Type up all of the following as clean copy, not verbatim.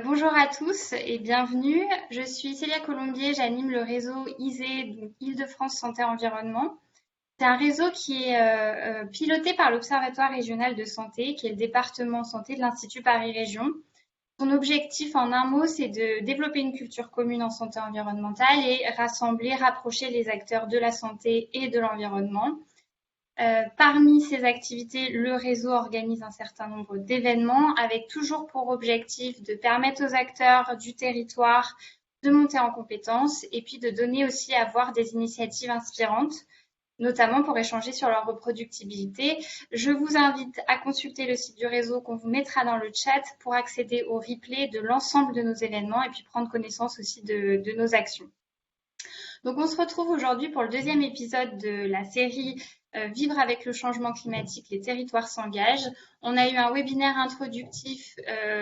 Bonjour à tous et bienvenue. Je suis Célia Colombier, j'anime le réseau ISE, donc Île-de-France Santé Environnement. C'est un réseau qui est piloté par l'Observatoire régional de santé, qui est le département santé de l'Institut Paris Région. Son objectif en un mot, c'est de développer une culture commune en santé environnementale et rassembler, rapprocher les acteurs de la santé et de l'environnement. Parmi ces activités, le réseau organise un certain nombre d'événements avec toujours pour objectif de permettre aux acteurs du territoire de monter en compétences et puis de donner aussi à voir des initiatives inspirantes, notamment pour échanger sur leur reproductibilité. Je vous invite à consulter le site du réseau qu'on vous mettra dans le chat pour accéder au replay de l'ensemble de nos événements et puis prendre connaissance aussi de nos actions. Donc on se retrouve aujourd'hui pour le deuxième épisode de la série Vivre avec le changement climatique, les territoires s'engagent. On a eu un webinaire introductif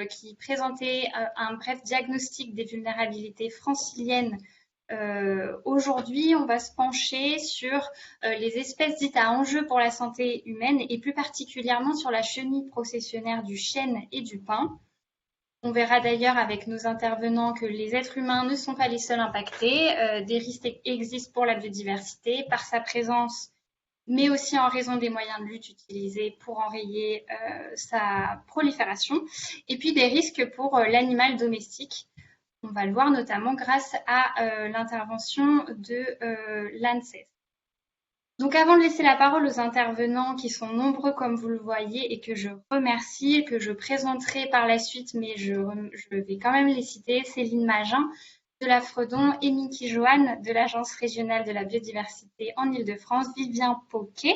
qui présentait un bref diagnostic des vulnérabilités franciliennes. Aujourd'hui, on va se pencher sur les espèces dites à enjeu pour la santé humaine et plus particulièrement sur la chenille processionnaire du chêne et du pin. On verra d'ailleurs avec nos intervenants que les êtres humains ne sont pas les seuls impactés. Des risques existent pour la biodiversité par sa présence, mais aussi en raison des moyens de lutte utilisés pour enrayer sa prolifération. Et puis des risques pour l'animal domestique. On va le voir notamment grâce à l'intervention de l'ANSES. Donc avant de laisser la parole aux intervenants qui sont nombreux comme vous le voyez et que je remercie, que je présenterai par la suite, mais je vais quand même les citer, Céline Magin de la Fredon, Émilie Joanne de l'Agence régionale de la biodiversité en Île-de-France, Vivien Pauquet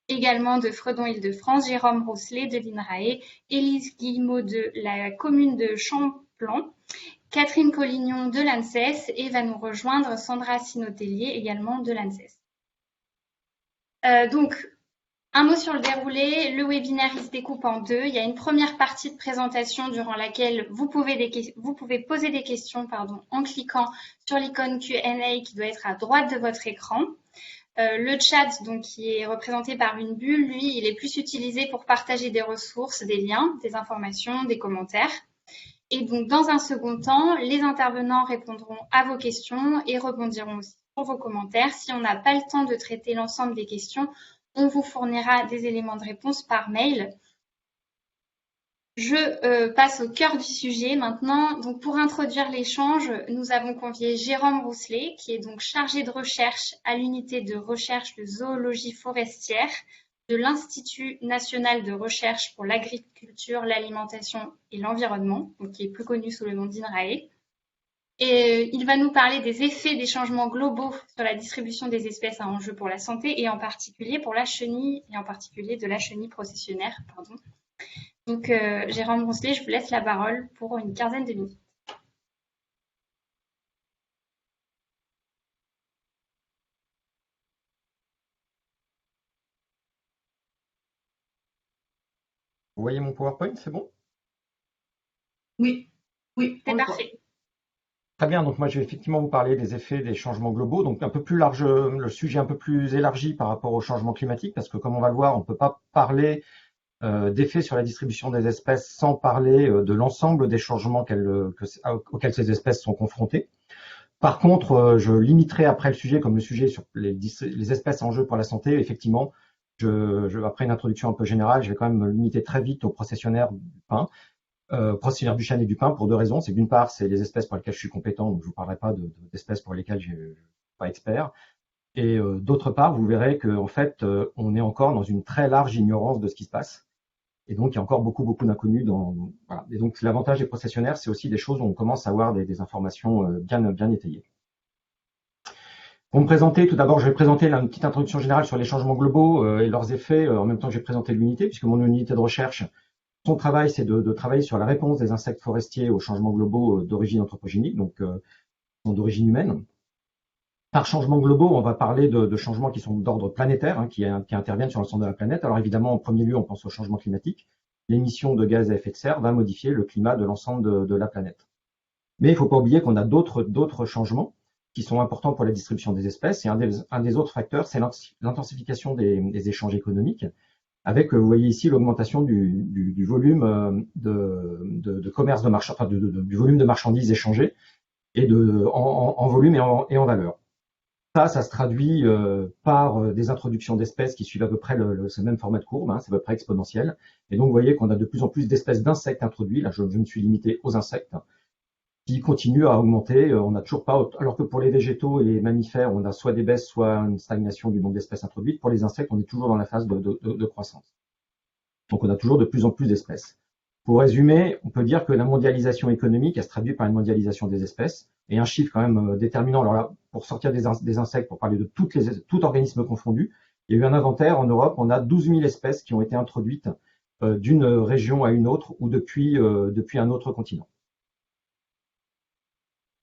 également de Fredon Île-de-France, Jérôme Rousselet de l'INRAE, Élise Guillemot de la commune de Champlan, Catherine Collignon de l'ANSES et va nous rejoindre Sandra Sinotellier également de l'ANSES. Donc, un mot sur le déroulé. Le webinaire il se découpe en deux. Il y a une première partie de présentation durant laquelle vous pouvez poser des questions en cliquant sur l'icône Q&A qui doit être à droite de votre écran. Le chat, donc, qui est représenté par une bulle, lui, il est plus utilisé pour partager des ressources, des liens, des informations, des commentaires. Et donc, dans un second temps, les intervenants répondront à vos questions et rebondiront aussi sur vos commentaires. Si on n'a pas le temps de traiter l'ensemble des questions, on vous fournira des éléments de réponse par mail. Je passe au cœur du sujet maintenant. Donc, pour introduire l'échange, nous avons convié Jérôme Rousselet, qui est donc chargé de recherche à l'unité de recherche de zoologie forestière de l'Institut national de recherche pour l'agriculture, l'alimentation et l'environnement, qui est plus connu sous le nom d'INRAE. Et il va nous parler des effets des changements globaux sur la distribution des espèces à enjeu pour la santé et en particulier pour la chenille, et en particulier de la chenille processionnaire. Donc, Jérôme Rousselet, je vous laisse la parole pour une quinzaine de minutes. Vous voyez mon PowerPoint, c'est bon? Oui, c'est parfait. Très bien, donc moi je vais effectivement vous parler des effets des changements globaux, donc un peu plus large, le sujet un peu plus élargi par rapport au changement climatique, parce que comme on va le voir, on ne peut pas parler d'effets sur la distribution des espèces sans parler de l'ensemble des changements auxquels ces espèces sont confrontées. Par contre, je limiterai après le sujet, comme le sujet sur les espèces en jeu pour la santé, effectivement, après une introduction un peu générale, je vais quand même me limiter très vite aux processionnaires du pain. Processionnaires du chêne et du pin pour deux raisons. C'est que d'une part, c'est les espèces pour lesquelles je suis compétent, donc je vous parlerai pas d'espèces pour lesquelles je suis pas expert. Et d'autre part, vous verrez qu'en fait, on est encore dans une très large ignorance de ce qui se passe. Et donc, il y a encore beaucoup d'inconnus voilà. Et donc, l'avantage des processionnaires, c'est aussi des choses où on commence à avoir des informations bien étayées. Pour me présenter, tout d'abord, je vais présenter une petite introduction générale sur les changements globaux et leurs effets, en même temps que je vais présenter l'unité, puisque mon unité de recherche, son travail, c'est de travailler sur la réponse des insectes forestiers aux changements globaux d'origine anthropogénique, donc d'origine humaine. Par changements globaux, on va parler de changements qui sont d'ordre planétaire, qui interviennent sur l'ensemble de la planète. Alors évidemment, en premier lieu, on pense au changement climatique. L'émission de gaz à effet de serre va modifier le climat de l'ensemble de la planète. Mais il ne faut pas oublier qu'on a d'autres changements qui sont importants pour la distribution des espèces. Et un des autres facteurs, c'est l'intensification des échanges économiques. avec, vous voyez ici, l'augmentation du volume de commerce de marchandises, enfin du volume de marchandises échangées et en volume et en valeur. Ça se traduit par des introductions d'espèces qui suivent à peu près ce même format de courbe, hein, c'est à peu près exponentiel. Et donc, vous voyez qu'on a de plus en plus d'espèces d'insectes introduits. Là, je me suis limité aux insectes, qui continuent à augmenter. On n'a toujours pas, alors que pour les végétaux et les mammifères, on a soit des baisses, soit une stagnation du nombre d'espèces introduites. Pour les insectes, on est toujours dans la phase de croissance. Donc, on a toujours de plus en plus d'espèces. Pour résumer, on peut dire que la mondialisation économique, elle se traduit par une mondialisation des espèces. Et un chiffre quand même déterminant, alors là, pour sortir des insectes, pour parler de tout organisme confondu, il y a eu un inventaire en Europe, on a 12 000 espèces qui ont été introduites d'une région à une autre ou depuis un autre continent.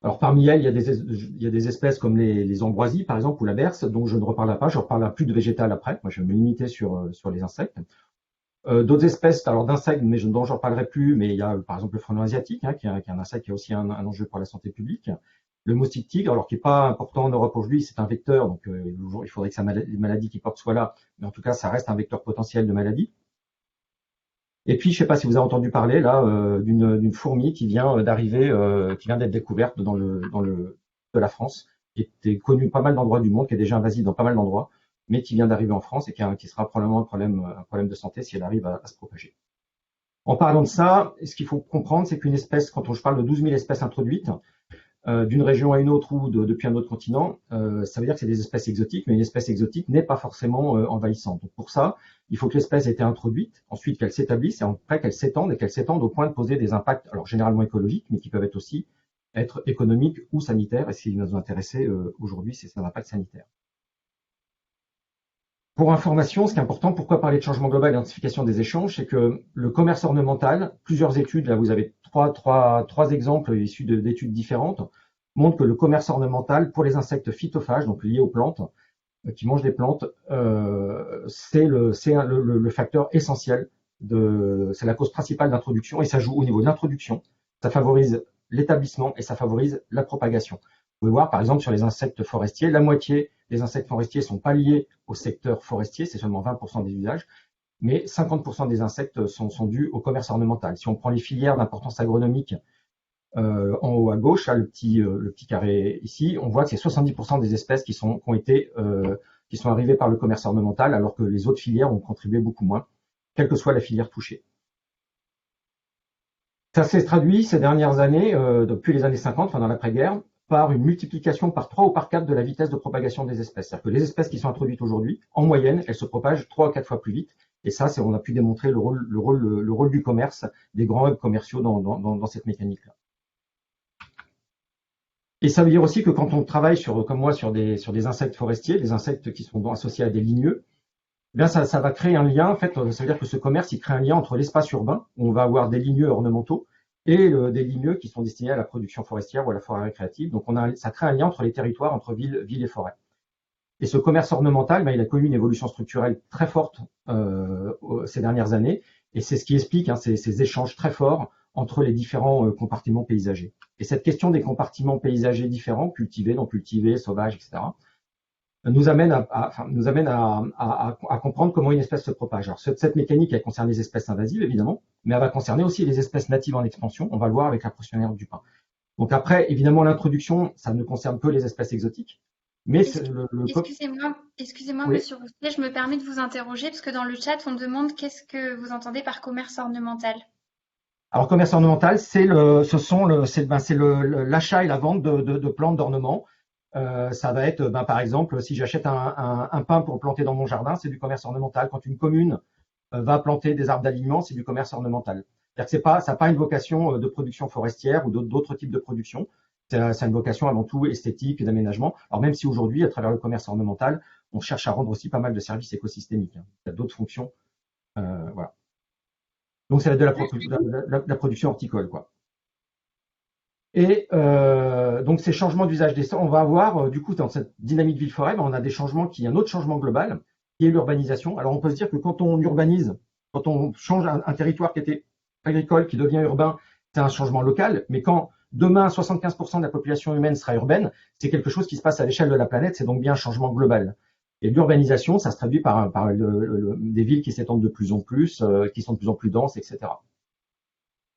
Alors parmi elles, il y a des espèces comme les ambroisies, par exemple, ou la berce, dont je ne reparlerai pas, je reparlerai plus de végétal après. Moi, je vais me limiter sur les insectes. D'autres espèces, alors d'insectes, mais dont je ne reparlerai plus, mais il y a par exemple le frelon asiatique, hein, qui est un insecte qui a aussi un enjeu pour la santé publique. Le moustique tigre, alors qui n'est pas important en Europe aujourd'hui, c'est un vecteur, donc il faudrait que les maladies qu'il porte soient là, mais en tout cas, ça reste un vecteur potentiel de maladie. Et puis, je ne sais pas si vous avez entendu parler là d'une fourmi qui vient d'arriver, qui vient d'être découverte de la France, qui était connue pas mal d'endroits du monde, qui est déjà invasive dans pas mal d'endroits, mais qui vient d'arriver en France et qui sera probablement un problème de santé si elle arrive à se propager. En parlant de ça, ce qu'il faut comprendre, c'est qu'une espèce, quand je parle de 12 000 espèces introduites, d'une région à une autre ou depuis un autre continent, ça veut dire que c'est des espèces exotiques, mais une espèce exotique n'est pas forcément envahissante. Donc pour ça, il faut que l'espèce ait été introduite, ensuite qu'elle s'établisse, et après qu'elle s'étende au point de poser des impacts, alors généralement écologiques, mais qui peuvent être aussi économiques ou sanitaires. Et ce qui nous intéresse aujourd'hui, c'est ces impacts sanitaires. Pour information, ce qui est important, pourquoi parler de changement global et d'identification des échanges, c'est que le commerce ornemental, plusieurs études, là vous avez trois exemples issus d'études différentes, montrent que le commerce ornemental pour les insectes phytophages, donc liés aux plantes, qui mangent des plantes, c'est le facteur essentiel, c'est la cause principale d'introduction, et ça joue au niveau de l'introduction, ça favorise l'établissement et ça favorise la propagation. Vous pouvez voir par exemple sur les insectes forestiers, la moitié des insectes forestiers ne sont pas liés au secteur forestier, c'est seulement 20% des usages, mais 50% des insectes sont dus au commerce ornemental. Si on prend les filières d'importance agronomique en haut à gauche, là, le petit carré ici, on voit que c'est 70% des espèces qui sont arrivées par le commerce ornemental, alors que les autres filières ont contribué beaucoup moins, quelle que soit la filière touchée. Ça s'est traduit ces dernières années, depuis les années 50, enfin dans l'après-guerre, par une multiplication par 3 ou par 4 de la vitesse de propagation des espèces. C'est-à-dire que les espèces qui sont introduites aujourd'hui, en moyenne, elles se propagent 3 ou 4 fois plus vite. Et ça, on a pu démontrer le rôle du commerce, des grands hubs commerciaux dans cette mécanique-là. Et ça veut dire aussi que quand on travaille comme moi sur des insectes forestiers, des insectes qui sont associés à des ligneux, eh bien ça va créer un lien. En fait, ça veut dire que ce commerce, il crée un lien entre l'espace urbain, où on va avoir des ligneux ornementaux, et des ligneux qui sont destinés à la production forestière ou à la forêt récréative. Donc ça crée un lien entre les territoires, entre ville et forêt. Et ce commerce ornemental, il a connu une évolution structurelle très forte ces dernières années, et c'est ce qui explique ces échanges très forts entre les différents compartiments paysagers. Et cette question des compartiments paysagers différents, cultivés, non cultivés, sauvages, etc., nous amène à comprendre comment une espèce se propage. Alors, cette mécanique, elle concerne les espèces invasives, évidemment, mais elle va concerner aussi les espèces natives en expansion. On va le voir avec la processionnaire du pin. Donc après, évidemment, l'introduction, ça ne concerne que les espèces exotiques. Mais Excusez-moi, oui. Monsieur Rousselet, je me permets de vous interroger, parce que dans le chat, on demande qu'est-ce que vous entendez par commerce ornemental. Alors, commerce ornemental, c'est l'achat et la vente de plantes d'ornement. Ça va être, par exemple, si j'achète un pin pour planter dans mon jardin, c'est du commerce ornemental. Quand une commune va planter des arbres d'alignement, c'est du commerce ornemental. C'est-à-dire que ça n'a pas une vocation de production forestière ou d'autres types de production. C'est une vocation avant tout esthétique et d'aménagement. Alors même si aujourd'hui, à travers le commerce ornemental, on cherche à rendre aussi pas mal de services écosystémiques. Il y a d'autres fonctions. Voilà. Donc ça va être de la production horticole, quoi. Et donc ces changements d'usage des sols, on va avoir du coup dans cette dynamique ville-forêt, on a des changements un autre changement global qui est l'urbanisation. Alors on peut se dire que quand on urbanise, quand on change un territoire qui était agricole, qui devient urbain, c'est un changement local, mais quand demain 75% de la population humaine sera urbaine, c'est quelque chose qui se passe à l'échelle de la planète, c'est donc bien un changement global. Et l'urbanisation, ça se traduit par des villes qui s'étendent de plus en plus, qui sont de plus en plus denses, etc.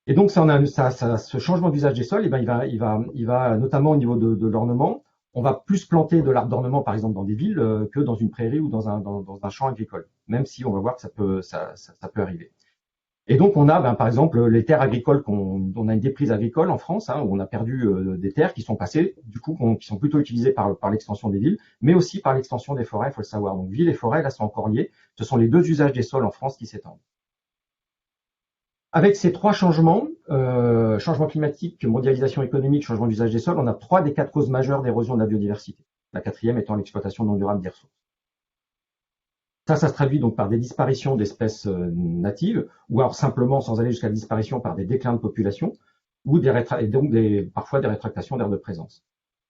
Et donc, ce changement d'usage des sols, eh ben, il va notamment au niveau de l'ornement. On va plus planter de l'arbre d'ornement, par exemple, dans des villes que dans une prairie ou dans un champ agricole, même si on va voir que ça peut arriver. Et donc, on a, par exemple, les terres agricoles, on a une déprise agricole en France, où on a perdu des terres qui sont passées, du coup, qui sont plutôt utilisées par l'extension des villes, mais aussi par l'extension des forêts, il faut le savoir. Donc, villes et forêts, là, sont encore liées. Ce sont les deux usages des sols en France qui s'étendent. Avec ces trois changements, changement climatique, mondialisation économique, changement d'usage des sols, on a 3 des 4 causes majeures d'érosion de la biodiversité. La 4e étant l'exploitation non durable des ressources. Ça se traduit donc par des disparitions d'espèces natives, ou alors simplement, sans aller jusqu'à la disparition, par des déclins de population, ou parfois des rétractations d'aires de présence.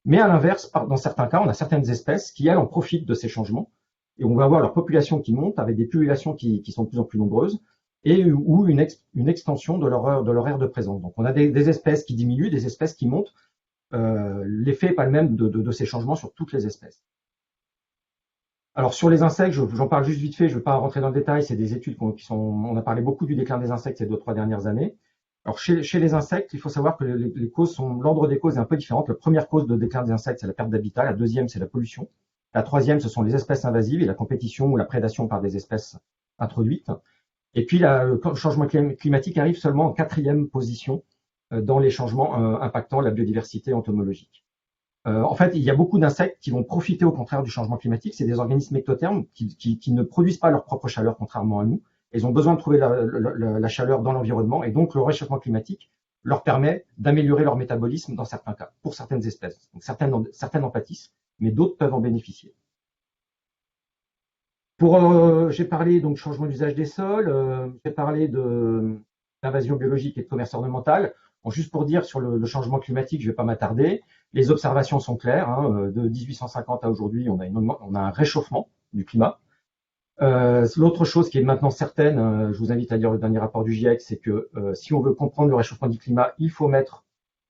Mais à l'inverse, dans certains cas, on a certaines espèces qui, elles, en profitent de ces changements, et on va avoir leur population qui monte avec des populations qui sont de plus en plus nombreuses, ou une extension de leur aire de présence. Donc on a des espèces qui diminuent, des espèces qui montent. L'effet n'est pas le même de ces changements sur toutes les espèces. Alors sur les insectes, j'en parle juste vite fait, je ne vais pas rentrer dans le détail, c'est des études on a parlé beaucoup du déclin des insectes ces 2-3 dernières années. Alors chez les insectes, il faut savoir que les causes l'ordre des causes est un peu différent. La première cause de déclin des insectes, c'est la perte d'habitat. La deuxième, c'est la pollution. La troisième, ce sont les espèces invasives et la compétition ou la prédation par des espèces introduites. Et puis le changement climatique arrive seulement en 4e position dans les changements impactant la biodiversité entomologique. En fait, il y a beaucoup d'insectes qui vont profiter au contraire du changement climatique. C'est des organismes ectothermes qui ne produisent pas leur propre chaleur, contrairement à nous. Ils ont besoin de trouver la chaleur dans l'environnement, et donc le réchauffement climatique leur permet d'améliorer leur métabolisme dans certains cas, pour certaines espèces. Donc certaines en pâtissent, mais d'autres peuvent en bénéficier. J'ai parlé donc changement d'usage des sols, j'ai parlé d'invasion biologique et de commerce ornemental. Bon, juste pour dire sur le changement climatique, je ne vais pas m'attarder. Les observations sont claires. De 1850 à aujourd'hui, on a un réchauffement du climat. L'autre chose qui est maintenant certaine, je vous invite à lire le dernier rapport du GIEC, c'est que si on veut comprendre le réchauffement du climat, il faut mettre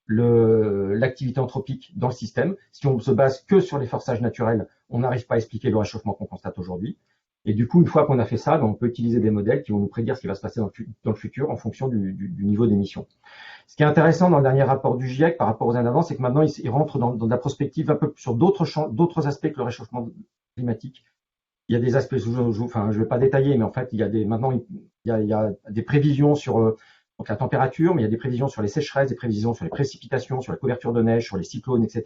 l'activité anthropique dans le système. Si on se base que sur les forçages naturels, on n'arrive pas à expliquer le réchauffement qu'on constate aujourd'hui. Et du coup, une fois qu'on a fait ça, on peut utiliser des modèles qui vont nous prédire ce qui va se passer dans le futur en fonction du niveau d'émission. Ce qui est intéressant dans le dernier rapport du GIEC par rapport aux années d'avant, c'est que maintenant, il rentre dans de la prospective un peu sur d'autres aspects que le réchauffement climatique. Il y a des aspects, je ne vais pas détailler, mais en fait, maintenant, il y a des prévisions sur donc la température, mais il y a des prévisions sur les sécheresses, des prévisions sur les précipitations, sur la couverture de neige, sur les cyclones, etc.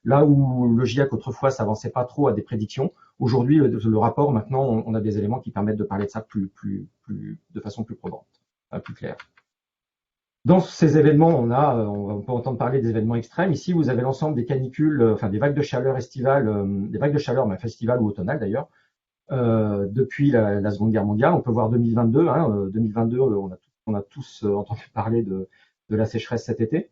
Là où le GIEC autrefois s'avançait pas trop à des prédictions, aujourd'hui le rapport maintenant on a des éléments qui permettent de parler de ça de façon plus probante, plus claire. Dans ces événements, on peut entendre parler des événements extrêmes. Ici, vous avez l'ensemble des canicules, des vagues de chaleur estivales, des vagues de chaleur, mais estivales ou automnales d'ailleurs, depuis la Seconde Guerre mondiale. On peut voir 2022. 2022, on a tous entendu parler de la sécheresse cet été.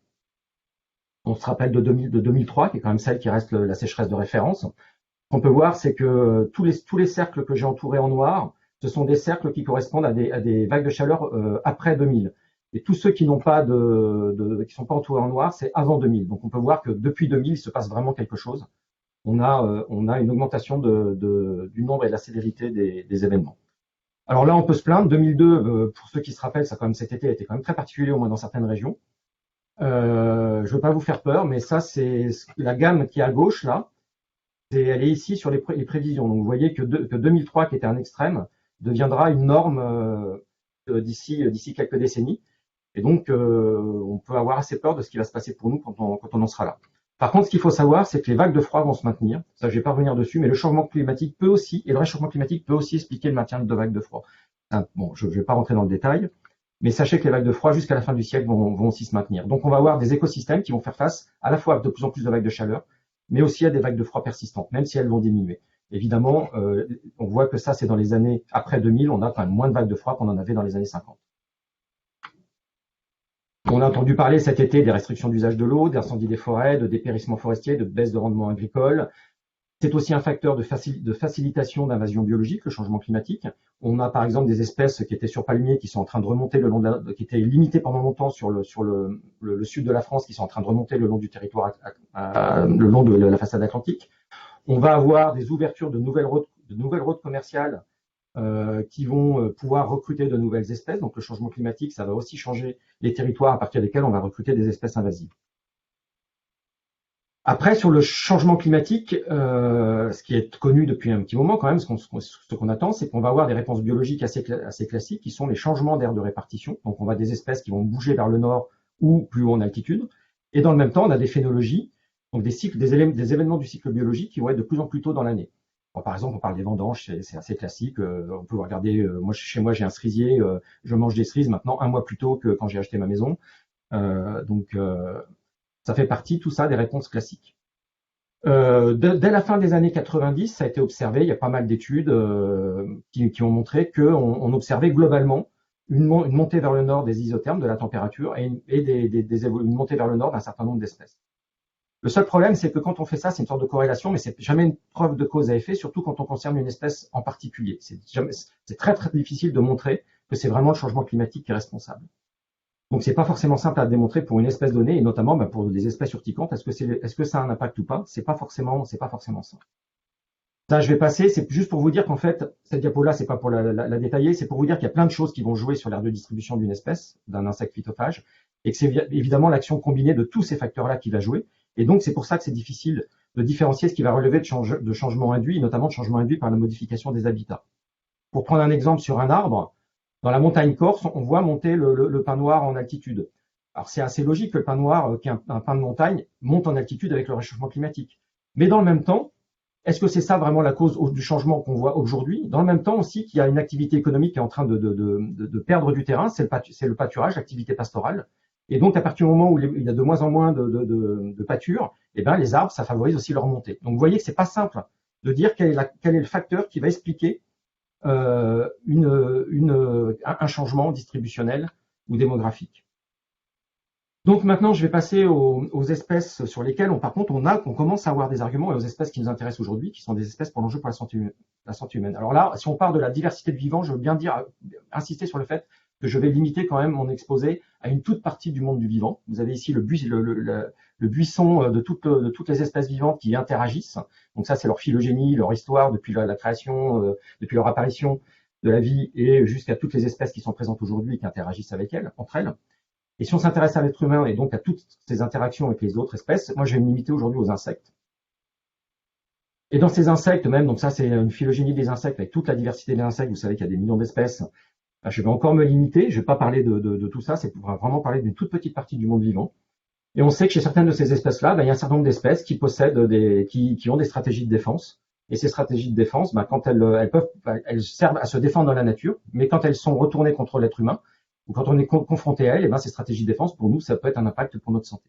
On se rappelle de 2003, qui est quand même celle qui reste la sécheresse de référence. Ce qu'on peut voir, c'est que tous les cercles que j'ai entourés en noir, ce sont des cercles qui correspondent à des vagues de chaleur après 2000. Et tous ceux qui n'ont pas qui sont pas entourés en noir, c'est avant 2000. Donc on peut voir que depuis 2000, il se passe vraiment quelque chose. On a une augmentation du nombre et de la sévérité des événements. Alors là, on peut se plaindre. 2002, pour ceux qui se rappellent, cet été a été quand même très particulier, au moins dans certaines régions. Je ne veux pas vous faire peur, mais ça, c'est la gamme qui est à gauche là. Elle est ici sur les prévisions. Donc vous voyez que 2003, qui était un extrême, deviendra une norme d'ici quelques décennies. Et donc, on peut avoir assez peur de ce qui va se passer pour nous quand on en sera là. Par contre, ce qu'il faut savoir, c'est que les vagues de froid vont se maintenir. Ça, je vais pas revenir dessus, mais le changement climatique peut aussi, et le réchauffement climatique peut aussi expliquer le maintien de vagues de froid. Bon, je vais pas rentrer dans le détail, mais sachez que les vagues de froid, jusqu'à la fin du siècle, vont aussi se maintenir. Donc, on va avoir des écosystèmes qui vont faire face à la fois à de plus en plus de vagues de chaleur, mais aussi à des vagues de froid persistantes, même si elles vont diminuer. Évidemment, on voit que ça, c'est dans les années après 2000, on a quand même moins de vagues de froid qu'on en avait dans les années 50. On a entendu parler cet été des restrictions d'usage de l'eau, d'incendie des forêts, de dépérissement forestier, de baisse de rendement agricole. C'est aussi un facteur de facilitation d'invasion biologique, le changement climatique. On a par exemple des espèces qui étaient sur palmiers qui sont en train de remonter qui étaient limitées pendant longtemps sur le sud de la France, qui sont en train de remonter le long du territoire, le long de la façade atlantique. On va avoir des ouvertures de nouvelles routes nouvelles routes commerciales qui vont pouvoir recruter de nouvelles espèces. Donc le changement climatique, ça va aussi changer les territoires à partir desquels on va recruter des espèces invasives. Après, sur le changement climatique, ce qui est connu depuis un petit moment quand même, ce qu'on attend, c'est qu'on va avoir des réponses biologiques assez classiques, qui sont les changements d'aire de répartition. Donc on va des espèces qui vont bouger vers le nord ou plus haut en altitude. Et dans le même temps, on a des phénologies, donc des événements du cycle biologique qui vont être de plus en plus tôt dans l'année. Par exemple, on parle des vendanges, c'est assez classique. On peut regarder, chez moi, j'ai un cerisier, je mange des cerises maintenant 1 mois plus tôt que quand j'ai acheté ma maison. Ça fait partie, tout ça, des réponses classiques. Dès la fin des années 90, ça a été observé, il y a pas mal d'études qui ont montré qu'on observait globalement une montée vers le nord des isothermes, de la température, et une montée vers le nord d'un certain nombre d'espèces. Le seul problème, c'est que quand on fait ça, c'est une sorte de corrélation, mais c'est jamais une preuve de cause à effet, surtout quand on concerne une espèce en particulier. C'est très très difficile de montrer que c'est vraiment le changement climatique qui est responsable. Donc c'est pas forcément simple à démontrer pour une espèce donnée, et notamment pour des espèces urticantes. Est-ce que ça a un impact ou pas? C'est pas forcément simple. Ça, je vais passer. C'est juste pour vous dire qu'en fait, cette diapo-là, c'est pas pour la détailler, c'est pour vous dire qu'il y a plein de choses qui vont jouer sur l'aire de distribution d'une espèce, d'un insecte phytophage, et que c'est évidemment l'action combinée de tous ces facteurs-là qui va jouer. Et donc c'est pour ça que c'est difficile de différencier ce qui va relever de changements induits, notamment de changements induits par la modification des habitats. Pour prendre un exemple sur un arbre, dans la montagne corse, on voit monter le pin noir en altitude. Alors c'est assez logique que le pin noir, qui est un pin de montagne, monte en altitude avec le réchauffement climatique. Mais dans le même temps, est-ce que c'est ça vraiment la cause du changement qu'on voit aujourd'hui? Dans le même temps aussi qu'il y a une activité économique qui est en train de perdre du terrain, c'est le pâturage, l'activité pastorale. Et donc à partir du moment où il y a de moins en moins de pâture, eh ben les arbres, ça favorise aussi leur montée. Donc vous voyez que c'est pas simple de dire quel est le facteur qui va expliquer un changement distributionnel ou démographique. Donc maintenant, je vais passer aux espèces sur lesquelles on commence à avoir des arguments, et aux espèces qui nous intéressent aujourd'hui, qui sont des espèces pour l'enjeu pour la santé humaine. Alors là, si on part de la diversité de vivants, je veux bien insister sur le fait que je vais limiter quand même mon exposé à une toute partie du monde du vivant. Vous avez ici le buisson de toutes les espèces vivantes qui interagissent. Donc ça, c'est leur phylogénie, leur histoire depuis la création, depuis leur apparition de la vie, et jusqu'à toutes les espèces qui sont présentes aujourd'hui et qui interagissent entre elles. Et si on s'intéresse à l'être humain et donc à toutes ces interactions avec les autres espèces, moi je vais me limiter aujourd'hui aux insectes. Et dans ces insectes même, donc ça c'est une phylogénie des insectes avec toute la diversité des insectes, vous savez qu'il y a des millions d'espèces. Je vais encore me limiter, je ne vais pas parler de tout ça, c'est pour vraiment parler d'une toute petite partie du monde vivant. Et on sait que chez certaines de ces espèces-là, il y a un certain nombre d'espèces qui possèdent qui ont des stratégies de défense. Et ces stratégies de défense, quand elles servent à se défendre dans la nature, mais quand elles sont retournées contre l'être humain, ou quand on est confronté à elles, ces stratégies de défense, pour nous, ça peut être un impact pour notre santé.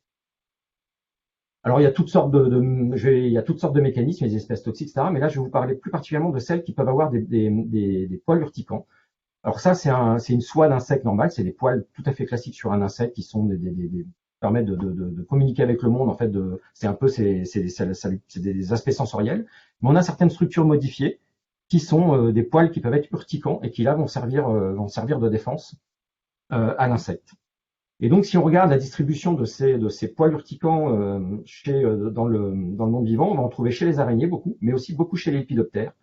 Alors, il y a toutes sortes de mécanismes, les espèces toxiques, etc. Mais là, je vais vous parler plus particulièrement de celles qui peuvent avoir des poils urticants. Alors ça, c'est une soie d'insecte normale, c'est des poils tout à fait classiques sur un insecte qui sont permettent de communiquer avec le monde. En fait, c'est des aspects sensoriels. Mais on a certaines structures modifiées qui sont des poils qui peuvent être urticants et qui là vont servir de défense à l'insecte. Et donc, si on regarde la distribution de ces poils urticants dans le monde vivant, on va en trouver chez les araignées beaucoup, mais aussi beaucoup chez les lépidoptères.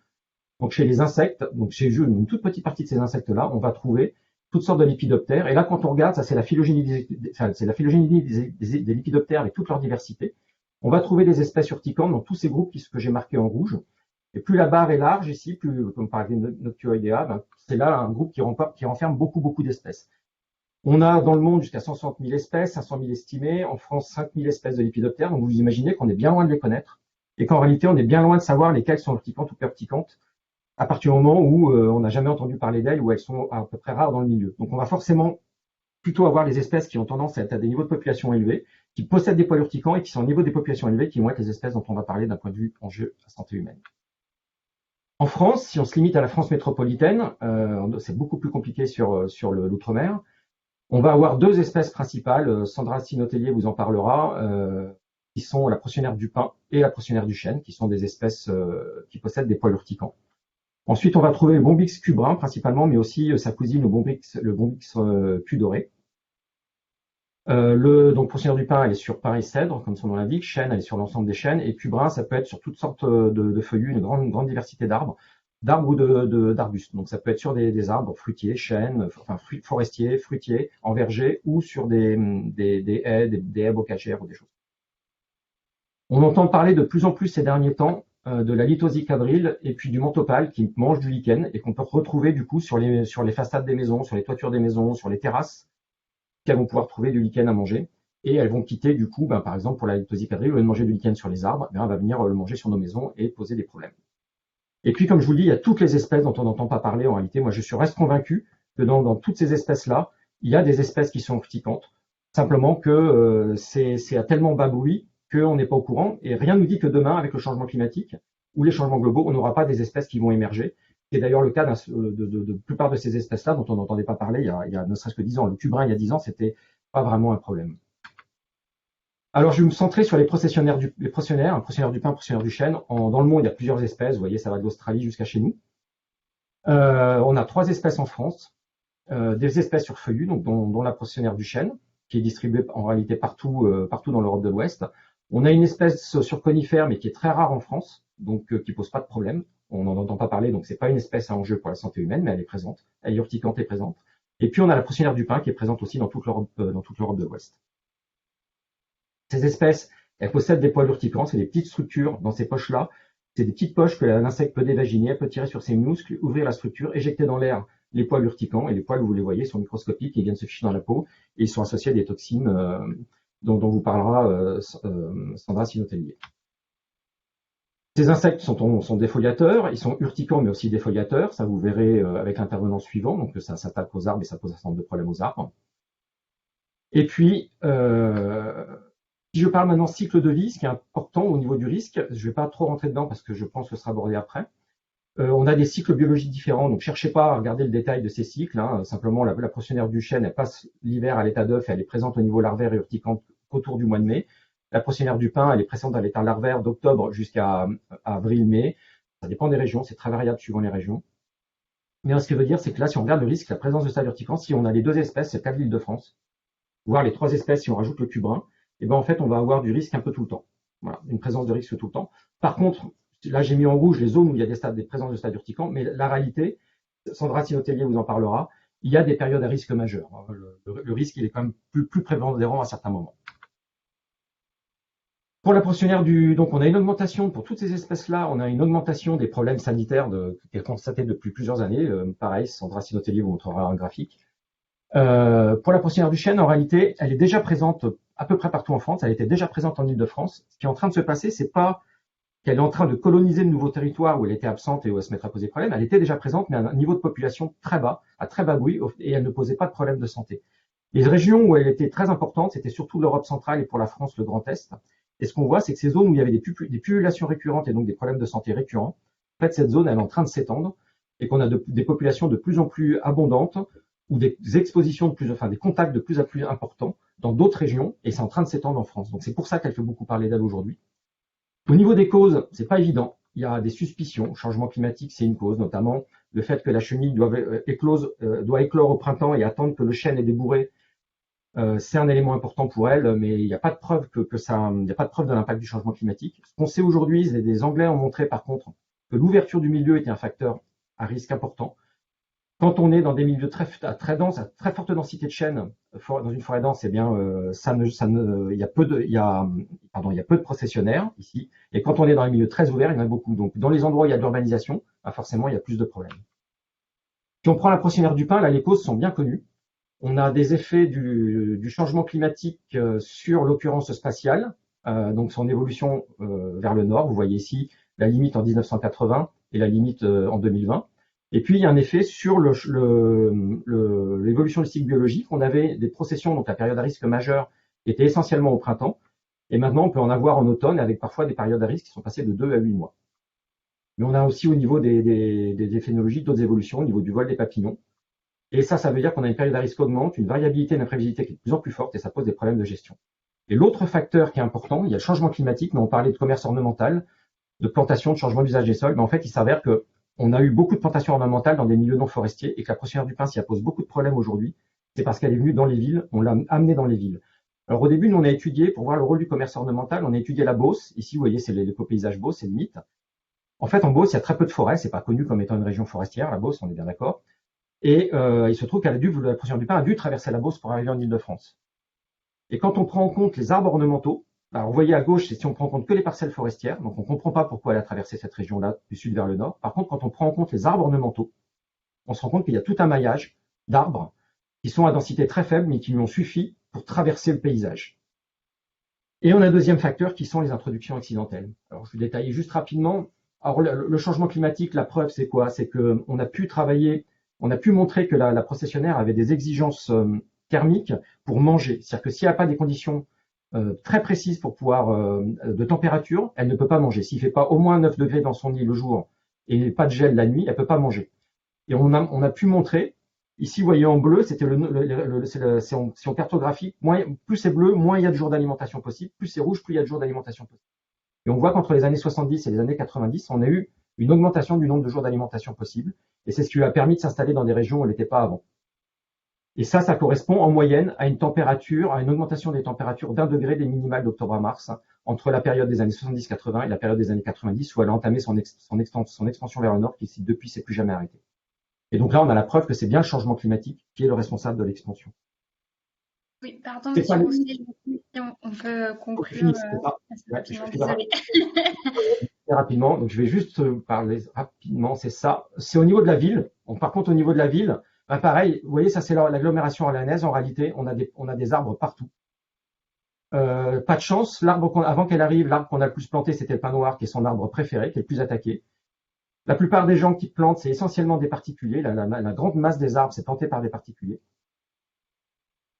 Donc chez les insectes, donc chez une toute petite partie de ces insectes-là, on va trouver toutes sortes de lépidoptères. Et là, quand on regarde, ça c'est la phylogénie des lépidoptères avec toute leur diversité. On va trouver des espèces urticantes dans tous ces groupes que j'ai marqués en rouge. Et plus la barre est large ici, comme par exemple Noctuoidea, c'est là un groupe qui renferme beaucoup d'espèces. On a dans le monde jusqu'à 160 000 espèces, 500 000 estimées, en France 5 000 espèces de lépidoptères. Donc vous imaginez qu'on est bien loin de les connaître et qu'en réalité on est bien loin de savoir lesquelles sont urticantes ou peu urticantes, à partir du moment où on n'a jamais entendu parler d'elles, ou elles sont à peu près rares dans le milieu. Donc on va forcément plutôt avoir les espèces qui ont tendance à être à des niveaux de population élevés, qui possèdent des poils urticants et qui sont au niveau des populations élevées, qui vont être les espèces dont on va parler d'un point de vue enjeu à santé humaine. En France, si on se limite à la France métropolitaine, c'est beaucoup plus compliqué sur l'outre-mer. On va avoir 2 espèces principales, Sandra Sinotellier vous en parlera, qui sont la processionnaire du pin et la processionnaire du chêne, qui sont des espèces qui possèdent des poils urticants. Ensuite, on va trouver le Bombyx cubrun principalement, mais aussi sa cousine, le Bombyx cul doré. Donc, processionnaire du pin, elle est sur pin et cèdre, comme son nom l'indique. Chêne, elle est sur l'ensemble des chênes. Et cubrun, ça peut être sur toutes sortes de feuillus, une grande diversité d'arbres. d'arbres ou d'arbustes. Donc ça peut être sur des arbres fruitiers, chênes, enfin forestiers, fruitiers, en verger, ou sur des haies, des haies bocagères ou des choses. On entend parler de plus en plus ces derniers temps de la lithosie quadrille et puis du mentopale qui mange du lichen et qu'on peut retrouver du coup sur les façades des maisons, sur les toitures des maisons, sur les terrasses, qu'elles vont pouvoir trouver du lichen à manger. Et elles vont quitter du coup, par exemple pour la lithosie quadrille, au lieu de manger du lichen sur les arbres, elle va venir le manger sur nos maisons et poser des problèmes. Et puis comme je vous le dis, il y a toutes les espèces dont on n'entend pas parler en réalité. Moi je reste convaincu que dans toutes ces espèces-là, il y a des espèces qui sont urticantes. Simplement que c'est à tellement bas bruit qu'on n'est pas au courant, et rien ne nous dit que demain, avec le changement climatique ou les changements globaux, on n'aura pas des espèces qui vont émerger. C'est d'ailleurs le cas de plupart de ces espèces-là dont on n'entendait pas parler il y a ne serait-ce que 10 ans. Le cubrin, il y a 10 ans, c'était pas vraiment un problème. Alors, je vais me centrer sur les processionnaires du pin, processionnaire du chêne. Dans le monde, il y a plusieurs espèces. Vous voyez, ça va de l'Australie jusqu'à chez nous. On a 3 espèces en France, des espèces sur feuillus, donc dont la processionnaire du chêne, qui est distribuée en réalité partout dans l'Europe de l'Ouest. On a une espèce sur conifère, mais qui est très rare en France, donc qui pose pas de problème. On n'en entend pas parler, donc c'est pas une espèce à enjeu pour la santé humaine, mais elle est présente. Elle est urticante et présente. Et puis on a la processionnaire du pin qui est présente aussi dans toute l'Europe de l'Ouest. Ces espèces, elles possèdent des poils urticants, c'est des petites structures dans ces poches-là. C'est des petites poches que l'insecte peut dévaginer, elle peut tirer sur ses muscles, ouvrir la structure, éjecter dans l'air les poils urticants. Et les poils, vous les voyez, sont microscopiques, ils viennent se ficher dans la peau et ils sont associés à des toxines dont vous parlera Sandra Sinotellier. Ces insectes sont défoliateurs, ils sont urticants mais aussi défoliateurs, ça vous verrez avec l'intervenant suivant, donc ça s'attaque aux arbres et ça pose un certain nombre de problèmes aux arbres. Et puis, si je parle maintenant cycle de vie, ce qui est important au niveau du risque, je ne vais pas trop rentrer dedans parce que je pense que ce sera abordé après. On a des cycles biologiques différents, donc cherchez pas à regarder le détail de ces cycles. Simplement, la processionnaire du chêne, elle passe l'hiver à l'état d'œuf, elle est présente au niveau larvaire et urticante qu'autour du mois de mai. La processionnaire du pin, elle est présente à l'état larvaire d'octobre jusqu'à avril-mai. Ça dépend des régions, c'est très variable suivant les régions. Mais ce qui veut dire, c'est que là, si on regarde le risque, la présence de stade urticant, si on a les 2 espèces, c'est le cas de l'Île-de-France, voire les 3 espèces si on rajoute le cubrin, et en fait, on va avoir du risque un peu tout le temps. Voilà, une présence de risque tout le temps. Par contre, là, j'ai mis en rouge les zones où il y a des présences de stades urticants, mais la réalité, Sandra Sinotellier vous en parlera, il y a des périodes à risque majeur. Le risque, il est quand même plus prépondérant à certains moments. Pour la processionnaire donc on a une augmentation, pour toutes ces espèces-là, on a une augmentation des problèmes sanitaires qui est constatée depuis plusieurs années. Pareil, Sandra Sinotellier vous montrera un graphique. Pour la processionnaire du chêne, en réalité, elle est déjà présente à peu près partout en France. Elle était déjà présente en Île-de-France. Ce qui est en train de se passer, c'est pas qu'elle est en train de coloniser de nouveaux territoires où elle était absente et où elle se mettrait à poser problème. Elle était déjà présente, mais à un niveau de population très bas, à très bas bruit, et elle ne posait pas de problème de santé. Les régions où elle était très importante, c'était surtout l'Europe centrale et pour la France, le Grand Est. Et ce qu'on voit, c'est que ces zones où il y avait des pullulations récurrentes et donc des problèmes de santé récurrents, en fait, cette zone, elle est en train de s'étendre et qu'on a des populations de plus en plus abondantes ou des expositions des contacts de plus en plus importants dans d'autres régions, et c'est en train de s'étendre en France. Donc c'est pour ça qu'elle fait beaucoup parler d'elle aujourd'hui. Au niveau des causes, c'est pas évident. Il y a des suspicions. Changement climatique, c'est une cause, notamment le fait que la chenille doit éclore au printemps et attendre que le chêne ait débourré. C'est un élément important pour elle, mais il n'y a pas de preuve il n'y a pas de preuve de l'impact du changement climatique. Ce qu'on sait aujourd'hui, des Anglais ont montré par contre que l'ouverture du milieu était un facteur à risque important. Quand on est dans des milieux très denses, à très forte densité de chênes, dans une forêt dense, eh bien, il y a peu de processionnaires ici. Et quand on est dans les milieux très ouverts, il y en a beaucoup. Donc, dans les endroits où il y a de l'urbanisation, forcément, il y a plus de problèmes. Si on prend la processionnaire du pin, là, les causes sont bien connues. On a des effets du changement climatique sur l'occurrence spatiale, donc son évolution vers le nord. Vous voyez ici la limite en 1980 et la limite en 2020. Et puis, il y a un effet sur l'évolution du cycle biologique. On avait des processions, donc la période à risque majeure, qui était essentiellement au printemps. Et maintenant, on peut en avoir en automne, avec parfois des périodes à risque qui sont passées de 2 à 8 mois. Mais on a aussi au niveau des phénologies d'autres évolutions, au niveau du vol des papillons. Et ça veut dire qu'on a une période à risque augmente, une variabilité d'imprévisibilité qui est de plus en plus forte, et ça pose des problèmes de gestion. Et l'autre facteur qui est important, il y a le changement climatique, mais on parlait de commerce ornemental, de plantation, de changement d'usage des sols, mais en fait, il s'avère que on a eu beaucoup de plantations ornementales dans des milieux non forestiers et que la processionnaire du pin, si elle pose beaucoup de problèmes aujourd'hui, c'est parce qu'elle est venue dans les villes, on l'a amenée dans les villes. Alors au début, nous on a étudié, pour voir le rôle du commerce ornemental, on a étudié la Beauce. Ici, vous voyez, c'est l'éco-paysage Beauce, c'est le mythe. En fait, en Beauce, il y a très peu de forêts, c'est pas connu comme étant une région forestière, la Beauce, on est bien d'accord. Et il se trouve la procédure du pin a dû traverser la Beauce pour arriver en Île-de-France. Et quand on prend en compte les arbres ornementaux, alors vous voyez à gauche, c'est si on prend en compte que les parcelles forestières, donc on ne comprend pas pourquoi elle a traversé cette région-là du sud vers le nord. Par contre, quand on prend en compte les arbres ornementaux, on se rend compte qu'il y a tout un maillage d'arbres qui sont à densité très faible, mais qui lui ont suffi pour traverser le paysage. Et on a un deuxième facteur qui sont les introductions accidentelles. Alors, je vais détailler juste rapidement. Alors, le changement climatique, la preuve, c'est quoi? C'est qu'on a pu travailler, on a pu montrer que la processionnaire avait des exigences thermiques pour manger. C'est-à-dire que s'il n'y a pas des conditions très précises pour pouvoir, de température, elle ne peut pas manger. S'il ne fait pas au moins 9 degrés dans son nid le jour et pas de gel la nuit, elle ne peut pas manger. Et on a pu montrer, ici vous voyez en bleu, c'était si on cartographie, plus c'est bleu, moins il y a de jours d'alimentation possible, plus c'est rouge, plus il y a de jours d'alimentation possible. Et on voit qu'entre les années 70 et les années 90, on a eu une augmentation du nombre de jours d'alimentation possible, et c'est ce qui lui a permis de s'installer dans des régions où elle n'était pas avant. Et ça correspond en moyenne à une augmentation des températures d'1 degré des minimales d'octobre à mars, entre la période des années 70-80 et la période des années 90, où elle a entamé son expansion vers le nord, qui depuis s'est plus jamais arrêtée. Et donc là, on a la preuve que c'est bien le changement climatique qui est le responsable de l'expansion. Oui, pardon, monsieur Rousselet, on peut conclure assez rapidement, désolé. Rapidement, donc je vais juste parler rapidement, c'est ça. C'est au niveau de la ville. Par contre, au niveau de la ville, pareil, vous voyez, ça c'est l'agglomération orléanaise. En réalité, on a des arbres partout. Pas de chance, avant qu'elle arrive, l'arbre qu'on a le plus planté, c'était le pin noir, qui est son arbre préféré, qui est le plus attaqué. La plupart des gens qui plantent, c'est essentiellement des particuliers. La grande masse des arbres, c'est planté par des particuliers.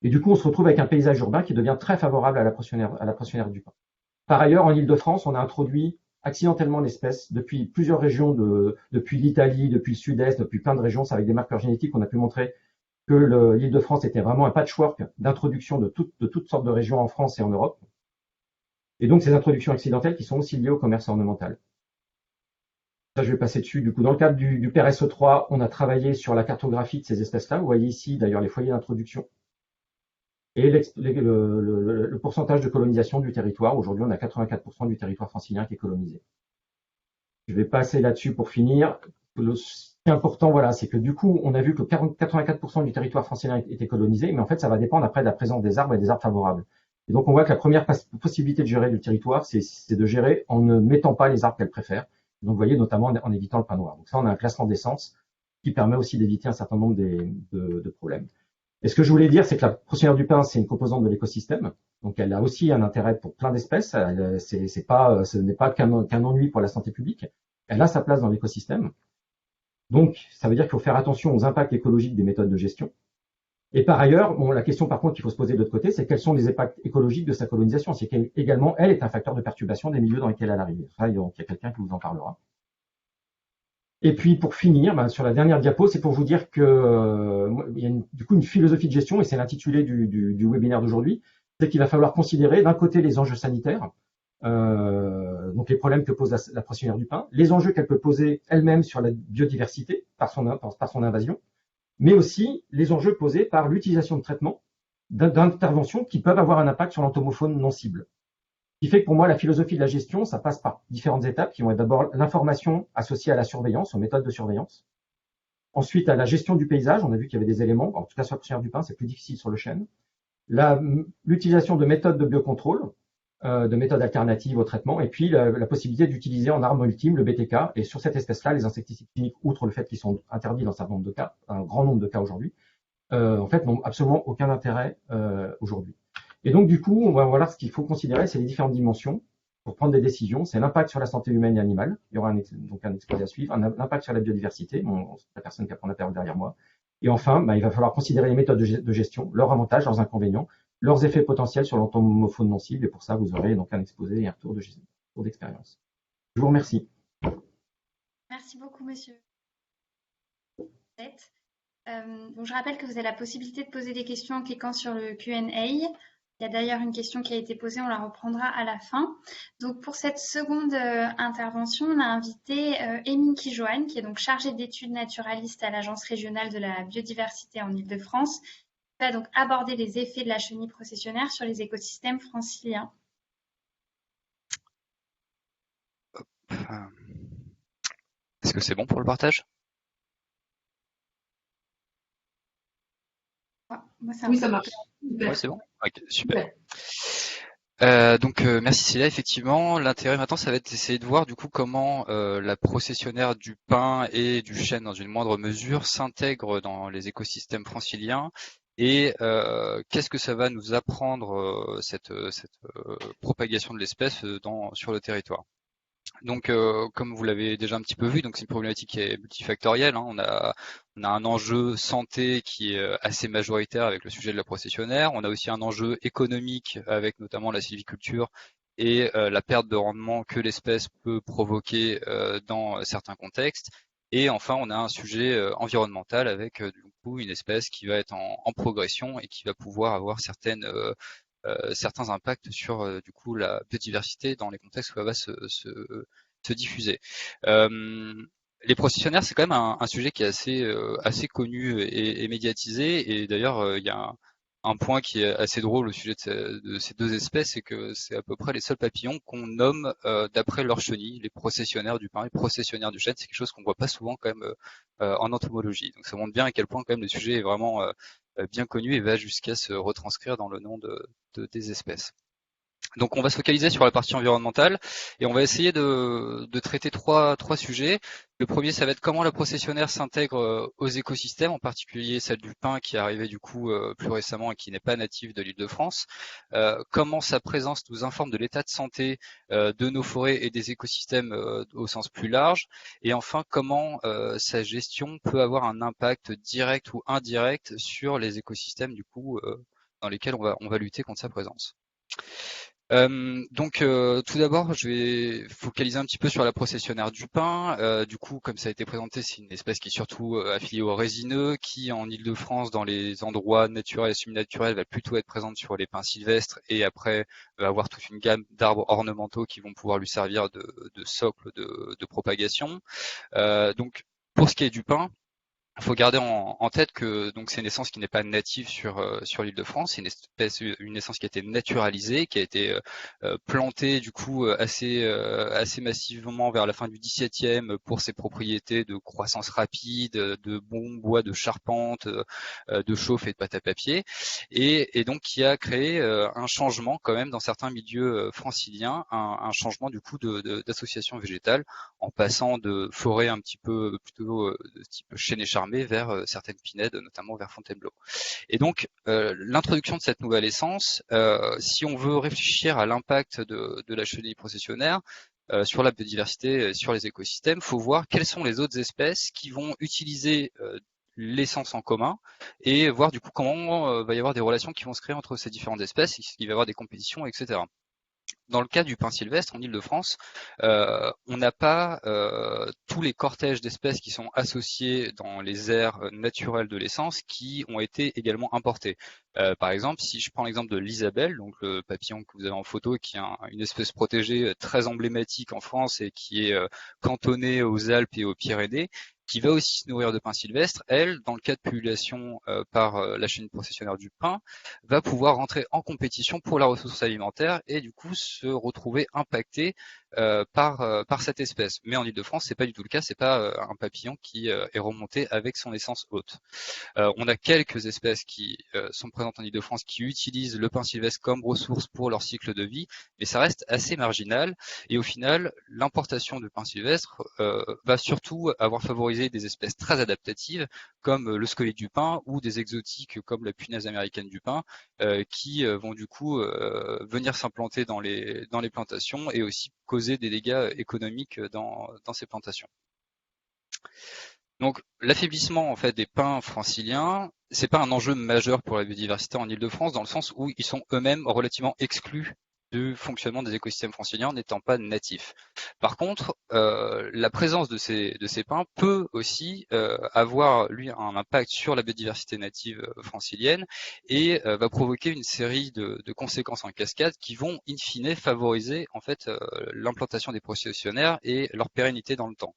Et du coup, on se retrouve avec un paysage urbain qui devient très favorable à la processionnaire du pin. Par ailleurs, en Île-de-France, on a introduit accidentellement l'espèce depuis plusieurs régions, depuis l'Italie, depuis le sud-est, depuis plein de régions. C'est avec des marqueurs génétiques qu'on a pu montrer que l'Île-de-France était vraiment un patchwork d'introduction de toutes sortes de régions en France et en Europe. Et donc, ces introductions accidentelles qui sont aussi liées au commerce ornemental. Ça, je vais passer dessus. Du coup, dans le cadre du PRSE3, on a travaillé sur la cartographie de ces espèces-là. Vous voyez ici, d'ailleurs, les foyers d'introduction. Et le pourcentage de colonisation du territoire. Aujourd'hui, on a 84% du territoire francilien qui est colonisé. Je vais passer là-dessus pour finir. Ce qui est important, voilà, c'est que du coup, on a vu que 84% du territoire francilien était colonisé, mais en fait, ça va dépendre après de la présence des arbres et des arbres favorables. Et donc, on voit que la première possibilité de gérer le territoire, c'est de gérer en ne mettant pas les arbres qu'elle préfère. Donc, vous voyez, notamment en évitant le pin noir. Donc ça, on a un classement d'essence qui permet aussi d'éviter un certain nombre de problèmes. Et ce que je voulais dire, c'est que la procédure du pin, c'est une composante de l'écosystème. Donc, elle a aussi un intérêt pour plein d'espèces. Ce n'est pas qu'un ennui pour la santé publique. Elle a sa place dans l'écosystème. Donc, ça veut dire qu'il faut faire attention aux impacts écologiques des méthodes de gestion. Et par ailleurs, la question par contre qu'il faut se poser de l'autre côté, c'est quels sont les impacts écologiques de sa colonisation. C'est qu'également, elle est un facteur de perturbation des milieux dans lesquels elle arrive. Ça, donc, il y a quelqu'un qui vous en parlera. Et puis pour finir, sur la dernière diapo, c'est pour vous dire que il y a du coup une philosophie de gestion, et c'est l'intitulé du webinaire d'aujourd'hui, c'est qu'il va falloir considérer d'un côté les enjeux sanitaires, donc les problèmes que pose la procédure du pin, les enjeux qu'elle peut poser elle-même sur la biodiversité par son invasion, mais aussi les enjeux posés par l'utilisation de traitements d'interventions qui peuvent avoir un impact sur l'entomofaune non cible. Ce qui fait que pour moi, la philosophie de la gestion, ça passe par différentes étapes qui vont être d'abord l'information associée à la surveillance, aux méthodes de surveillance. Ensuite, à la gestion du paysage, on a vu qu'il y avait des éléments, en tout cas sur la procédure du pin, c'est plus difficile sur le chêne. L'utilisation de méthodes de biocontrôle, de méthodes alternatives au traitement, et puis la possibilité d'utiliser en arme ultime le BTK. Et sur cette espèce-là, les insecticides chimiques, outre le fait qu'ils sont interdits dans un certain nombre de cas, un grand nombre de cas aujourd'hui, en fait, n'ont absolument aucun intérêt aujourd'hui. Et donc, du coup, on va voir ce qu'il faut considérer, c'est les différentes dimensions pour prendre des décisions. C'est l'impact sur la santé humaine et animale. Il y aura donc un exposé à suivre. L'impact sur la biodiversité. La personne qui apprend la parole derrière moi. Et enfin, il va falloir considérer les méthodes de gestion, leurs avantages, leurs inconvénients, leurs effets potentiels sur l'entomofaune non cible. Et pour ça, vous aurez donc un exposé et un retour d'expérience. Je vous remercie. Merci beaucoup, monsieur. Donc, je rappelle que vous avez la possibilité de poser des questions en cliquant sur le Q&A. Il y a d'ailleurs une question qui a été posée, on la reprendra à la fin. Donc pour cette seconde intervention, on a invité Émile Kijoanne, qui est donc chargée d'études naturalistes à l'Agence régionale de la biodiversité en Île-de-France, qui va donc aborder les effets de la chenille processionnaire sur les écosystèmes franciliens. Est-ce que c'est bon pour le partage? Moi, c'est un Oui, peu ça marche. Ouais, Super. c'est bon? Ok, super. Super. Merci Célia. Effectivement, l'intérêt maintenant, ça va être d'essayer de voir du coup comment la processionnaire du pain et du chêne, dans une moindre mesure, s'intègre dans les écosystèmes franciliens et qu'est-ce que ça va nous apprendre cette propagation de l'espèce sur le territoire. Donc, comme vous l'avez déjà un petit peu vu, donc c'est une problématique qui est multifactorielle, hein. On a un enjeu santé qui est assez majoritaire avec le sujet de la processionnaire. On a aussi un enjeu économique avec notamment la sylviculture et la perte de rendement que l'espèce peut provoquer dans certains contextes. Et enfin, on a un sujet environnemental avec du coup une espèce qui va être en progression et qui va pouvoir avoir certains impacts sur du coup la biodiversité dans les contextes où elle va se diffuser. Euh, les processionnaires, c'est quand même un sujet qui est assez connu et médiatisé. Et d'ailleurs, il y a un point qui est assez drôle au sujet de ces deux espèces, c'est que c'est à peu près les seuls papillons qu'on nomme d'après leur chenille, les processionnaires du pain, les processionnaires du chêne. C'est quelque chose qu'on voit pas souvent quand même en entomologie. Donc ça montre bien à quel point quand même le sujet est vraiment bien connu et va jusqu'à se retranscrire dans le nom des espèces. Donc on va se focaliser sur la partie environnementale et on va essayer de traiter trois sujets. Le premier, ça va être comment la processionnaire s'intègre aux écosystèmes, en particulier celle du pin qui est arrivée du coup plus récemment et qui n'est pas native de l'Île-de-France. Comment sa présence nous informe de l'état de santé de nos forêts et des écosystèmes au sens plus large. Et enfin, comment sa gestion peut avoir un impact direct ou indirect sur les écosystèmes du coup dans lesquels on va lutter contre sa présence. Tout d'abord, je vais focaliser un petit peu sur la processionnaire du pin. Du coup, comme ça a été présenté, c'est une espèce qui est surtout affiliée aux résineux, qui en Île-de-France, dans les endroits naturels et semi-naturels, va plutôt être présente sur les pins sylvestres et après va avoir toute une gamme d'arbres ornementaux qui vont pouvoir lui servir de socle de propagation. Pour ce qui est du pin, il faut garder en tête que donc c'est une essence qui n'est pas native sur l'Île-de-France, c'est une essence qui a été naturalisée, qui a été plantée du coup assez massivement vers la fin du XVIIe pour ses propriétés de croissance rapide, de bons bois de charpente, de chauffe et de pâte à papier, et donc qui a créé un changement quand même dans certains milieux franciliens, un changement du coup d'association végétale en passant de forêts un petit peu plutôt de type chêne et charmé vers certaines pinèdes, notamment vers Fontainebleau. Et donc, l'introduction de cette nouvelle essence, si on veut réfléchir à l'impact de la chenille processionnaire sur la biodiversité, sur les écosystèmes, il faut voir quelles sont les autres espèces qui vont utiliser l'essence en commun et voir du coup comment va y avoir des relations qui vont se créer entre ces différentes espèces, il va y avoir des compétitions, etc. Dans le cas du pin sylvestre en Île-de-France, on n'a pas tous les cortèges d'espèces qui sont associés dans les aires naturelles de l'essence qui ont été également importés. Par exemple, si je prends l'exemple de l'Isabelle, donc le papillon que vous avez en photo, qui est une espèce protégée très emblématique en France et qui est cantonnée aux Alpes et aux Pyrénées, qui va aussi se nourrir de pin sylvestre, elle, dans le cas de population par la chaîne processionnaire du pin, va pouvoir rentrer en compétition pour la ressource alimentaire et du coup se retrouver impacté par cette espèce. Mais en Île-de-France, c'est pas du tout le cas, c'est pas un papillon qui est remonté avec son essence haute. On a quelques espèces qui sont présentes en Île-de-France qui utilisent le pin sylvestre comme ressource pour leur cycle de vie, mais ça reste assez marginal. Et au final, l'importation de pin sylvestre va surtout avoir favorisé des espèces très adaptatives comme le scolyte du pin ou des exotiques comme la punaise américaine du pin qui vont du coup venir s'implanter dans les plantations et aussi causer des dégâts économiques dans ces plantations. Donc l'affaiblissement en fait des pins franciliens, c'est pas un enjeu majeur pour la biodiversité en Île-de-France dans le sens où ils sont eux-mêmes relativement exclus du fonctionnement des écosystèmes franciliens n'étant pas natifs. Par contre, la présence de ces pins peut aussi avoir lui un impact sur la biodiversité native francilienne et va provoquer une série de conséquences en cascade qui vont in fine favoriser en fait l'implantation des processionnaires et leur pérennité dans le temps.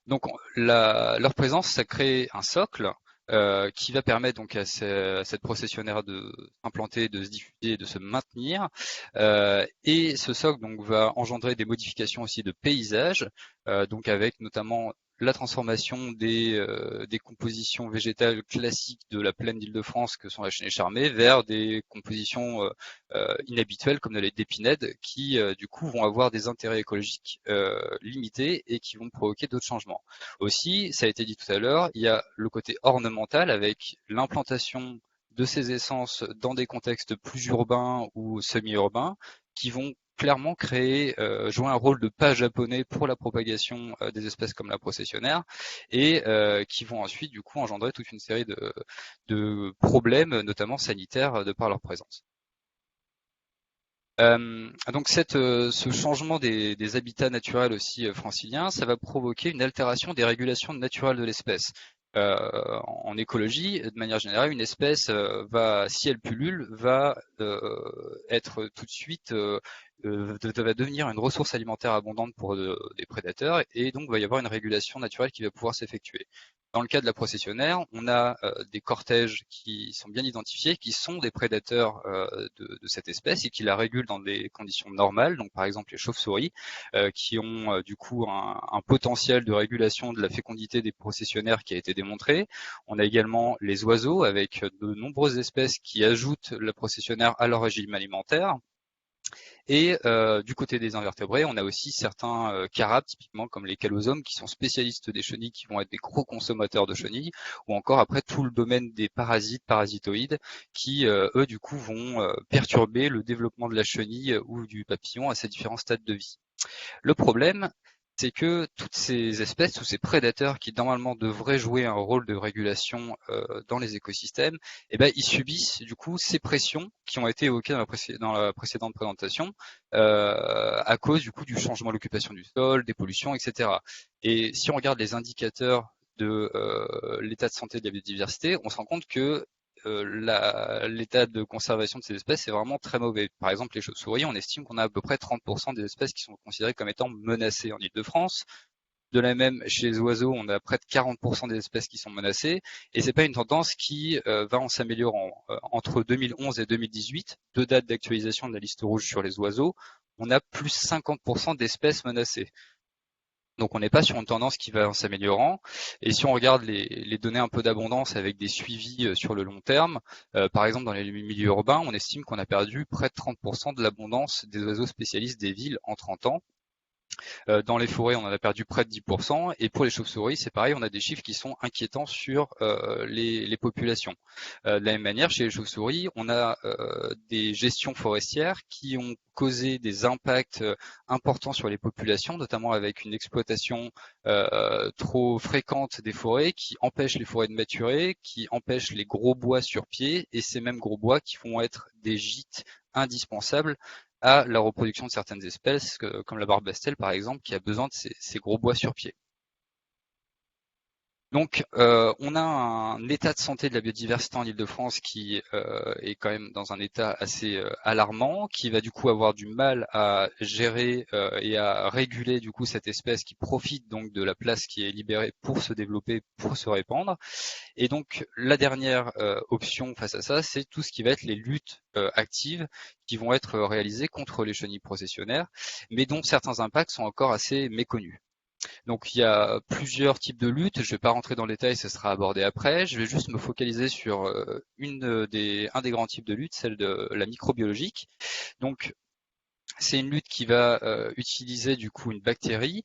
Donc leur présence, ça crée un socle qui va permettre donc à cette processionnaire de s'implanter, de se diffuser, de se maintenir. Et ce socle donc va engendrer des modifications aussi de paysage, donc avec notamment la transformation des compositions végétales classiques de la plaine d'Île-de-France que sont la chênaie charmée vers des compositions inhabituelles comme l'épinède qui du coup vont avoir des intérêts écologiques limités et qui vont provoquer d'autres changements. Aussi, ça a été dit tout à l'heure, il y a le côté ornemental avec l'implantation de ces essences dans des contextes plus urbains ou semi-urbains qui vont clairement jouer un rôle de pas japonais pour la propagation des espèces comme la processionnaire et qui vont ensuite du coup engendrer toute une série de problèmes, notamment sanitaires, de par leur présence. Donc ce changement des habitats naturels aussi franciliens, ça va provoquer une altération des régulations naturelles de l'espèce. En écologie, de manière générale, une espèce va, si elle pullule, va être tout de suite va devenir une ressource alimentaire abondante pour des prédateurs et donc va y avoir une régulation naturelle qui va pouvoir s'effectuer. Dans le cas de la processionnaire, on a des cortèges qui sont bien identifiés, qui sont des prédateurs de cette espèce et qui la régulent dans des conditions normales. Donc par exemple les chauves-souris qui ont du coup un potentiel de régulation de la fécondité des processionnaires qui a été démontré. On a également les oiseaux avec de nombreuses espèces qui ajoutent la processionnaire à leur régime alimentaire. Et du côté des invertébrés, on a aussi certains carapes, typiquement comme les callosomes, qui sont spécialistes des chenilles, qui vont être des gros consommateurs de chenilles, ou encore après tout le domaine des parasites, parasitoïdes, qui eux du coup vont perturber le développement de la chenille ou du papillon à ces différents stades de vie. Le problème, c'est que toutes ces espèces, tous ces prédateurs qui normalement devraient jouer un rôle de régulation dans les écosystèmes, eh ben, ils subissent du coup ces pressions qui ont été évoquées dans la précédente présentation à cause du coup du changement de l'occupation du sol, des pollutions, etc. Et si on regarde les indicateurs de l'état de santé de la biodiversité, on se rend compte que l'état de conservation de ces espèces est vraiment très mauvais. Par exemple, les chauves-souris, on estime qu'on a à peu près 30% des espèces qui sont considérées comme étant menacées en Île-de-France. De la même, chez les oiseaux, on a près de 40% des espèces qui sont menacées, et c'est pas une tendance qui va en s'améliorant. Entre 2011 et 2018, deux dates d'actualisation de la liste rouge sur les oiseaux, on a plus 50% d'espèces menacées. Donc on n'est pas sur une tendance qui va en s'améliorant. Et si on regarde les données un peu d'abondance avec des suivis sur le long terme, par exemple dans les milieux urbains, on estime qu'on a perdu près de 30% de l'abondance des oiseaux spécialistes des villes en 30 ans. Dans les forêts, on en a perdu près de 10%. Et pour les chauves-souris, c'est pareil, on a des chiffres qui sont inquiétants sur les populations. De la même manière, chez les chauves-souris, on a des gestions forestières qui ont causé des impacts importants sur les populations, notamment avec une exploitation trop fréquente des forêts qui empêche les forêts de maturer, qui empêche les gros bois sur pied, et ces mêmes gros bois qui vont être des gîtes indispensables à la reproduction de certaines espèces, comme la barbastelle par exemple, qui a besoin de ces gros bois sur pied. Donc, on a un état de santé de la biodiversité en Île-de-France qui est quand même dans un état assez alarmant, qui va du coup avoir du mal à gérer et à réguler du coup cette espèce qui profite donc de la place qui est libérée pour se développer, pour se répandre. Et donc, la dernière option face à ça, c'est tout ce qui va être les luttes actives qui vont être réalisées contre les chenilles processionnaires, mais dont certains impacts sont encore assez méconnus. Donc il y a plusieurs types de luttes, je ne vais pas rentrer dans le détail, ce sera abordé après, je vais juste me focaliser sur un des grands types de luttes, celle de la microbiologique. Donc c'est une lutte qui va utiliser du coup une bactérie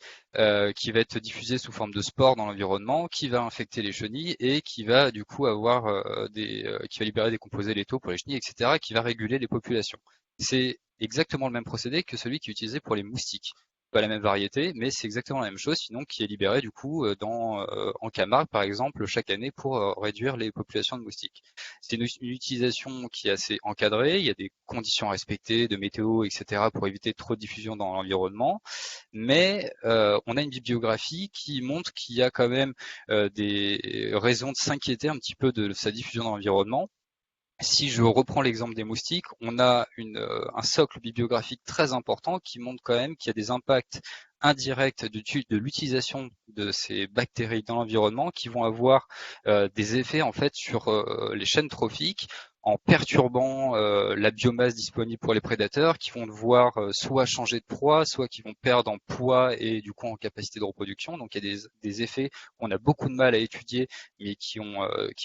qui va être diffusée sous forme de spore dans l'environnement, qui va infecter les chenilles et qui va du coup avoir qui va libérer des composés létaux pour les chenilles, etc., qui va réguler les populations. C'est exactement le même procédé que celui qui est utilisé pour les moustiques. Pas la même variété, mais c'est exactement la même chose, sinon qui est libéré du coup en Camargue par exemple chaque année pour réduire les populations de moustiques. C'est une utilisation qui est assez encadrée, il y a des conditions à respecter, de météo, etc. pour éviter trop de diffusion dans l'environnement, mais on a une bibliographie qui montre qu'il y a quand même des raisons de s'inquiéter un petit peu de sa diffusion dans l'environnement. Si je reprends l'exemple des moustiques, on a un socle bibliographique très important qui montre quand même qu'il y a des impacts indirects de l'utilisation de ces bactéries dans l'environnement qui vont avoir des effets en fait sur les chaînes trophiques en perturbant la biomasse disponible pour les prédateurs, qui vont devoir soit changer de proie, soit qui vont perdre en poids et du coup en capacité de reproduction. Donc il y a des effets qu'on a beaucoup de mal à étudier, mais qui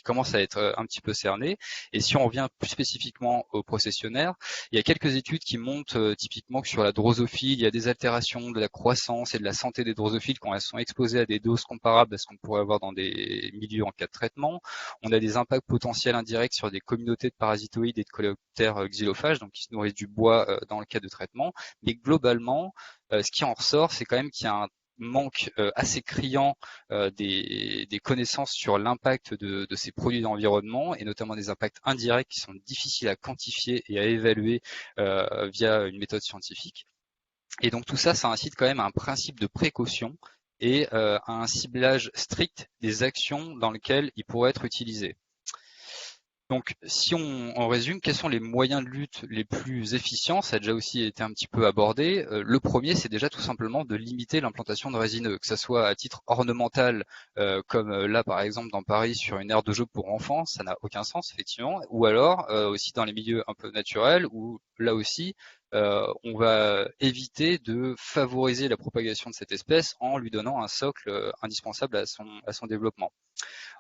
commencent à être un petit peu cernés. Et si on revient plus spécifiquement aux processionnaires, il y a quelques études qui montrent typiquement que sur la drosophile, il y a des altérations de la croissance et de la santé des drosophiles quand elles sont exposées à des doses comparables à ce qu'on pourrait avoir dans des milieux en cas de traitement. On a des impacts potentiels indirects sur des communautés de parasitoïdes et de coléoptères xylophages, donc qui se nourrissent du bois dans le cas de traitement. Mais globalement, ce qui en ressort, c'est quand même qu'il y a un manque assez criant des connaissances sur l'impact de ces produits d'environnement et notamment des impacts indirects qui sont difficiles à quantifier et à évaluer via une méthode scientifique. Et donc tout ça, ça incite quand même à un principe de précaution et à un ciblage strict des actions dans lesquelles il pourrait être utilisé. Donc, si on résume, quels sont les moyens de lutte les plus efficients? Ça a déjà aussi été un petit peu abordé. Le premier, c'est déjà tout simplement de limiter l'implantation de résineux, que ce soit à titre ornemental, comme là par exemple dans Paris sur une aire de jeu pour enfants, ça n'a aucun sens effectivement, ou alors aussi dans les milieux un peu naturels, où là aussi on va éviter de favoriser la propagation de cette espèce en lui donnant un socle indispensable à son développement.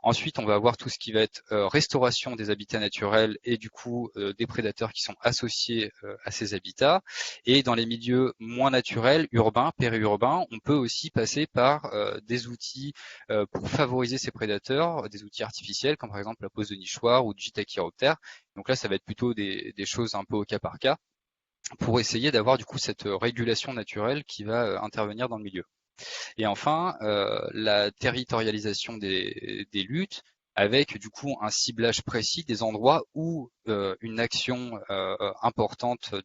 Ensuite, on va avoir tout ce qui va être restauration des habitats naturels et du coup des prédateurs qui sont associés à ces habitats. Et dans les milieux moins naturels, urbains, périurbains, on peut aussi passer par des outils pour favoriser ces prédateurs, des outils artificiels comme par exemple la pose de nichoirs ou de gîtes à chiroptères. Donc là, ça va être plutôt des choses un peu au cas par cas pour essayer d'avoir du coup cette régulation naturelle qui va intervenir dans le milieu. Et enfin, la territorialisation des luttes avec du coup un ciblage précis des endroits où une action importante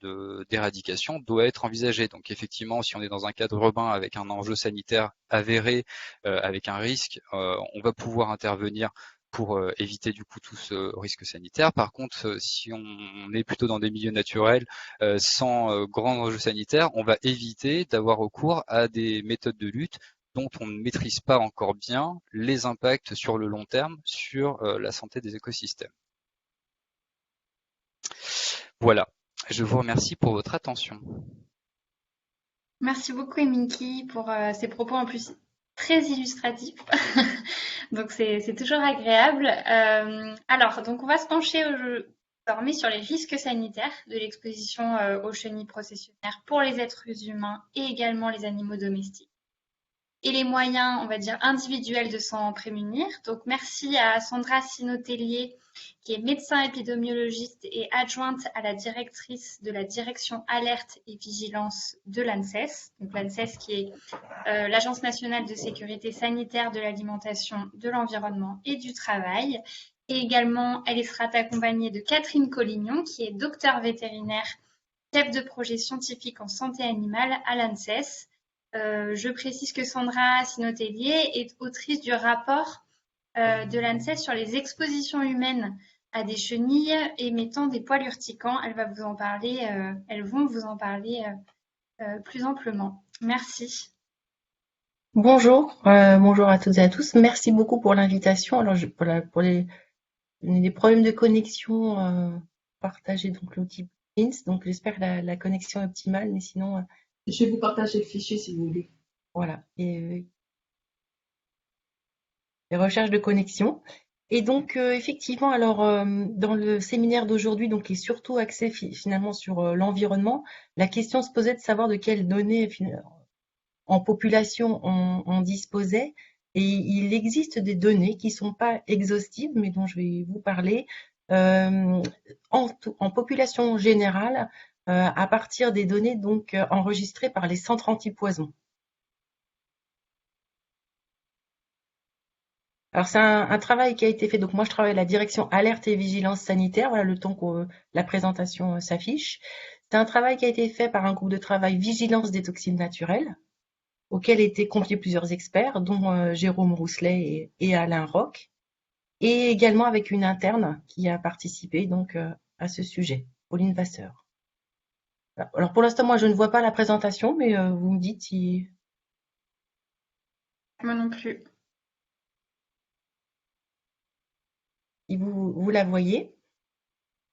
d'éradication doit être envisagée. Donc effectivement, si on est dans un cadre urbain avec un enjeu sanitaire avéré, avec un risque, on va pouvoir intervenir pour éviter du coup tout ce risque sanitaire. Par contre, si on est plutôt dans des milieux naturels sans grand enjeu sanitaire, on va éviter d'avoir recours à des méthodes de lutte dont on ne maîtrise pas encore bien les impacts sur le long terme sur la santé des écosystèmes. Voilà, je vous remercie pour votre attention. Merci beaucoup, Eminki, pour ces propos en plus très illustratifs. Donc, c'est toujours agréable. Alors, donc, on va se pencher désormais sur les risques sanitaires de l'exposition aux chenilles processionnaires pour les êtres humains et également les animaux domestiques. Et les moyens, on va dire, individuels de s'en prémunir. Donc, merci à Sandra Sinotellier, qui est médecin épidémiologiste et adjointe à la directrice de la direction alerte et vigilance de l'ANSES. Donc, l'ANSES qui est l'Agence nationale de sécurité sanitaire de l'alimentation, de l'environnement et du travail. Et également, elle sera accompagnée de Catherine Collignon, qui est docteure vétérinaire, chef de projet scientifique en santé animale à l'ANSES. Je précise que Sandra Sinotellier est autrice du rapport de l'ANSES sur les expositions humaines à des chenilles émettant des poils urticants. Elles vont vous en parler plus amplement. Merci. Bonjour, bonjour à toutes et à tous. Merci beaucoup pour l'invitation. Alors, pour les problèmes de connexion, partager donc l'outil Teams. Donc, j'espère que la connexion est optimale, mais sinon, je vais vous partager le fichier si vous voulez. Voilà. Et les recherches de connexion. Et donc, effectivement, alors, dans le séminaire d'aujourd'hui, donc, qui est surtout axé finalement sur l'environnement, la question se posait de savoir de quelles données en population on disposait. Et il existe des données qui ne sont pas exhaustives, mais dont je vais vous parler, en population générale, à partir des données donc enregistrées par les centres anti-poison. Alors c'est un travail qui a été fait. Donc moi je travaille à la direction alerte et vigilance sanitaire. Voilà le temps que la présentation s'affiche. C'est un travail qui a été fait par un groupe de travail vigilance des toxines naturelles, auquel étaient confiés plusieurs experts, dont Jérôme Rousselet et Alain Roch, et également avec une interne qui a participé donc à ce sujet, Pauline Vasseur. Alors pour l'instant, moi je ne vois pas la présentation, mais vous me dites si Moi non plus. Et vous la voyez?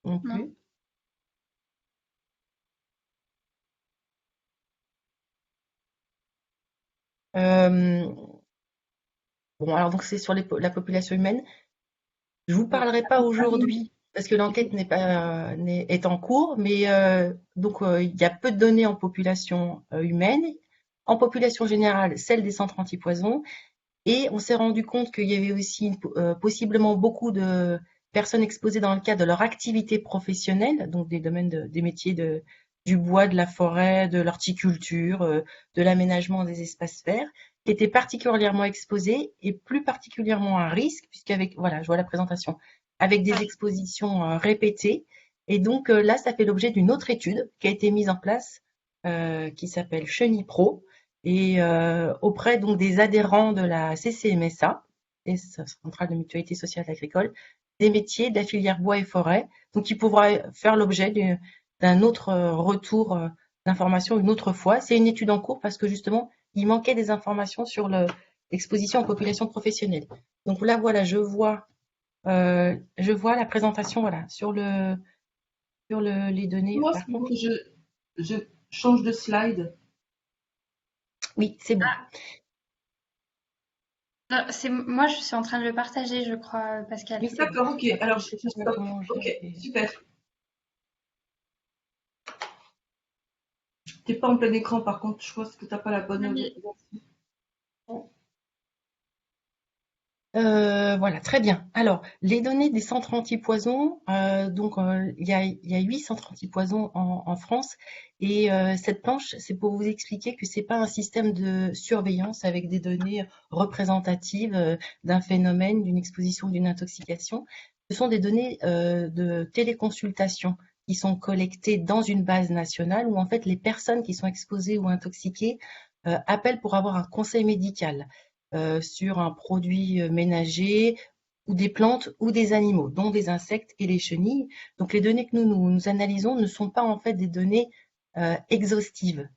Non Non. plus. Bon, alors donc c'est sur la population humaine. Je vous parlerai pas aujourd'hui parce que l'enquête est en cours, mais il y a peu de données en population humaine. En population générale, celle des centres antipoison. Et on s'est rendu compte qu'il y avait aussi possiblement beaucoup de personnes exposées dans le cadre de leur activité professionnelle, donc des domaines des métiers du bois, de la forêt, de l'horticulture, de l'aménagement des espaces verts, qui étaient particulièrement exposés et plus particulièrement à risque, puisqu'avec, voilà, je vois la présentation, avec des expositions répétées. Et donc là, ça fait l'objet d'une autre étude qui a été mise en place, qui s'appelle Chenille Pro, et auprès donc des adhérents de la CCMSA, et Centrale de Mutualité Sociale Agricole, des métiers de la filière bois et forêt, donc qui pourra faire l'objet d'un autre retour d'informations une autre fois. C'est une étude en cours parce que justement, il manquait des informations sur l'exposition en population professionnelle. Donc là, voilà, je vois la présentation, voilà, sur les données. Moi, Par c'est bon, contre, je change de slide. oui, c'est bon. Non, moi, je suis en train de le partager, je crois, Pascal. Oui, c'est bon. D'accord, ok. Après, Alors, je sais je pas stop. comment Ok, j'ai- super. T'es pas en plein écran, par contre, je pense que t'as pas la bonne Oui. Voilà, très bien. Alors, les données des centres antipoison, il y a 8 centres antipoison en France, et cette planche, c'est pour vous expliquer que c'est pas un système de surveillance avec des données représentatives d'un phénomène, d'une exposition, d'une intoxication. Ce sont des données de téléconsultation qui sont collectées dans une base nationale où en fait les personnes qui sont exposées ou intoxiquées appellent pour avoir un conseil médical sur un produit ménager ou des plantes ou des animaux, dont des insectes et les chenilles. Donc les données que nous analysons ne sont pas en fait des données exhaustives.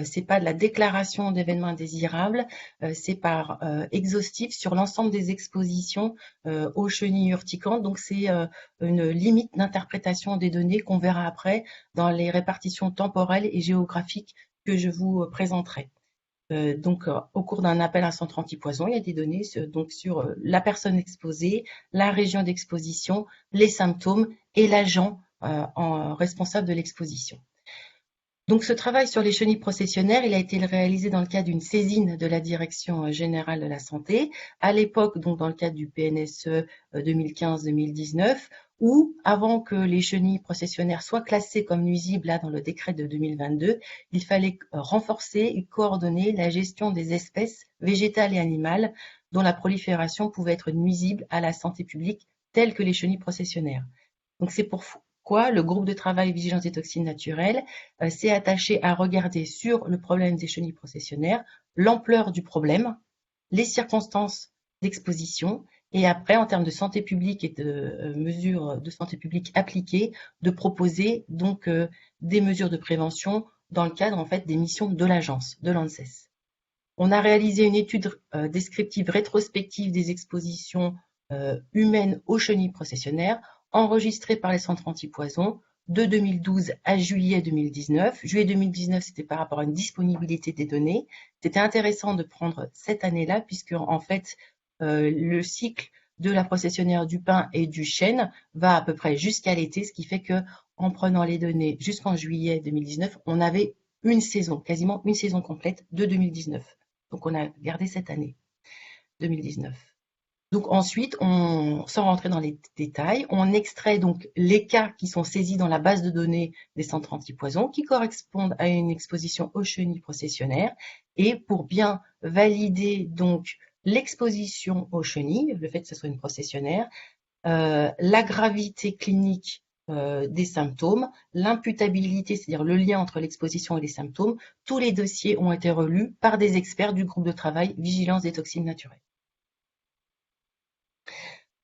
C'est pas de la déclaration d'événements indésirables, c'est par exhaustif sur l'ensemble des expositions aux chenilles urticantes. Donc c'est une limite d'interprétation des données qu'on verra après dans les répartitions temporelles et géographiques que je vous présenterai. Au cours d'un appel à un centre antipoison, il y a des données sur la personne exposée, la région d'exposition, les symptômes et l'agent responsable de l'exposition. Donc, ce travail sur les chenilles processionnaires, il a été réalisé dans le cadre d'une saisine de la Direction générale de la santé, à l'époque, donc dans le cadre du PNSE 2015-2019, où, avant que les chenilles processionnaires soient classées comme nuisibles, là, dans le décret de 2022, il fallait renforcer et coordonner la gestion des espèces végétales et animales dont la prolifération pouvait être nuisible à la santé publique, telles que les chenilles processionnaires. Donc, c'est pourquoi le groupe de travail Vigilance des toxines naturelles s'est attaché à regarder sur le problème des chenilles processionnaires, l'ampleur du problème, les circonstances d'exposition, et après, en termes de santé publique et de mesures de santé publique appliquées, de proposer donc des mesures de prévention dans le cadre en fait des missions de l'agence, de l'ANSES. On a réalisé une étude descriptive rétrospective des expositions humaines aux chenilles processionnaires enregistrées par les centres antipoison de 2012 à juillet 2019. Juillet 2019, c'était par rapport à une disponibilité des données. C'était intéressant de prendre cette année-là puisque en fait, le cycle de la processionnaire du pin et du chêne va à peu près jusqu'à l'été, ce qui fait que en prenant les données jusqu'en juillet 2019, on avait une saison, quasiment une saison complète de 2019. Donc on a gardé cette année 2019. Donc ensuite, sans rentrer dans les détails, on extrait donc les cas qui sont saisis dans la base de données des centres antipoison qui correspondent à une exposition aux chenilles processionnaires, et pour bien valider donc l'exposition aux chenilles, le fait que ce soit une processionnaire, la gravité clinique des symptômes, l'imputabilité, c'est-à-dire le lien entre l'exposition et les symptômes, tous les dossiers ont été relus par des experts du groupe de travail Vigilance des toxines naturelles.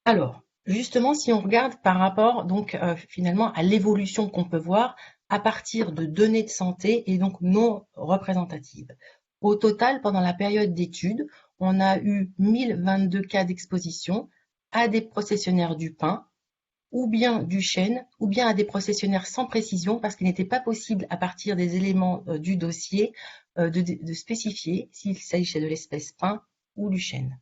Alors, justement, si on regarde par rapport donc finalement à l'évolution qu'on peut voir à partir de données de santé et donc non représentatives. Au total, pendant la période d'étude, on a eu 1022 cas d'exposition à des processionnaires du pain, ou bien du chêne, ou bien à des processionnaires sans précision, parce qu'il n'était pas possible, à partir des éléments du dossier, de spécifier s'il s'agissait de l'espèce pain ou du chêne.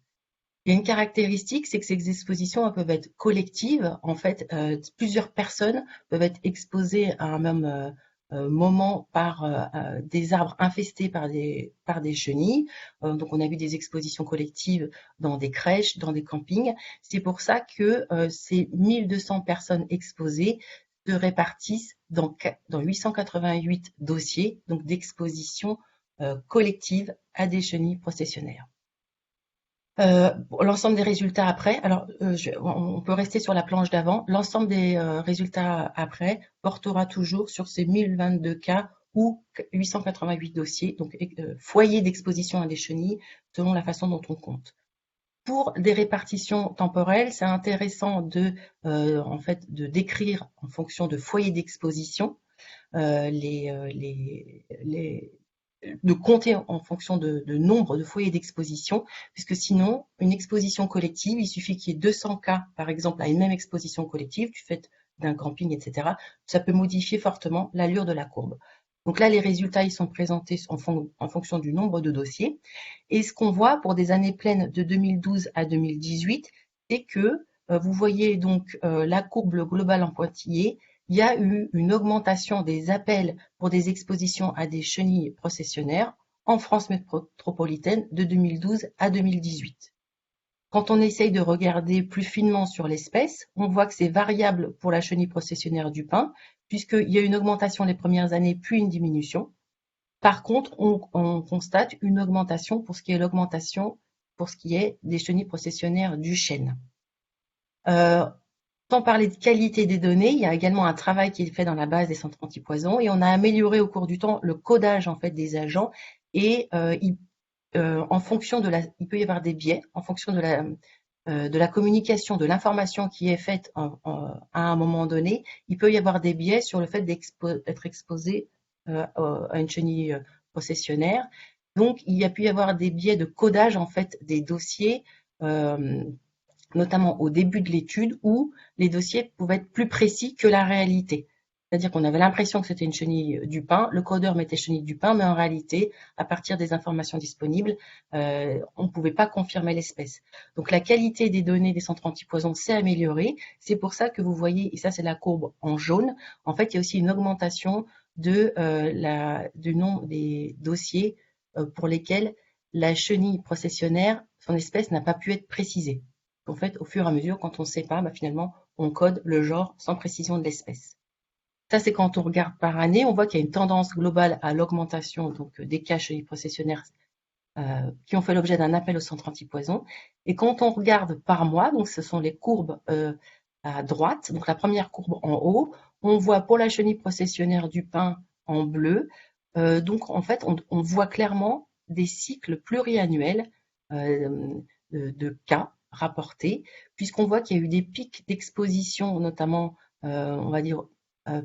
Il y a une caractéristique, c'est que ces expositions elles peuvent être collectives. En fait, plusieurs personnes peuvent être exposées à un même moment par des arbres infestés par des chenilles. Donc, on a vu des expositions collectives dans des crèches, dans des campings. C'est pour ça que ces 1200 personnes exposées se répartissent dans 888 dossiers, donc d'exposition collective à des chenilles processionnaires. L'ensemble des résultats après, alors on peut rester sur la planche d'avant, l'ensemble des résultats après portera toujours sur ces 1022 cas ou 888 dossiers, donc foyers d'exposition à des chenilles selon la façon dont on compte. Pour des répartitions temporelles, c'est intéressant en fait, de décrire en fonction de foyers d'exposition de compter en fonction de nombre de foyers d'exposition, puisque sinon, une exposition collective, il suffit qu'il y ait 200 cas, par exemple, à une même exposition collective, du fait d'un camping, etc. Ça peut modifier fortement l'allure de la courbe. Donc là, les résultats, ils sont présentés en fonction du nombre de dossiers. Et ce qu'on voit pour des années pleines de 2012 à 2018, c'est que vous voyez donc la courbe globale en pointillé. Il y a eu une augmentation des appels pour des expositions à des chenilles processionnaires en France métropolitaine de 2012 à 2018. Quand on essaye de regarder plus finement sur l'espèce, on voit que c'est variable pour la chenille processionnaire du pin, puisqu'il y a une augmentation les premières années, puis une diminution. Par contre, on constate une augmentation pour ce qui est des chenilles processionnaires du chêne. Sans parler de qualité des données, il y a également un travail qui est fait dans la base des centres antipoison et on a amélioré au cours du temps le codage en fait des agents et en fonction il peut y avoir des biais en fonction de la communication, de l'information qui est faite à un moment donné. Il peut y avoir des biais sur le fait d'être exposé à une chenille processionnaire. Donc, il y a pu y avoir des biais de codage en fait des dossiers. Notamment au début de l'étude, où les dossiers pouvaient être plus précis que la réalité. C'est-à-dire qu'on avait l'impression que c'était une chenille du pin, le codeur mettait chenille du pin, mais en réalité, à partir des informations disponibles, on ne pouvait pas confirmer l'espèce. Donc la qualité des données des centres antipoison s'est améliorée. C'est pour ça que vous voyez, et ça c'est la courbe en jaune, en fait il y a aussi une augmentation du nombre des dossiers pour lesquels la chenille processionnaire, son espèce n'a pas pu être précisée. En fait, au fur et à mesure, quand on ne sait pas, finalement, on code le genre sans précision de l'espèce. Ça, c'est quand on regarde par année, on voit qu'il y a une tendance globale à l'augmentation donc des cas chenilles processionnaires qui ont fait l'objet d'un appel au centre antipoison. Et quand on regarde par mois, donc ce sont les courbes à droite, donc la première courbe en haut, on voit pour la chenille processionnaire du pin en bleu. Donc, en fait, on voit clairement des cycles pluriannuels de cas rapportés, puisqu'on voit qu'il y a eu des pics d'exposition, notamment, on va dire,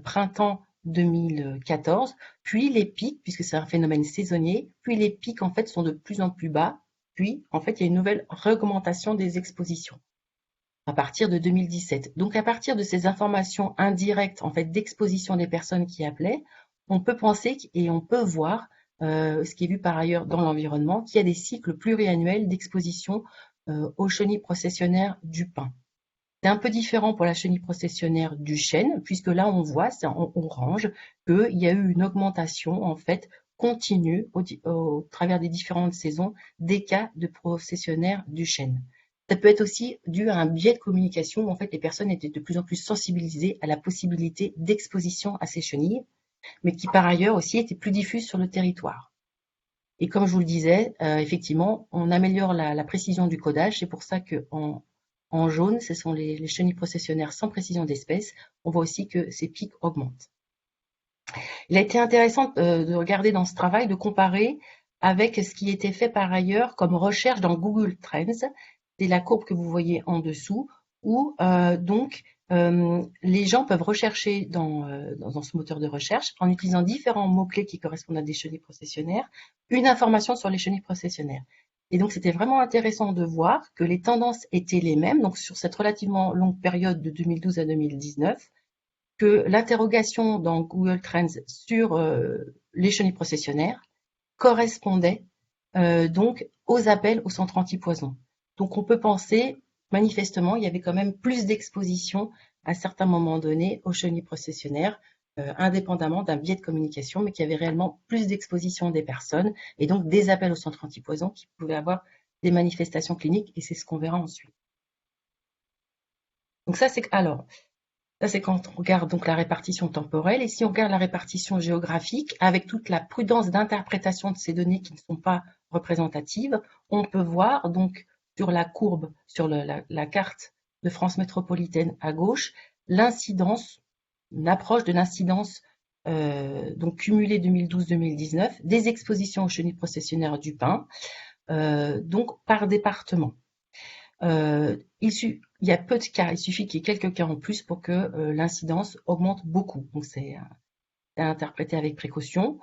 printemps 2014, puis les pics, puisque c'est un phénomène saisonnier, puis les pics, en fait, sont de plus en plus bas, puis, en fait, il y a une nouvelle augmentation des expositions à partir de 2017. Donc, à partir de ces informations indirectes, en fait, d'exposition des personnes qui appelaient, on peut penser et on peut voir, ce qui est vu par ailleurs dans l'environnement, qu'il y a des cycles pluriannuels d'exposition aux chenilles processionnaires du pin. C'est un peu différent pour la chenille processionnaire du chêne, puisque là, on voit, c'est en orange, qu'il y a eu une augmentation, en fait, continue au travers des différentes saisons des cas de processionnaires du chêne. Ça peut être aussi dû à un biais de communication où, en fait, les personnes étaient de plus en plus sensibilisées à la possibilité d'exposition à ces chenilles, mais qui, par ailleurs, aussi étaient plus diffuses sur le territoire. Et comme je vous le disais, effectivement, on améliore la précision du codage. C'est pour ça qu'en jaune, ce sont les chenilles processionnaires sans précision d'espèce. On voit aussi que ces pics augmentent. Il a été intéressant de regarder dans ce travail, de comparer avec ce qui était fait par ailleurs comme recherche dans Google Trends. C'est la courbe que vous voyez en dessous, où les gens peuvent rechercher dans ce moteur de recherche, en utilisant différents mots-clés qui correspondent à des chenilles processionnaires, une information sur les chenilles processionnaires. Et donc, c'était vraiment intéressant de voir que les tendances étaient les mêmes, donc sur cette relativement longue période de 2012 à 2019, que l'interrogation dans Google Trends sur les chenilles processionnaires correspondait donc aux appels au centre antipoison. Donc, on peut penser, manifestement, il y avait quand même plus d'exposition à certains moments donnés aux chenilles processionnaires, indépendamment d'un biais de communication, mais qu'il y avait réellement plus d'exposition des personnes et donc des appels au centre antipoison qui pouvaient avoir des manifestations cliniques, et c'est ce qu'on verra ensuite. Donc ça, c'est quand on regarde donc la répartition temporelle, et si on regarde la répartition géographique, avec toute la prudence d'interprétation de ces données qui ne sont pas représentatives, on peut voir donc sur la courbe, sur la carte de France métropolitaine à gauche, l'incidence, une approche de l'incidence donc cumulée 2012-2019 des expositions aux chenilles processionnaires du pin, donc par département. Il y a peu de cas, il suffit qu'il y ait quelques cas en plus pour que l'incidence augmente beaucoup. Donc c'est à interpréter avec précaution.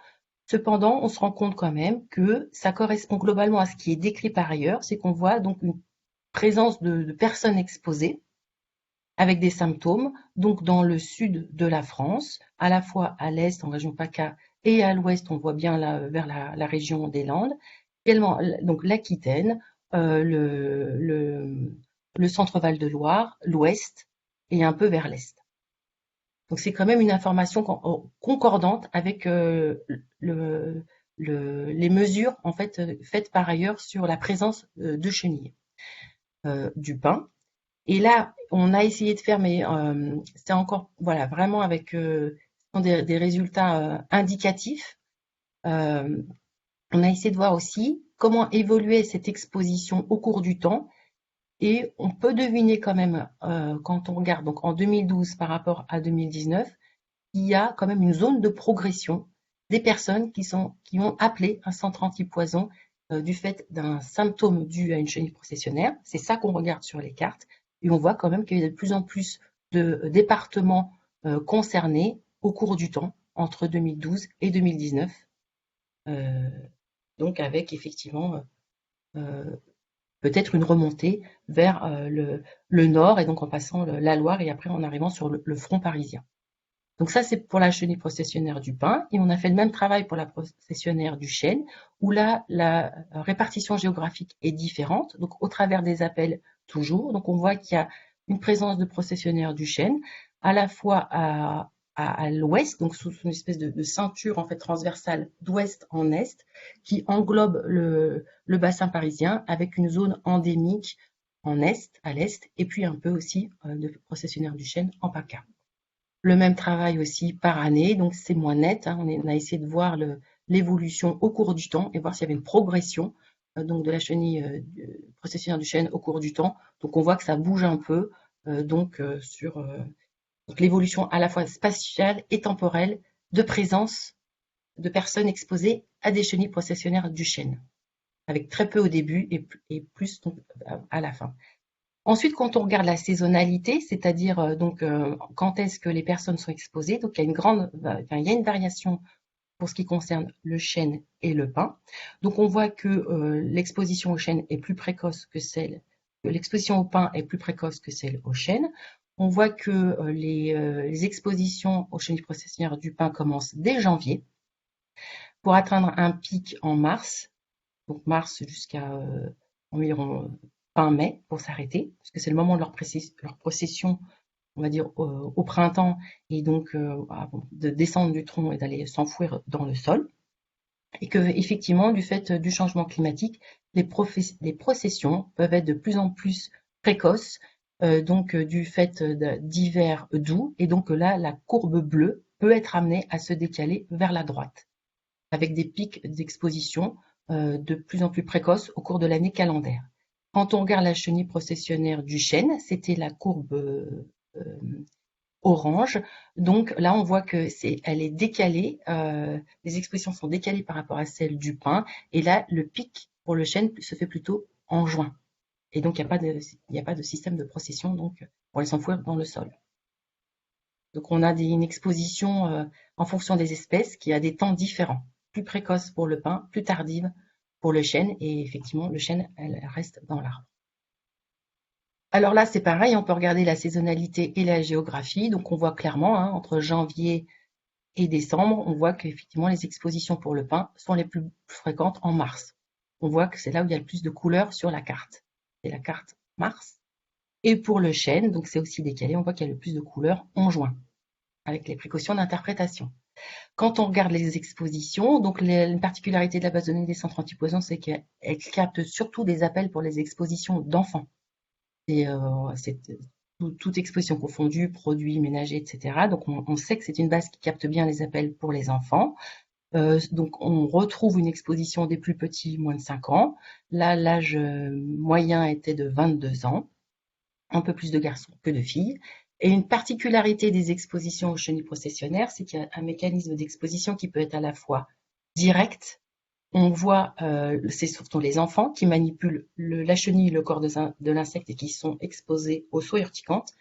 Cependant, on se rend compte quand même que ça correspond globalement à ce qui est décrit par ailleurs, c'est qu'on voit donc une présence de personnes exposées avec des symptômes, donc dans le sud de la France, à la fois à l'est, en région PACA, et à l'ouest, on voit bien là, vers la région des Landes, également donc l'Aquitaine, le centre-Val de Loire, l'ouest, et un peu vers l'est. Donc c'est quand même une information concordante avec les mesures en fait faites par ailleurs sur la présence de chenilles du pin. Et là, on a essayé de faire, mais c'est encore voilà vraiment avec des résultats indicatifs. On a essayé de voir aussi comment évoluait cette exposition au cours du temps. Et on peut deviner quand même, quand on regarde donc en 2012 par rapport à 2019, il y a quand même une zone de progression des personnes qui ont appelé un centre antipoison du fait d'un symptôme dû à une chenille processionnaire. C'est ça qu'on regarde sur les cartes. Et on voit quand même qu'il y a de plus en plus de départements concernés au cours du temps, entre 2012 et 2019. Donc avec effectivement peut-être une remontée vers le nord, et donc en passant la Loire et après en arrivant sur le front parisien. Donc ça, c'est pour la chenille processionnaire du pin. Et on a fait le même travail pour la processionnaire du chêne, où là, la répartition géographique est différente, donc au travers des appels toujours. Donc on voit qu'il y a une présence de processionnaire du chêne, à la fois à l'ouest, donc sous une espèce de ceinture en fait transversale d'ouest en est, qui englobe le bassin parisien avec une zone endémique en est, à l'est, et puis un peu aussi de processionnaire du chêne en PACA. Le même travail aussi par année, donc c'est moins net. Hein, on a essayé de voir l'évolution au cours du temps et voir s'il y avait une progression donc de la chenille processionnaire du chêne au cours du temps. Donc on voit que ça bouge un peu sur donc l'évolution à la fois spatiale et temporelle de présence de personnes exposées à des chenilles processionnaires du chêne, avec très peu au début et plus donc, à la fin. Ensuite, quand on regarde la saisonnalité, c'est-à-dire quand est-ce que les personnes sont exposées, donc il y a une variation pour ce qui concerne le chêne et le pin. Donc on voit que l'exposition au chêne est plus précoce que l'exposition au pin est plus précoce que celle au chêne. On voit que les expositions aux chenilles processionnaires du pin commencent dès janvier pour atteindre un pic en mars, donc mars jusqu'à environ fin mai pour s'arrêter, parce que c'est le moment de leur procession, on va dire, au printemps, et donc de descendre du tronc et d'aller s'enfouir dans le sol. Et que, effectivement, du fait du changement climatique, les processions peuvent être de plus en plus précoces, donc du fait d'hiver doux, et donc là, la courbe bleue peut être amenée à se décaler vers la droite, avec des pics d'exposition de plus en plus précoces au cours de l'année calendaire. Quand on regarde la chenille processionnaire du chêne, c'était la courbe orange. Donc là, on voit que elle est décalée, les expositions sont décalées par rapport à celles du pin. Et là, le pic pour le chêne se fait plutôt en juin. Et donc, il n'y a pas de système de procession donc, pour les s'enfouir dans le sol. Donc, on a une exposition en fonction des espèces qui a des temps différents, plus précoces pour le pin, plus tardive pour le chêne, et effectivement, le chêne, elle reste dans l'arbre. Alors là, c'est pareil, on peut regarder la saisonnalité et la géographie. Donc, on voit clairement, hein, entre janvier et décembre, on voit qu'effectivement, les expositions pour le pin sont les plus fréquentes en mars. On voit que c'est là où il y a le plus de couleurs sur la carte. C'est la carte mars. Et pour le chêne, donc c'est aussi décalé, on voit qu'il y a le plus de couleurs en juin, avec les précautions d'interprétation. Quand on regarde les expositions, donc une particularité de la base de données des centres antipoisons, c'est qu'elle capte surtout des appels pour les expositions d'enfants. C'est toute exposition confondue, produits, ménagers, etc. Donc on sait que c'est une base qui capte bien les appels pour les enfants. Donc on retrouve une exposition des plus petits, moins de 5 ans. Là, l'âge moyen était de 22 ans. Un peu plus de garçons que de filles. Et une particularité des expositions aux chenilles processionnaires, c'est qu'il y a un mécanisme d'exposition qui peut être à la fois direct. On voit, c'est surtout les enfants qui manipulent la chenille, le corps de l'insecte et qui sont exposés aux soies urticantes.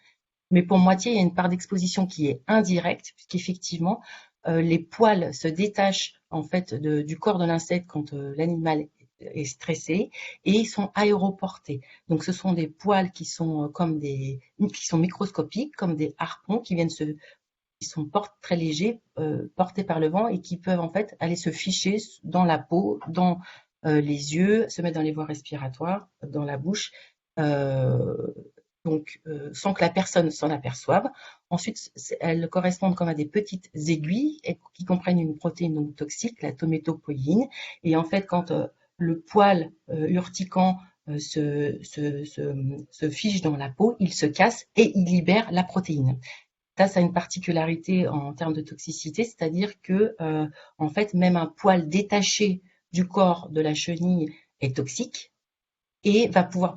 Mais pour moitié, il y a une part d'exposition qui est indirecte, puisqu'effectivement, les poils se détachent en fait du corps de l'insecte quand l'animal est stressé, et ils sont aéroportés. Donc ce sont des poils qui sont qui sont microscopiques, comme des harpons qui sont très légers, portés par le vent, et qui peuvent en fait aller se ficher dans la peau, dans les yeux, se mettre dans les voies respiratoires, dans la bouche, sans que la personne s'en aperçoive. Ensuite, elles correspondent comme à des petites aiguilles qui comprennent une protéine donc toxique, la tométopoïéine. Et en fait, quand le poil urticant se fiche dans la peau, il se casse et il libère la protéine. Ça a une particularité en termes de toxicité, c'est-à-dire que en fait, même un poil détaché du corps de la chenille est toxique et va pouvoir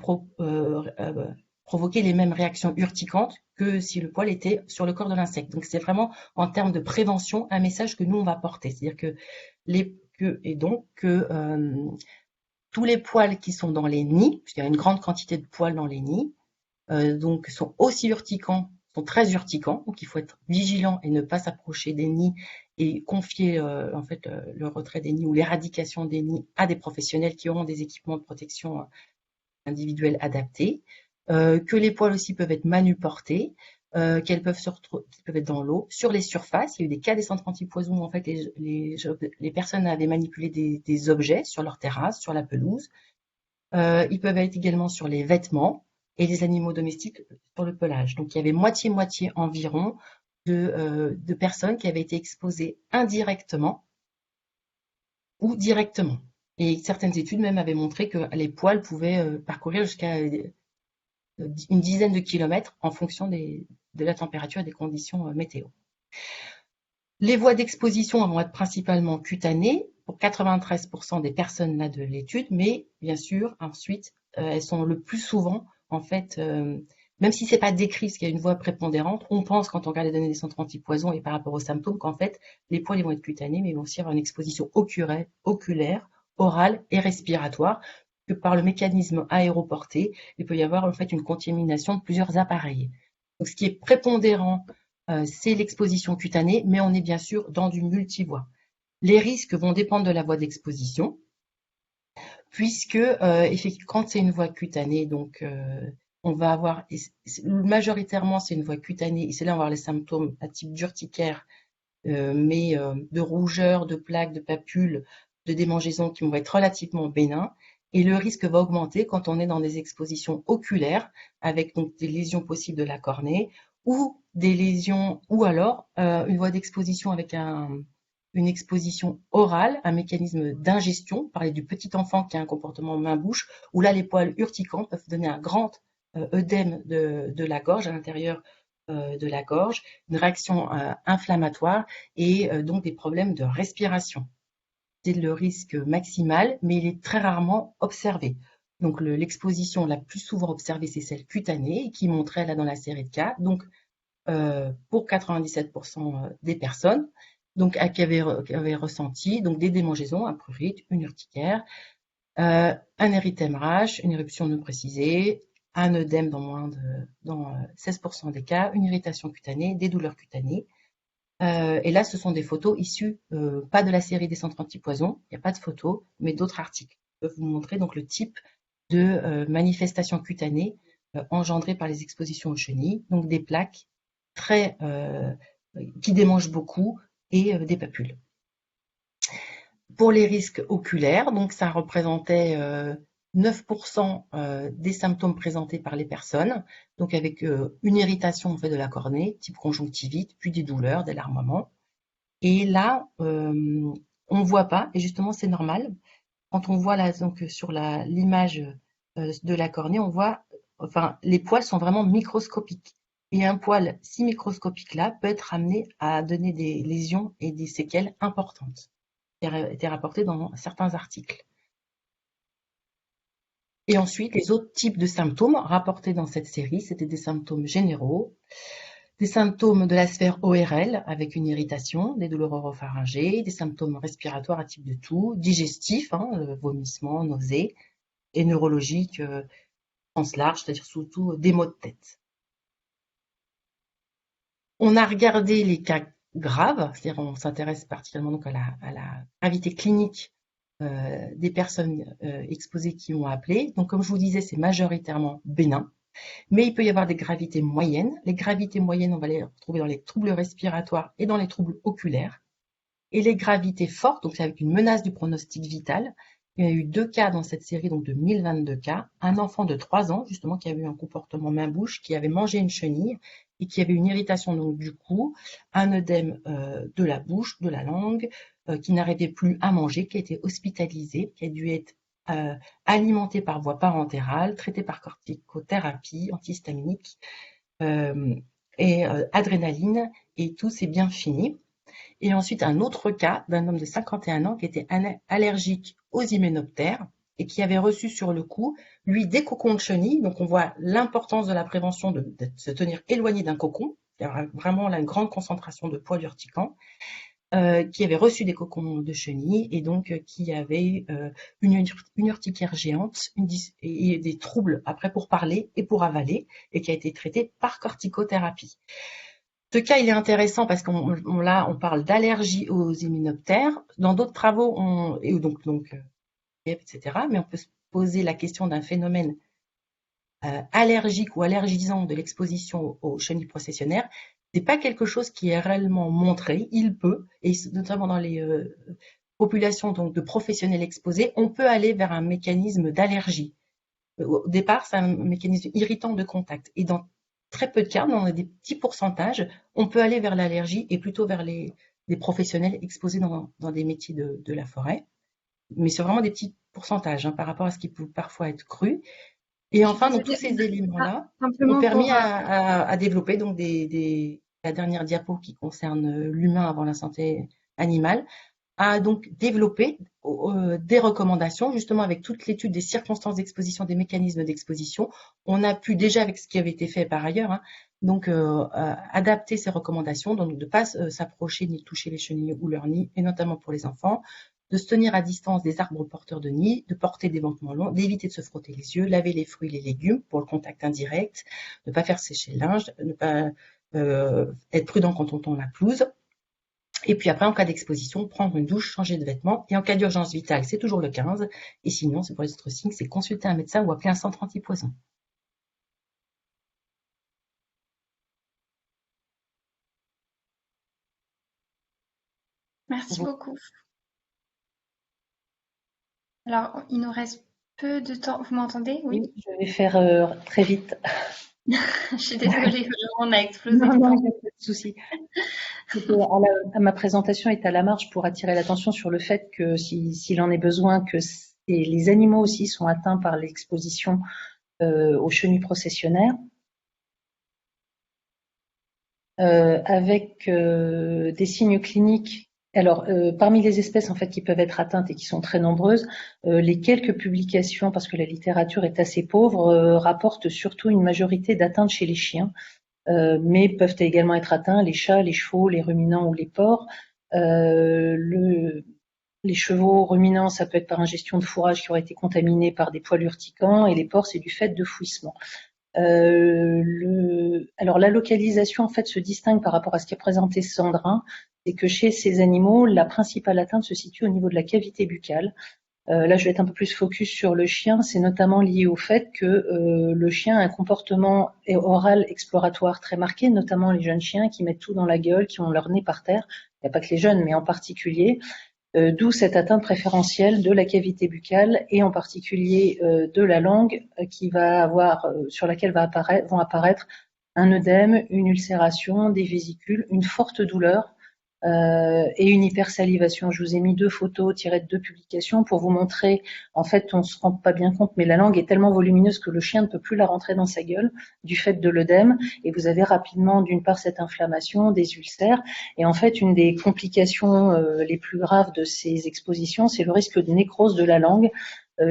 provoquer les mêmes réactions urticantes que si le poil était sur le corps de l'insecte. Donc c'est vraiment en termes de prévention un message que nous on va porter, c'est-à-dire que tous les poils qui sont dans les nids, puisqu'il y a une grande quantité de poils dans les nids, donc sont aussi urticants, sont très urticants, donc il faut être vigilant et ne pas s'approcher des nids et confier le retrait des nids ou l'éradication des nids à des professionnels qui auront des équipements de protection individuelle adaptés, que les poils aussi peuvent être manuportés, qu'ils peuvent être dans l'eau, sur les surfaces. Il y a eu des cas des centres antipoison où en fait les personnes avaient manipulé des objets sur leur terrasse, sur la pelouse. Ils peuvent être également sur les vêtements et les animaux domestiques sur le pelage. Donc il y avait moitié-moitié environ de personnes qui avaient été exposées indirectement ou directement. Et certaines études même avaient montré que les poils pouvaient parcourir jusqu'à une dizaine de kilomètres en fonction de la température et des conditions météo. Les voies d'exposition vont être principalement cutanées pour 93% des personnes là de l'étude, mais bien sûr, ensuite, elles sont le plus souvent, en fait, même si c'est pas décrit, parce qu'il y a une voie prépondérante, on pense, quand on regarde les données des centres antipoison et par rapport aux symptômes, qu'en fait, les poils vont être cutanés, mais ils vont aussi avoir une exposition oculaire, orale et respiratoire, que par le mécanisme aéroporté, il peut y avoir en fait une contamination de plusieurs appareils. Donc, ce qui est prépondérant, c'est l'exposition cutanée, mais on est bien sûr dans du multivoie. Les risques vont dépendre de la voie d'exposition, puisque quand c'est une voie cutanée, donc on va avoir, majoritairement c'est une voie cutanée, et c'est là on va avoir les symptômes à type d'urticaire, mais de rougeur, de plaques, de papules, de démangeaisons qui vont être relativement bénins. Et le risque va augmenter quand on est dans des expositions oculaires, avec donc des lésions possibles de la cornée, ou des lésions, ou alors une voie d'exposition avec une exposition orale, un mécanisme d'ingestion, parler du petit enfant qui a un comportement main-bouche, où là les poils urticants peuvent donner un grand œdème de la gorge, à l'intérieur de la gorge, une réaction inflammatoire et donc des problèmes de respiration. C'est le risque maximal, mais il est très rarement observé. Donc l'exposition la plus souvent observée, c'est celle cutanée, qui montrait là dans la série de cas, donc pour 97% des personnes, donc qui avaient ressenti donc des démangeaisons, un prurite, une urticaire, un érythème rash, une éruption non précisée, un œdème dans 16% des cas, une irritation cutanée, des douleurs cutanées. Et là, ce sont des photos issues, pas de la série des centres antipoison, il n'y a pas de photos, mais d'autres articles peux vous montrer donc le type de manifestations cutanées engendrées par les expositions aux chenilles, donc des plaques qui démangent beaucoup et des papules. Pour les risques oculaires, donc ça représentait 9% des symptômes présentés par les personnes, donc avec une irritation en fait de la cornée, type conjonctivite, puis des douleurs, des larmoiements. Et là, on ne voit pas, et justement c'est normal. Quand on voit là, donc, sur l'image de la cornée, on voit, enfin, les poils sont vraiment microscopiques. Et un poil si microscopique-là peut être amené à donner des lésions et des séquelles importantes, qui a été rapporté dans certains articles. Et ensuite, les autres types de symptômes rapportés dans cette série, c'était des symptômes généraux, des symptômes de la sphère ORL avec une irritation, des douleurs oropharyngées, des symptômes respiratoires à type de toux, digestifs, vomissements, nausées, et neurologiques sens large, c'est-à-dire surtout des maux de tête. On a regardé les cas graves, c'est-à-dire on s'intéresse particulièrement donc à la gravité clinique des personnes exposées qui ont appelé. Donc comme je vous disais, c'est majoritairement bénin. Mais il peut y avoir des gravités moyennes. Les gravités moyennes, on va les retrouver dans les troubles respiratoires et dans les troubles oculaires. Et les gravités fortes, donc c'est avec une menace du pronostic vital. Il y a eu 2 cas dans cette série, donc de 1022 cas. Un enfant de 3 ans, justement, qui avait eu un comportement main-bouche, qui avait mangé une chenille et qui avait une irritation donc, du cou, un œdème de la bouche, de la langue, qui n'arrivait plus à manger, qui a été hospitalisé, qui a dû être alimenté par voie parentérale, traité par corticothérapie, antihistaminique et adrénaline, et tout s'est bien fini. Et ensuite, un autre cas d'un homme de 51 ans qui était allergique aux hyménoptères et qui avait reçu sur le coup, lui, des cocons de chenilles. Donc, on voit l'importance de la prévention de se tenir éloigné d'un cocon. Il y a vraiment là une grande concentration de poils urticants. Qui avait reçu des cocons de chenilles et donc qui avait une urticaire géante et des troubles après pour parler et pour avaler et qui a été traité par corticothérapie. Ce cas, il est intéressant parce qu'on on parle d'allergie aux hyménoptères. Dans d'autres travaux, etc. Mais on peut se poser la question d'un phénomène allergique ou allergisant de l'exposition aux chenilles processionnaires. C'est pas quelque chose qui est réellement montré. Il peut, et notamment dans les populations donc de professionnels exposés, on peut aller vers un mécanisme d'allergie. Au départ, c'est un mécanisme irritant de contact. Et dans très peu de cas, dans des petits pourcentages, on peut aller vers l'allergie et plutôt vers les professionnels exposés dans des métiers de la forêt. Mais c'est vraiment des petits pourcentages par rapport à ce qui peut parfois être cru. Et enfin, donc, tous ces éléments-là ont permis à développer donc la dernière diapo qui concerne l'humain avant la santé animale, a donc développé des recommandations, justement avec toute l'étude des circonstances d'exposition, des mécanismes d'exposition. On a pu déjà, avec ce qui avait été fait par ailleurs, donc adapter ces recommandations, donc de ne pas s'approcher ni toucher les chenilles ou leurs nids, et notamment pour les enfants, de se tenir à distance des arbres porteurs de nids, de porter des vêtements longs, d'éviter de se frotter les yeux, laver les fruits et les légumes pour le contact indirect, ne pas faire sécher le linge, ne pas être prudent quand on tond la pelouse. Et puis après, en cas d'exposition, prendre une douche, changer de vêtements. Et en cas d'urgence vitale, c'est toujours le 15. Et sinon, c'est pour les autres signes, c'est consulter un médecin ou appeler un centre antipoison. Merci beaucoup. Alors, il nous reste peu de temps. Vous m'entendez? Oui. Je vais faire très vite. Je suis désolée, on a explosé. Non, il n'y a pas de souci. Ma présentation est à la marge pour attirer l'attention sur le fait que s'il en est besoin, que les animaux aussi sont atteints par l'exposition aux chenilles processionnaires. Avec des signes cliniques. Alors, parmi les espèces en fait qui peuvent être atteintes et qui sont très nombreuses, les quelques publications, parce que la littérature est assez pauvre, rapportent surtout une majorité d'atteintes chez les chiens, mais peuvent également être atteints les chats, les chevaux, les ruminants ou les porcs. Les chevaux ruminants, ça peut être par ingestion de fourrage qui aurait été contaminé par des poils urticants, et les porcs, c'est du fait de fouissement. Alors la localisation en fait se distingue par rapport à ce qu'a présenté Sandrin, c'est que chez ces animaux, la principale atteinte se situe au niveau de la cavité buccale. Là, je vais être un peu plus focus sur le chien. C'est notamment lié au fait que le chien a un comportement oral exploratoire très marqué, notamment les jeunes chiens qui mettent tout dans la gueule, qui ont leur nez par terre. Il n'y a pas que les jeunes, mais en particulier. D'où cette atteinte préférentielle de la cavité buccale et en particulier de la langue qui va avoir, sur laquelle vont apparaître un œdème, une ulcération, des vésicules, une forte douleur et une hypersalivation. Je vous ai mis 2 photos tirées de 2 publications pour vous montrer, en fait, on se rend pas bien compte, mais la langue est tellement volumineuse que le chien ne peut plus la rentrer dans sa gueule du fait de l'œdème, et vous avez rapidement, d'une part, cette inflammation, des ulcères, et en fait, une des complications les plus graves de ces expositions, c'est le risque de nécrose de la langue,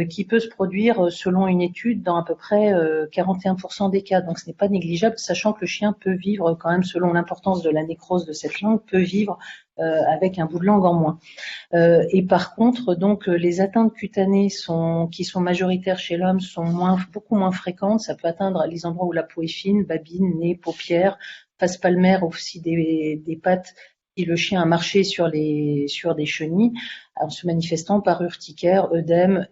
qui peut se produire, selon une étude, dans à peu près 41% des cas. Donc ce n'est pas négligeable, sachant que le chien peut vivre quand même, selon l'importance de la nécrose de cette langue, peut vivre avec un bout de langue en moins. Et par contre, donc les atteintes cutanées qui sont majoritaires chez l'homme sont beaucoup moins fréquentes. Ça peut atteindre les endroits où la peau est fine, babine, nez, paupières, face palmaire, aussi des pattes si le chien a marché sur des chenilles, en se manifestant par urticaire, œdème,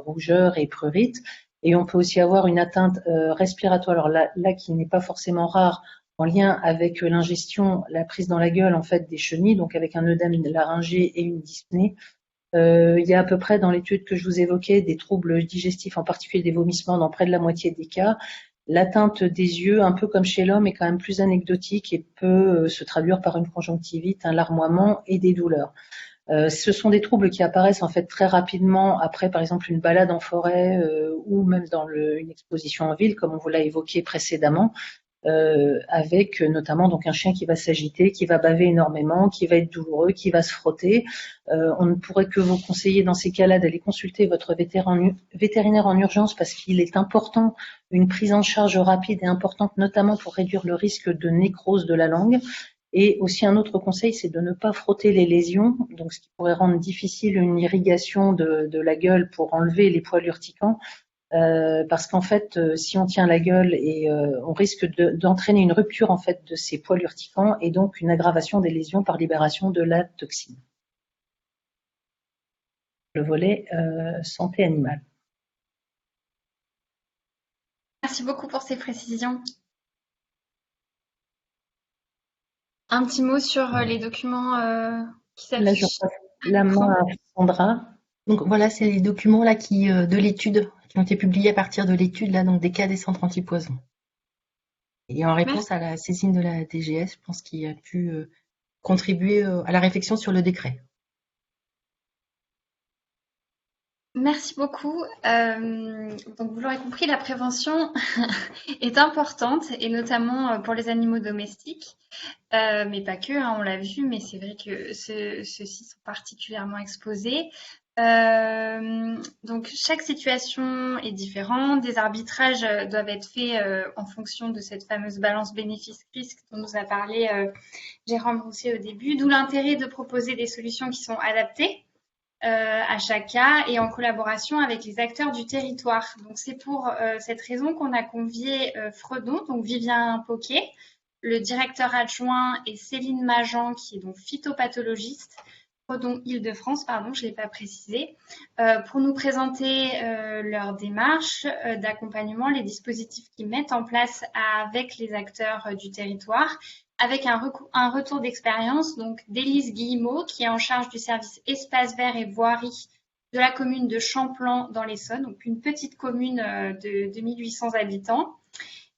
rougeur et prurite. Et on peut aussi avoir une atteinte respiratoire, alors là qui n'est pas forcément rare, en lien avec l'ingestion, la prise dans la gueule en fait des chenilles, donc avec un œdème laryngé et une dyspnée. Il y a à peu près dans l'étude que je vous évoquais des troubles digestifs, en particulier des vomissements dans près de la moitié des cas. L'atteinte des yeux, un peu comme chez l'homme, est quand même plus anecdotique et peut se traduire par une conjonctivite, un larmoiement et des douleurs. Ce sont des troubles qui apparaissent en fait très rapidement après, par exemple, une balade en forêt ou même dans une exposition en ville, comme on vous l'a évoqué précédemment, avec notamment donc un chien qui va s'agiter, qui va baver énormément, qui va être douloureux, qui va se frotter. On ne pourrait que vous conseiller dans ces cas-là d'aller consulter votre vétérinaire en urgence parce qu'il est important, une prise en charge rapide et importante, notamment pour réduire le risque de nécrose de la langue. Et aussi un autre conseil, c'est de ne pas frotter les lésions, donc ce qui pourrait rendre difficile une irrigation de la gueule pour enlever les poils urticants, parce qu'en fait, si on tient la gueule et on risque d'entraîner une rupture en fait de ces poils urticants et donc une aggravation des lésions par libération de la toxine. Le volet santé animale. Merci beaucoup pour ces précisions. Un petit mot sur les documents qui Là, je s'affichent. passe la main à Sandra. Donc voilà, c'est les documents là de l'étude qui ont été publiés à partir de l'étude là, donc des cas des centres antipoison. Et en réponse à la saisine de la DGS, je pense qu'il a pu contribuer à la réflexion sur le décret. Merci beaucoup. Donc vous l'aurez compris, la prévention est importante et notamment pour les animaux domestiques, mais pas que, hein, on l'a vu, mais c'est vrai que ceux-ci sont particulièrement exposés. Donc chaque situation est différente, des arbitrages doivent être faits en fonction de cette fameuse balance bénéfice-risque dont nous a parlé Jérôme Roussier au début, d'où l'intérêt de proposer des solutions qui sont adaptées à chaque cas et en collaboration avec les acteurs du territoire. Donc c'est pour cette raison qu'on a convié Fredon, donc Vivien Poquet, le directeur adjoint, et Céline Majan, qui est donc phytopathologiste, Fredon Île-de-France, pardon, je ne l'ai pas précisé, pour nous présenter leur démarche d'accompagnement, les dispositifs qu'ils mettent en place avec les acteurs du territoire, avec un retour d'expérience donc d'Élise Guillemot, qui est en charge du service espace vert et voirie de la commune de Champlan dans l'Essonne, donc une petite commune de 1800 habitants.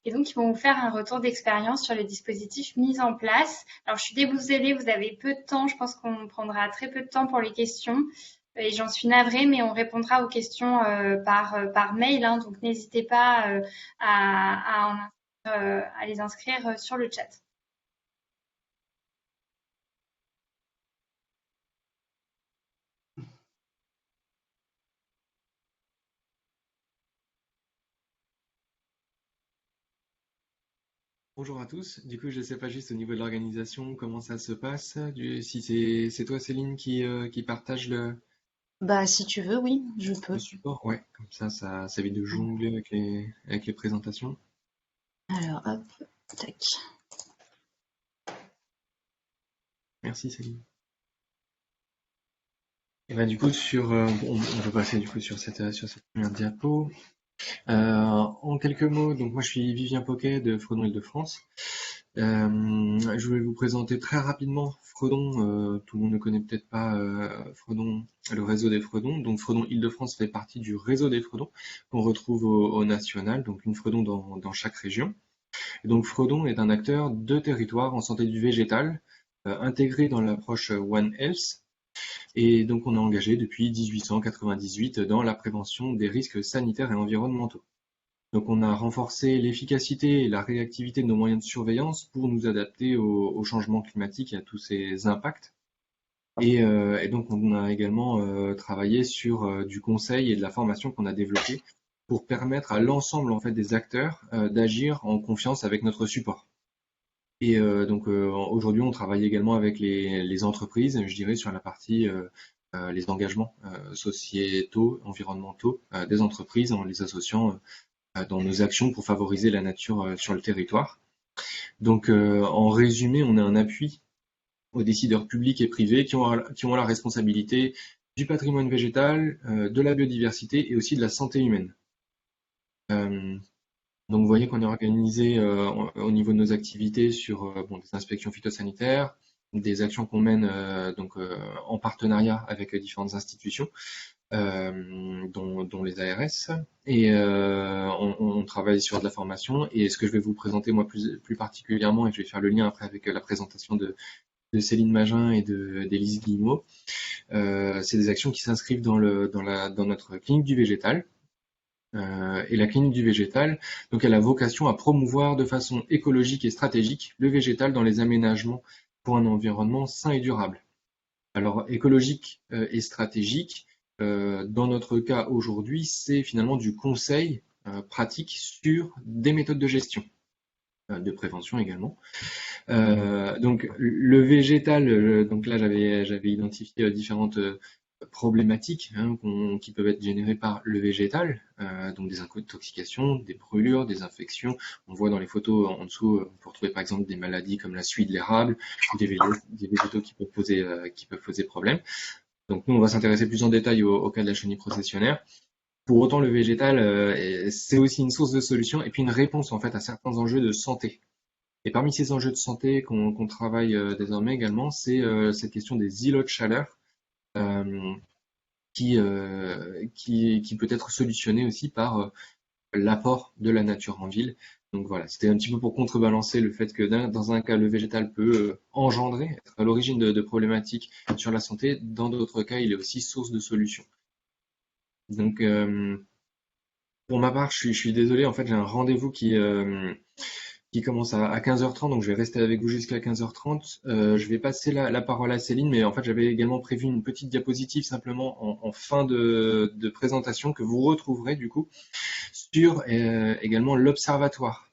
Et donc, ils vont vous faire un retour d'expérience sur les dispositifs mis en place. Alors, je suis désolée, vous avez peu de temps. Je pense qu'on prendra très peu de temps pour les questions. Et j'en suis navrée, mais on répondra aux questions par mail. Hein, donc, n'hésitez pas à les inscrire sur le chat. Bonjour à tous. Du coup, je ne sais pas juste au niveau de l'organisation comment ça se passe. Si c'est toi, Céline, qui partage Bah si tu veux, oui, je le peux. support. Ouais, comme ça évite de jongler avec les présentations. Alors hop, tac. Merci, Céline. Et ben, du coup, on va passer du coup sur cette première diapo. En quelques mots, donc moi je suis Vivien Poquet de Fredon Île-de-France. Je vais vous présenter très rapidement Fredon. Tout le monde ne connaît peut-être pas Fredon, le réseau des Fredons. Donc Fredon Île-de-France fait partie du réseau des Fredons qu'on retrouve au national, donc une Fredon dans chaque région. Et donc Fredon est un acteur de territoire en santé du végétal, intégré dans l'approche One Health. Et donc on est engagé depuis 1898 dans la prévention des risques sanitaires et environnementaux. Donc on a renforcé l'efficacité et la réactivité de nos moyens de surveillance pour nous adapter au changement climatique et à tous ses impacts. Et donc on a également travaillé sur du conseil et de la formation qu'on a développé pour permettre à l'ensemble en fait des acteurs d'agir en confiance avec notre support. Et donc aujourd'hui on travaille également avec les entreprises, je dirais sur la partie les engagements sociétaux, environnementaux des entreprises en les associant dans nos actions pour favoriser la nature sur le territoire. Donc en résumé, on a un appui aux décideurs publics et privés qui ont la responsabilité du patrimoine végétal, de la biodiversité et aussi de la santé humaine. Donc vous voyez qu'on est organisé au niveau de nos activités sur des inspections phytosanitaires, des actions qu'on mène en partenariat avec différentes institutions, dont les ARS, et on travaille sur de la formation. Et ce que je vais vous présenter moi plus particulièrement, et je vais faire le lien après avec la présentation de Céline Magin et d'Élise Guillemot, c'est des actions qui s'inscrivent dans notre clinique du végétal. Et la clinique du végétal, donc elle a vocation à promouvoir de façon écologique et stratégique le végétal dans les aménagements pour un environnement sain et durable. Alors écologique et stratégique, dans notre cas aujourd'hui, c'est finalement du conseil pratique sur des méthodes de gestion, de prévention également. Donc le végétal, donc là j'avais identifié différentes problématiques qui peuvent être générées par le végétal, donc des intoxications, des brûlures, des infections. On voit dans les photos en dessous, on peut retrouver par exemple des maladies comme la suie de l'érable, des végétaux qui peuvent poser problème. Donc nous, on va s'intéresser plus en détail au cas de la chenille processionnaire. Pour autant, le végétal, c'est aussi une source de solution et puis une réponse en fait à certains enjeux de santé. Et parmi ces enjeux de santé qu'on travaille désormais également, c'est cette question des îlots de chaleur qui peut être solutionné aussi par l'apport de la nature en ville. Donc voilà, c'était un petit peu pour contrebalancer le fait que dans un cas, le végétal peut engendrer, être à l'origine de problématiques sur la santé. Dans d'autres cas, il est aussi source de solutions. Donc, pour ma part, je suis désolé, en fait, j'ai un rendez-vous qui commence à 15h30, donc je vais rester avec vous jusqu'à 15h30. Je vais passer la parole à Céline, mais en fait j'avais également prévu une petite diapositive simplement en fin de présentation que vous retrouverez du coup sur également l'observatoire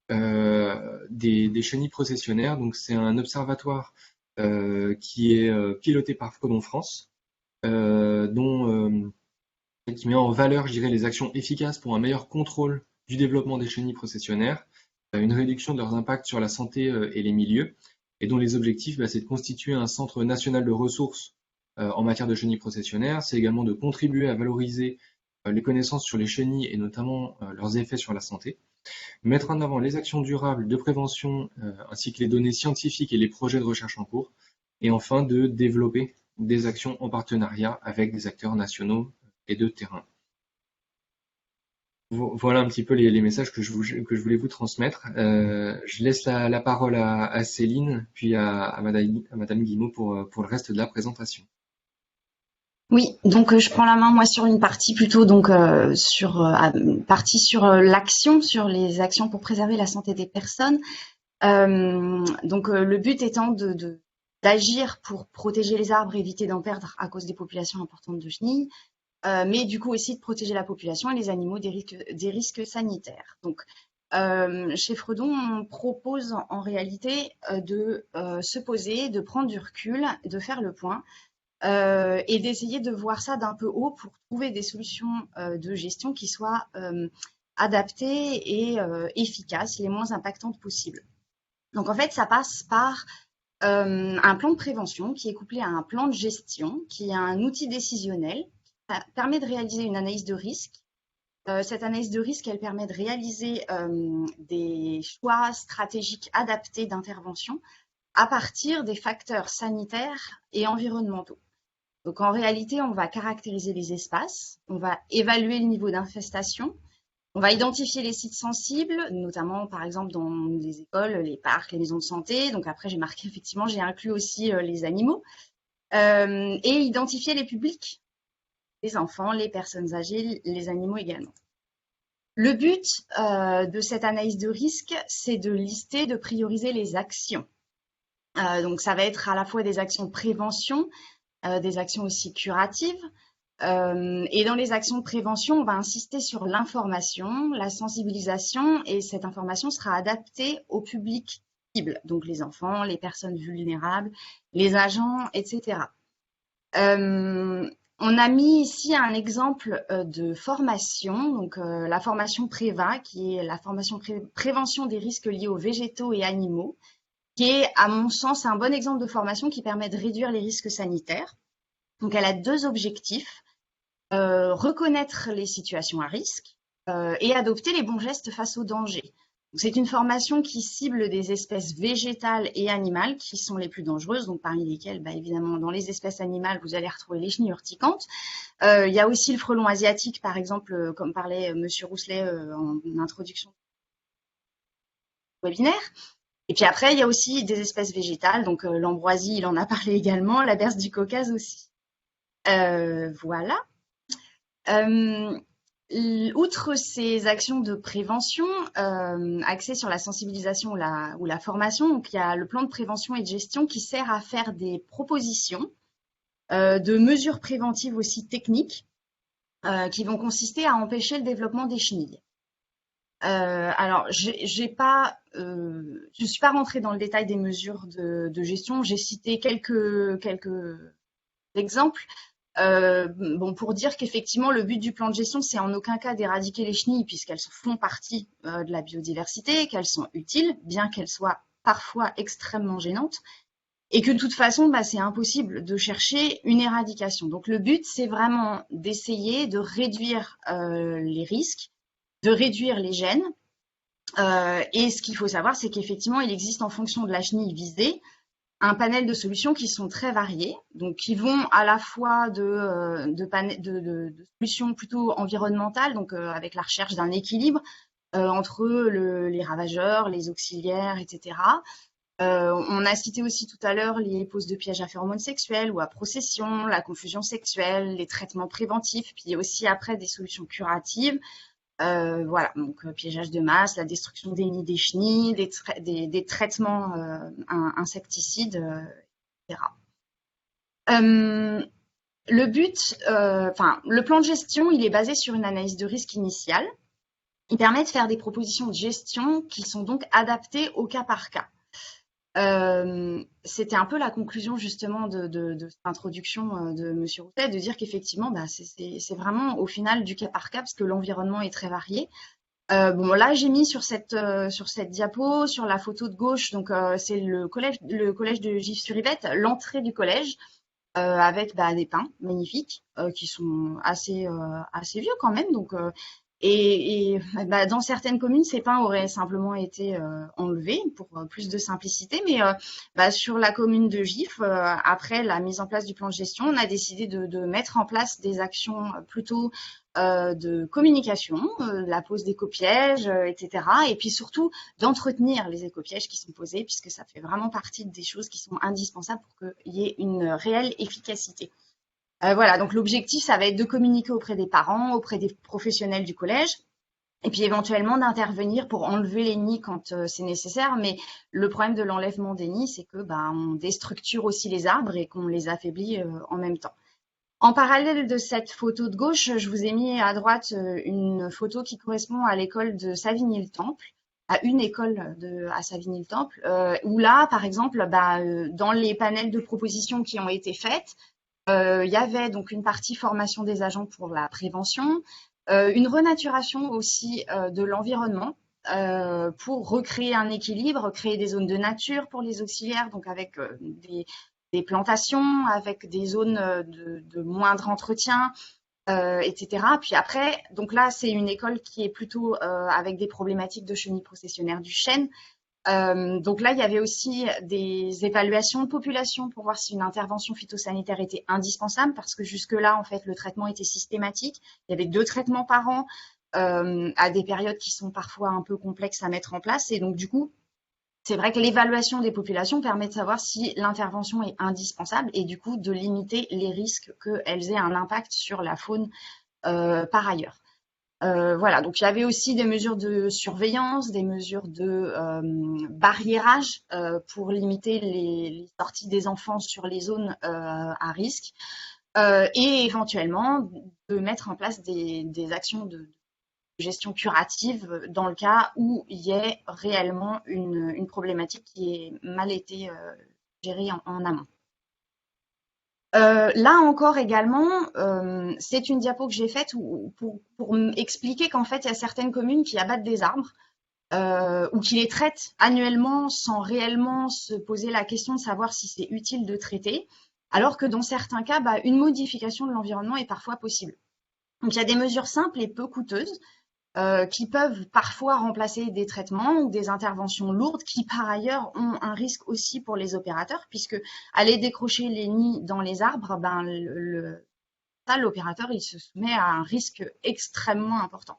des chenilles processionnaires. Donc c'est un observatoire qui est piloté par Fredon France, qui met en valeur, je dirais, les actions efficaces pour un meilleur contrôle du développement des chenilles processionnaires, une réduction de leurs impacts sur la santé et les milieux, et dont les objectifs, c'est de constituer un centre national de ressources en matière de chenilles processionnaires. C'est également de contribuer à valoriser les connaissances sur les chenilles et notamment leurs effets sur la santé, mettre en avant les actions durables de prévention ainsi que les données scientifiques et les projets de recherche en cours, et enfin de développer des actions en partenariat avec des acteurs nationaux et de terrain. Voilà un petit peu les messages que je voulais vous transmettre. Je laisse la parole à Céline, puis à Madame Guillemot pour le reste de la présentation. Oui, donc je prends la main moi sur une partie plutôt donc sur l'action, sur les actions pour préserver la santé des personnes. Donc le but étant d'agir pour protéger les arbres et éviter d'en perdre à cause des populations importantes de chenilles. Mais du coup aussi de protéger la population et les animaux des risques sanitaires. Donc, chez Fredon, on propose en réalité de se poser, de prendre du recul, de faire le point et d'essayer de voir ça d'un peu haut pour trouver des solutions de gestion qui soient adaptées et efficaces, les moins impactantes possibles. Donc en fait, ça passe par un plan de prévention qui est couplé à un plan de gestion, qui est un outil décisionnel, qui permet de réaliser une analyse de risque. Cette analyse de risque, elle permet de réaliser des choix stratégiques adaptés d'intervention à partir des facteurs sanitaires et environnementaux. Donc en réalité, on va caractériser les espaces, on va évaluer le niveau d'infestation, on va identifier les sites sensibles, notamment par exemple dans les écoles, les parcs, les maisons de santé. Donc après, j'ai marqué effectivement, j'ai inclus aussi les animaux et identifier les publics, les enfants, les personnes âgées, les animaux également. Le but de cette analyse de risque, c'est de lister, de prioriser les actions. Donc ça va être à la fois des actions de prévention, des actions aussi curatives. Et dans les actions de prévention, on va insister sur l'information, la sensibilisation, et cette information sera adaptée au public cible, donc les enfants, les personnes vulnérables, les agents, etc. On a mis ici un exemple de formation, donc la formation PREVA, qui est la formation prévention des risques liés aux végétaux et animaux, qui est, à mon sens, un bon exemple de formation qui permet de réduire les risques sanitaires. Donc, elle a deux objectifs. Reconnaître les situations à risque et adopter les bons gestes face aux dangers. C'est une formation qui cible des espèces végétales et animales qui sont les plus dangereuses, donc parmi lesquelles, évidemment, dans les espèces animales, vous allez retrouver les chenilles urticantes. Il y a aussi le frelon asiatique, par exemple, comme parlait Monsieur Rousselet en introduction du webinaire. Et puis après, il y a aussi des espèces végétales, donc l'ambroisie, il en a parlé également, la berce du Caucase aussi. Voilà. Outre ces actions de prévention axées sur la sensibilisation ou la formation, donc il y a le plan de prévention et de gestion qui sert à faire des propositions de mesures préventives aussi techniques qui vont consister à empêcher le développement des chenilles. Alors, je suis pas rentrée dans le détail des mesures de gestion. J'ai cité quelques exemples. Pour dire qu'effectivement, le but du plan de gestion, c'est en aucun cas d'éradiquer les chenilles, puisqu'elles font partie de la biodiversité, qu'elles sont utiles, bien qu'elles soient parfois extrêmement gênantes, et que de toute façon, c'est impossible de chercher une éradication. Donc le but, c'est vraiment d'essayer de réduire les risques, de réduire les gènes. Et ce qu'il faut savoir, c'est qu'effectivement, il existe en fonction de la chenille visée un panel de solutions qui sont très variées, donc qui vont à la fois de solutions plutôt environnementales, donc avec la recherche d'un équilibre entre les ravageurs, les auxiliaires, etc. On a cité aussi tout à l'heure les poses de pièges à phéromones sexuels ou à procession, la confusion sexuelle, les traitements préventifs, puis aussi après des solutions curatives. Voilà, donc piégeage de masse, la destruction des nids des chenilles, des traitements insecticides, etc. Le but, le plan de gestion, il est basé sur une analyse de risque initiale. Il permet de faire des propositions de gestion qui sont donc adaptées au cas par cas. C'était un peu la conclusion justement de cette introduction de Monsieur Rousselet, de dire qu'effectivement, c'est vraiment au final du cas par cas parce que l'environnement est très varié. Là, j'ai mis sur cette diapo, sur la photo de gauche, donc c'est le collège de Gif-sur-Yvette, l'entrée du collège, avec des pins magnifiques qui sont assez vieux quand même, donc. Dans certaines communes, ces pins auraient simplement été enlevés pour plus de simplicité, mais sur la commune de Gif, après la mise en place du plan de gestion, on a décidé de mettre en place des actions plutôt de communication, la pose d'écopièges, etc. Et puis surtout d'entretenir les écopièges qui sont posés, puisque ça fait vraiment partie des choses qui sont indispensables pour qu'il y ait une réelle efficacité. Voilà, donc l'objectif, ça va être de communiquer auprès des parents, auprès des professionnels du collège, et puis éventuellement d'intervenir pour enlever les nids quand c'est nécessaire. Mais le problème de l'enlèvement des nids, c'est que on déstructure aussi les arbres et qu'on les affaiblit en même temps. En parallèle de cette photo de gauche, je vous ai mis à droite une photo qui correspond à l'école de Savigny-le-Temple, à une école à Savigny-le-Temple, où là, par exemple, dans les panels de propositions qui ont été faites, il y avait donc une partie formation des agents pour la prévention, une renaturation aussi de l'environnement, pour recréer un équilibre, créer des zones de nature pour les auxiliaires, donc avec des plantations, avec des zones de moindre entretien, etc. Puis après, donc là, c'est une école qui est plutôt avec des problématiques de chenilles processionnaires du chêne. Donc là, il y avait aussi des évaluations de population pour voir si une intervention phytosanitaire était indispensable, parce que jusque-là, en fait, le traitement était systématique. Il y avait 2 traitements par an à des périodes qui sont parfois un peu complexes à mettre en place. Et donc, du coup, c'est vrai que l'évaluation des populations permet de savoir si l'intervention est indispensable et du coup de limiter les risques qu'elles aient un impact sur la faune par ailleurs. Voilà, donc il y avait aussi des mesures de surveillance, des mesures de barriérage pour limiter les sorties des enfants sur les zones à risque et éventuellement de mettre en place des actions de gestion curative dans le cas où il y ait réellement une problématique qui ait mal été gérée en amont. Là encore également, c'est une diapo que j'ai faite pour expliquer qu'en fait, il y a certaines communes qui abattent des arbres ou qui les traitent annuellement sans réellement se poser la question de savoir si c'est utile de traiter, alors que dans certains cas, une modification de l'environnement est parfois possible. Donc, il y a des mesures simples et peu coûteuses qui peuvent parfois remplacer des traitements ou des interventions lourdes qui, par ailleurs, ont un risque aussi pour les opérateurs, puisque aller décrocher les nids dans les arbres, l'opérateur, il se soumet à un risque extrêmement important.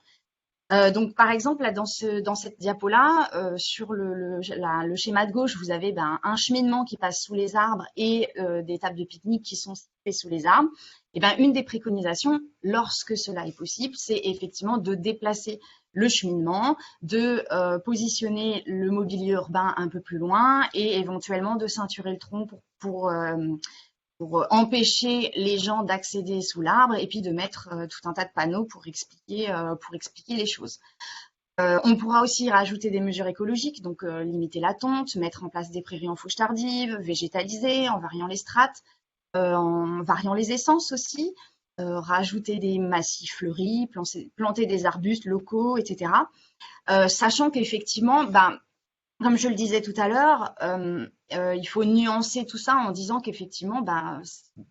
Donc, par exemple, là, dans cette diapo-là, sur le schéma de gauche, vous avez un cheminement qui passe sous les arbres et des tables de pique-nique qui sont situées sous les arbres. Et une des préconisations, lorsque cela est possible, c'est effectivement de déplacer le cheminement, de positionner le mobilier urbain un peu plus loin et éventuellement de ceinturer le tronc pour empêcher les gens d'accéder sous l'arbre et puis de mettre tout un tas de panneaux pour expliquer les choses. On pourra aussi rajouter des mesures écologiques, donc limiter la tonte, mettre en place des prairies en fauche tardive, végétaliser en variant les strates, en variant les essences aussi, rajouter des massifs fleuris, planter des arbustes locaux, etc. Sachant qu'effectivement, comme je le disais tout à l'heure, il faut nuancer tout ça en disant qu'effectivement,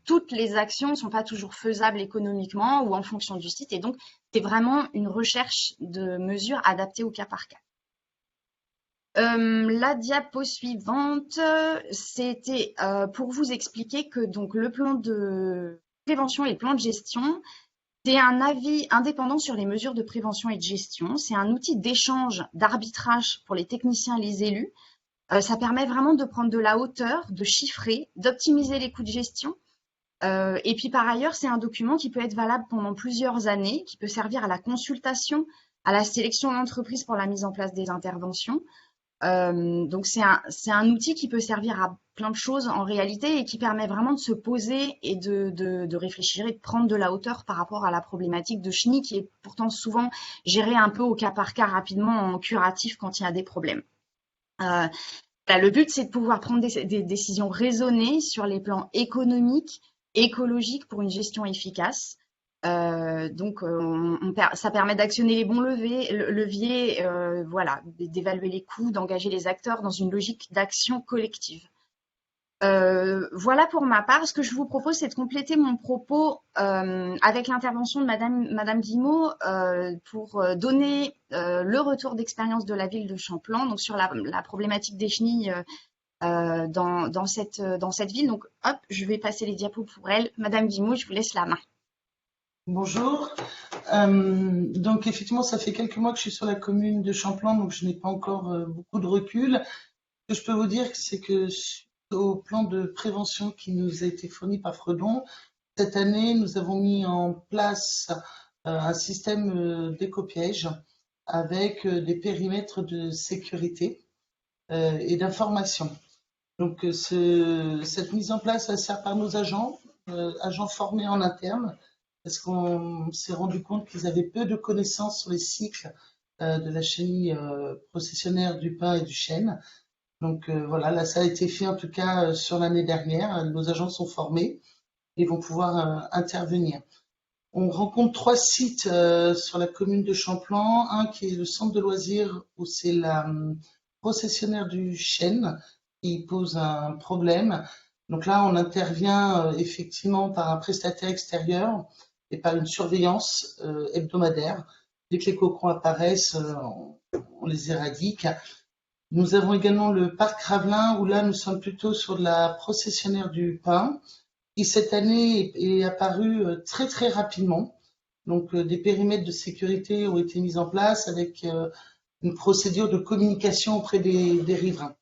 toutes les actions ne sont pas toujours faisables économiquement ou en fonction du site. Et donc, c'est vraiment une recherche de mesures adaptées au cas par cas. La diapo suivante, c'était pour vous expliquer que donc, le plan de prévention et le plan de gestion, c'est un avis indépendant sur les mesures de prévention et de gestion. C'est un outil d'échange, d'arbitrage pour les techniciens et les élus. Ça permet vraiment de prendre de la hauteur, de chiffrer, d'optimiser les coûts de gestion. Et puis par ailleurs, c'est un document qui peut être valable pendant plusieurs années, qui peut servir à la consultation, à la sélection d'entreprises pour la mise en place des interventions. Donc c'est un outil qui peut servir à plein de choses en réalité et qui permet vraiment de se poser et de réfléchir et de prendre de la hauteur par rapport à la problématique de chenille qui est pourtant souvent gérée un peu au cas par cas rapidement en curatif quand il y a des problèmes. Le but, c'est de pouvoir prendre des décisions raisonnées sur les plans économiques, écologiques pour une gestion efficace. Donc, ça permet d'actionner les bons leviers, voilà, d'évaluer les coûts, d'engager les acteurs dans une logique d'action collective. Voilà pour ma part. Ce que je vous propose, c'est de compléter mon propos avec l'intervention de Madame Guillemot pour donner le retour d'expérience de la ville de Champlan, donc sur la problématique des chenilles dans cette ville. Donc, hop, je vais passer les diapos pour elle. Madame Guillemot, je vous laisse la main. Bonjour. Donc effectivement, ça fait quelques mois que je suis sur la commune de Champlan, donc je n'ai pas encore beaucoup de recul. Ce que je peux vous dire, c'est que au plan de prévention qui nous a été fourni par Fredon, cette année, nous avons mis en place un système d'éco-piège avec des périmètres de sécurité et d'information. Donc cette mise en place, elle sert par nos agents formés en interne, parce qu'on s'est rendu compte qu'ils avaient peu de connaissances sur les cycles de la chenille processionnaire du pin et du chêne. Donc voilà, là ça a été fait en tout cas sur l'année dernière. Nos agents sont formés et vont pouvoir intervenir. On rencontre 3 sites sur la commune de Champlan. Un qui est le centre de loisirs où c'est la processionnaire du chêne qui pose un problème. Donc là, on intervient effectivement par un prestataire extérieur et par une surveillance hebdomadaire. Dès que les cocons apparaissent, on les éradique. Nous avons également le parc Ravelin où là, nous sommes plutôt sur la processionnaire du pain qui cette année est apparu très très rapidement. Donc des périmètres de sécurité ont été mis en place avec une procédure de communication auprès des riverains.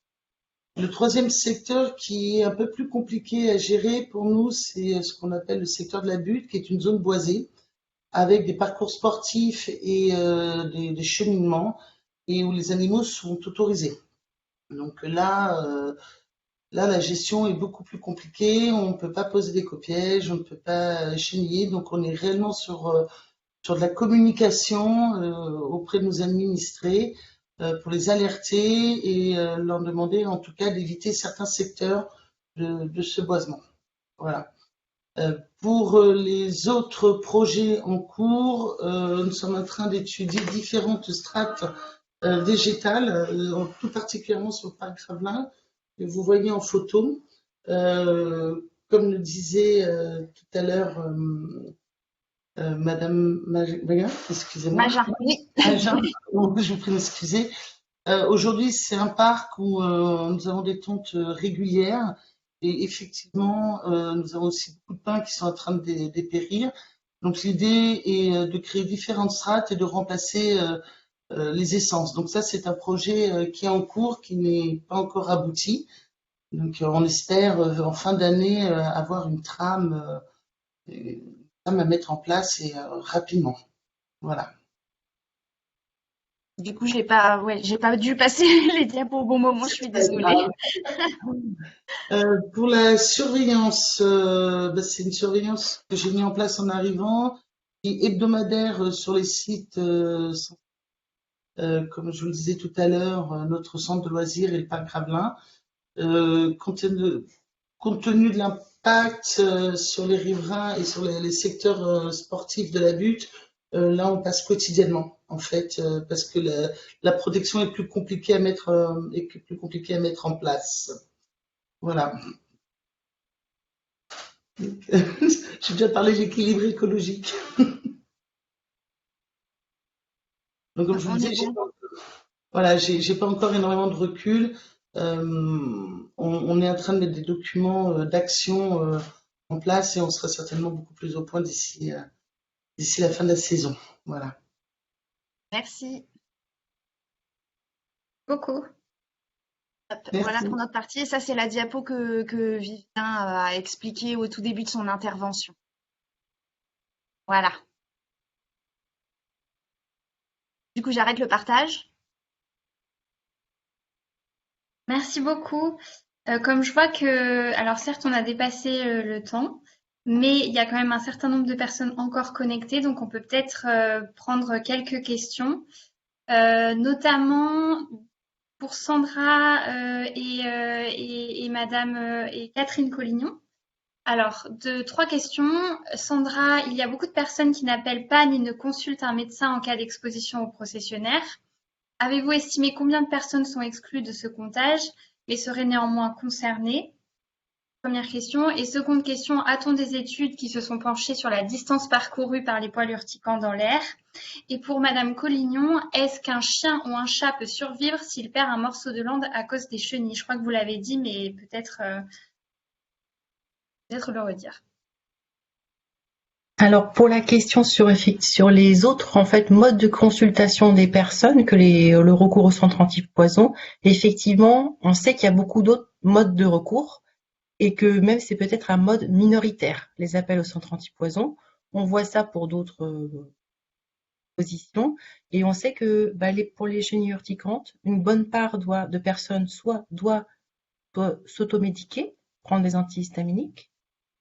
Le troisième secteur qui est un peu plus compliqué à gérer pour nous, c'est ce qu'on appelle le secteur de la butte, qui est une zone boisée avec des parcours sportifs et des cheminements et où les animaux sont autorisés. Donc là, la gestion est beaucoup plus compliquée. On ne peut pas poser d'éco-pièges, on ne peut pas cheniller. Donc, on est réellement sur de la communication auprès de nos administrés pour les alerter et leur demander, en tout cas, d'éviter certains secteurs de ce boisement. Voilà. Pour les autres projets en cours, nous sommes en train d'étudier différentes strates végétales, tout particulièrement sur le parc Ravelin, que vous voyez en photo. Comme le disait tout à l'heure Madame Maja, excusez-moi. Maja, oui. Maja, je vous prie d'excuser. Aujourd'hui, c'est un parc où nous avons des tontes régulières et effectivement, nous avons aussi beaucoup de pins qui sont en train de dépérir. Donc, l'idée est de créer différentes strates et de remplacer les essences. Donc ça, c'est un projet qui est en cours, qui n'est pas encore abouti. Donc on espère en fin d'année avoir une trame à mettre en place et rapidement. Voilà. Du coup, j'ai pas dû passer les diapos au bon moment, je suis désolée. Pour la surveillance, c'est une surveillance que j'ai mis en place en arrivant, qui est hebdomadaire sur les sites, comme je vous le disais tout à l'heure, notre centre de loisirs et le parc Ravelin. Compte tenu de l'impact sur les riverains et sur les secteurs sportifs de la butte, là on passe quotidiennement en fait parce que la protection est plus compliquée à mettre en place. Voilà. J'ai déjà parlé de l'équilibre écologique. Donc comme je vous disais, j'ai pas encore énormément de recul. On est en train de mettre des documents d'action en place et on sera certainement beaucoup plus au point d'ici la fin de la saison. Voilà. Merci. Beaucoup. Voilà pour notre partie. Et ça, c'est la diapo que Vivien a expliqué au tout début de son intervention. Voilà. Du coup, j'arrête le partage. Merci beaucoup. Comme je vois que, alors certes, on a dépassé le temps, mais il y a quand même un certain nombre de personnes encore connectées, donc on peut peut-être prendre quelques questions, notamment pour Sandra et Madame et Catherine Collignon. Alors, 3 questions. Sandra, il y a beaucoup de personnes qui n'appellent pas ni ne consultent un médecin en cas d'exposition aux processionnaires. Avez-vous estimé combien de personnes sont exclues de ce comptage, mais seraient néanmoins concernées? Première question. Et seconde question, a-t-on des études qui se sont penchées sur la distance parcourue par les poils urticants dans l'air? Et pour Madame Collignon, est-ce qu'un chien ou un chat peut survivre s'il perd un morceau de langue à cause des chenilles? Je crois que vous l'avez dit, mais peut-être le redire. Alors pour la question sur les autres en fait modes de consultation des personnes que le recours au centre antipoison, effectivement, on sait qu'il y a beaucoup d'autres modes de recours et que même c'est peut-être un mode minoritaire, les appels au centre antipoison. On voit ça pour d'autres positions et on sait que pour les chenilles urticantes, une bonne part de personnes doit s'automédiquer, prendre des antihistaminiques,